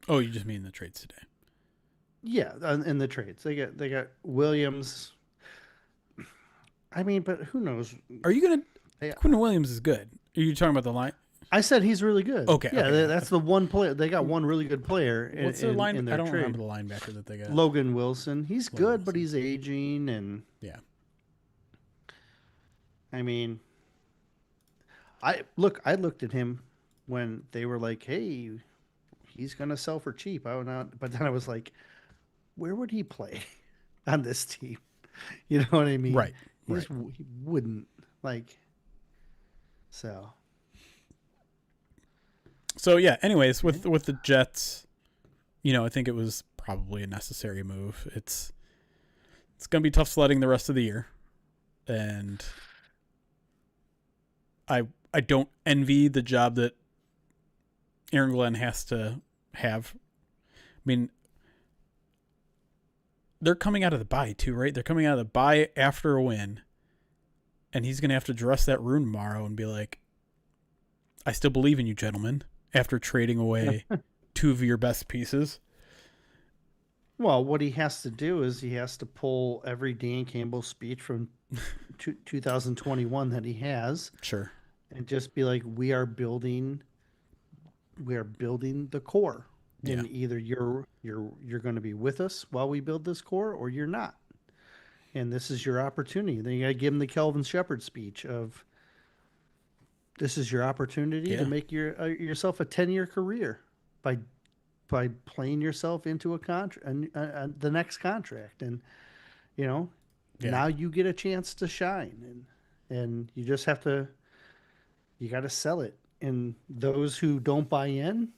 Oh, you just mean the trades today? Yeah, in the trades they got Williams. I mean, but who knows? Are you gonna? Quentin Williams is good. Are you talking about the line? I said he's really good. Okay. Yeah, okay. that's the one player. They got one really good player. What's their line? In their I don't trade. remember the linebacker that they got. Logan Wilson. He's good, but he's aging, and yeah. I mean, I looked at him when they were like, "Hey, he's gonna sell for cheap." But then I was like, "Where would he play on this team?" You know what I mean? Right. He wouldn't like. So yeah. Anyways, with the Jets, I think it was probably a necessary move. It's gonna be tough sledding the rest of the year, and I don't envy the job that Aaron Glenn has to have. I mean, they're coming out of the bye too, right? They're coming out of the bye after a win, and he's going to have to dress that room tomorrow and be like, I still believe in you, gentlemen, after trading away 2 of your best pieces. Well, what he has to do is he has to pull every Dan Campbell speech from 2021 that he has. Sure. And just be like, we are building the core. Yeah. And either you're going to be with us while we build this core, or you're not. And this is your opportunity. Then you got to give him the Kelvin Shepherd speech of, this is your opportunity to make yourself a 10-year career by playing yourself into a contract, the next contract, and now you get a chance to shine, and you just have to. You got to sell it, and those who don't buy in,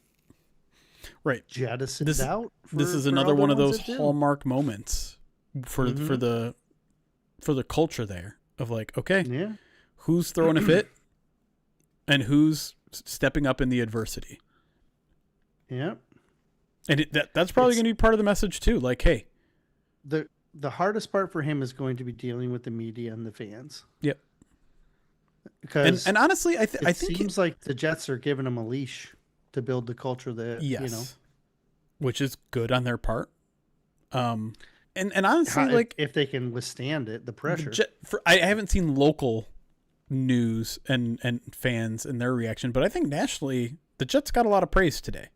right, jettison out. This is another one of those hallmark moments for the culture there of like, okay, who's throwing a fit, and who's stepping up in the adversity. Yeah, and that's probably going to be part of the message too. Like, hey, the hardest part for him is going to be dealing with the media and the fans. Yep. Because and honestly, I think it seems like the Jets are giving him a leash to build the culture that which is good on their part. And honestly, if they can withstand it, the pressure. I haven't seen local news and fans and their reaction, but I think nationally the Jets got a lot of praise today,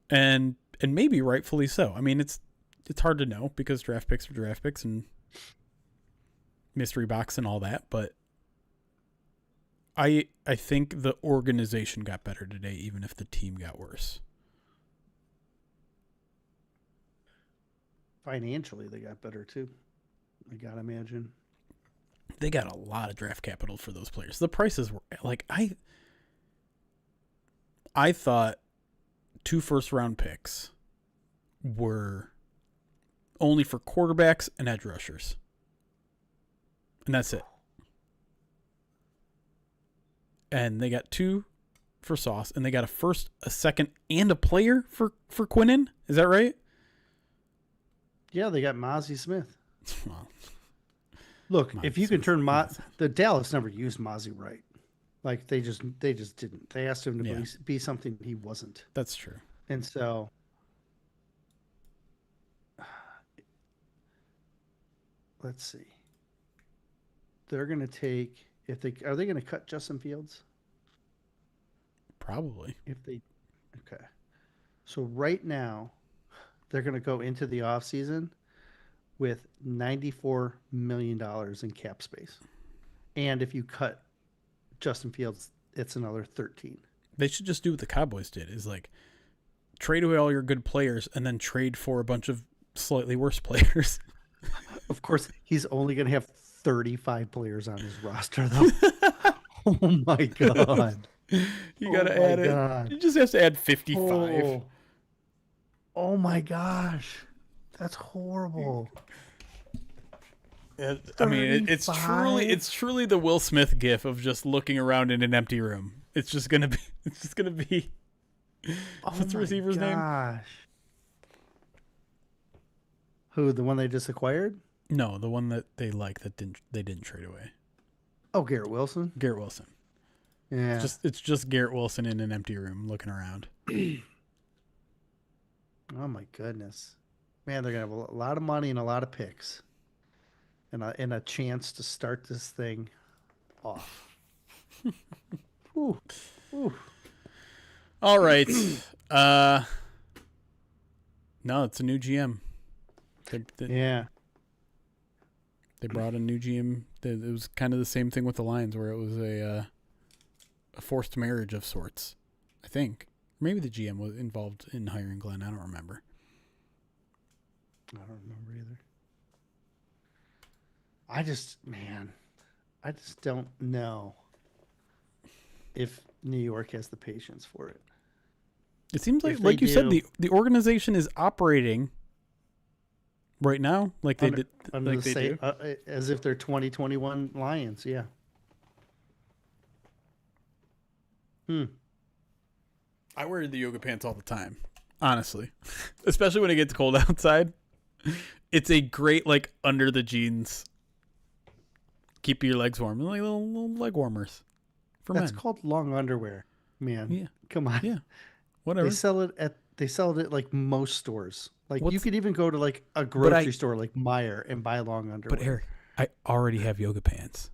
and maybe rightfully so. I mean, it's hard to know because draft picks are draft picks and mystery box and all that, but I think the organization got better today, even if the team got worse. Financially, they got better too. I gotta imagine they got a lot of draft capital for those players. The prices were like I thought 2 first-round picks were only for quarterbacks and edge rushers. And that's it. And they got 2 for Sauce, and they got a first, a second, and a player for Quinnen. Is that right? Yeah, they got Mozzie Smith. Well, look, if you can turn the Dallas never used Mozzie right. Like they just didn't. They asked him to be something he wasn't. That's true. And so let's see. They're going to take are they going to cut Justin Fields? Probably. Okay. So right now they're going to go into the offseason with $94 million in cap space. And if you cut Justin Fields, it's another 13. They should just do what the Cowboys did, is like trade away all your good players and then trade for a bunch of slightly worse players. Of course, he's only going to have 35 players on his roster, though. Oh, my God. You got to add it. You just have to add 55. Oh, my gosh. That's horrible. I mean, it's truly the Will Smith gif of just looking around in an empty room. It's just gonna be. What's the receiver's name? Who, the one they just acquired? No, the one that they didn't trade away. Oh, Garrett Wilson. Garrett Wilson. Yeah. It's just Garrett Wilson in an empty room looking around. Oh my goodness, man! They're gonna have a lot of money and a lot of picks, and a chance to start this thing off. Ooh. Ooh. All right. No, it's a new GM. Yeah. They brought a new GM. It was kind of the same thing with the Lions, where it was a forced marriage of sorts, I think. Maybe the GM was involved in hiring Glenn. I don't remember. I don't remember either. I just don't know if New York has the patience for it. It seems like you said, the organization is operating right now like they did, like they do, as if they're 2021 Lions. Yeah. I wear the yoga pants all the time, honestly, especially when it gets cold outside. It's a great, like, under the jeans, keep your legs warm, like little leg warmers for men. That's called long underwear, man. Yeah. Come on. Yeah. Whatever. They sell it at like most stores. Like, you could even go to like a grocery store like Meijer and buy long underwear. But Eric, I already have yoga pants.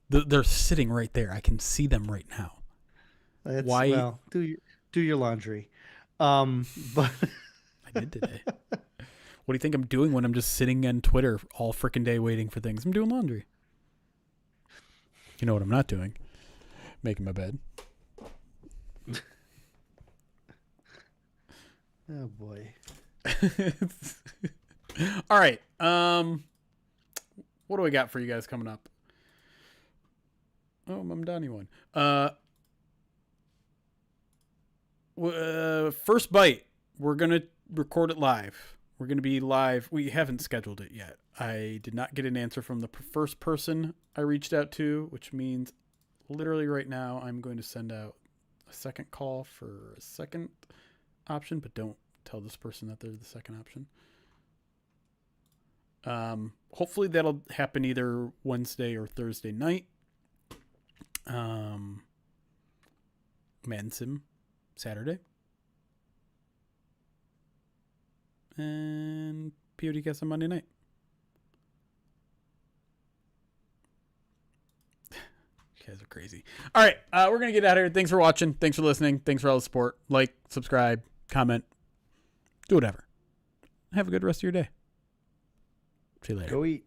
They're sitting right there. I can see them right now. Why? Well, do your laundry. But I did today. What do you think I'm doing when I'm just sitting on Twitter all freaking day waiting for things? I'm doing laundry. You know what I'm not doing? Making my bed. Oh boy. All right. What do we got for you guys coming up? Oh, I'm Donnie one. First Bite. We're going to record it live. We're going to be live. We haven't scheduled it yet. I did not get an answer from the first person I reached out to, which means literally right now I'm going to send out a second call for a second option, but don't tell this person that they're the second option. Hopefully that'll happen either Wednesday or Thursday night. Mansim Saturday. And PODcast on Monday night. You guys are crazy. All right, we're going to get out of here. Thanks for watching. Thanks for listening. Thanks for all the support. Like, subscribe, comment, do whatever. Have a good rest of your day. See you later. Go eat.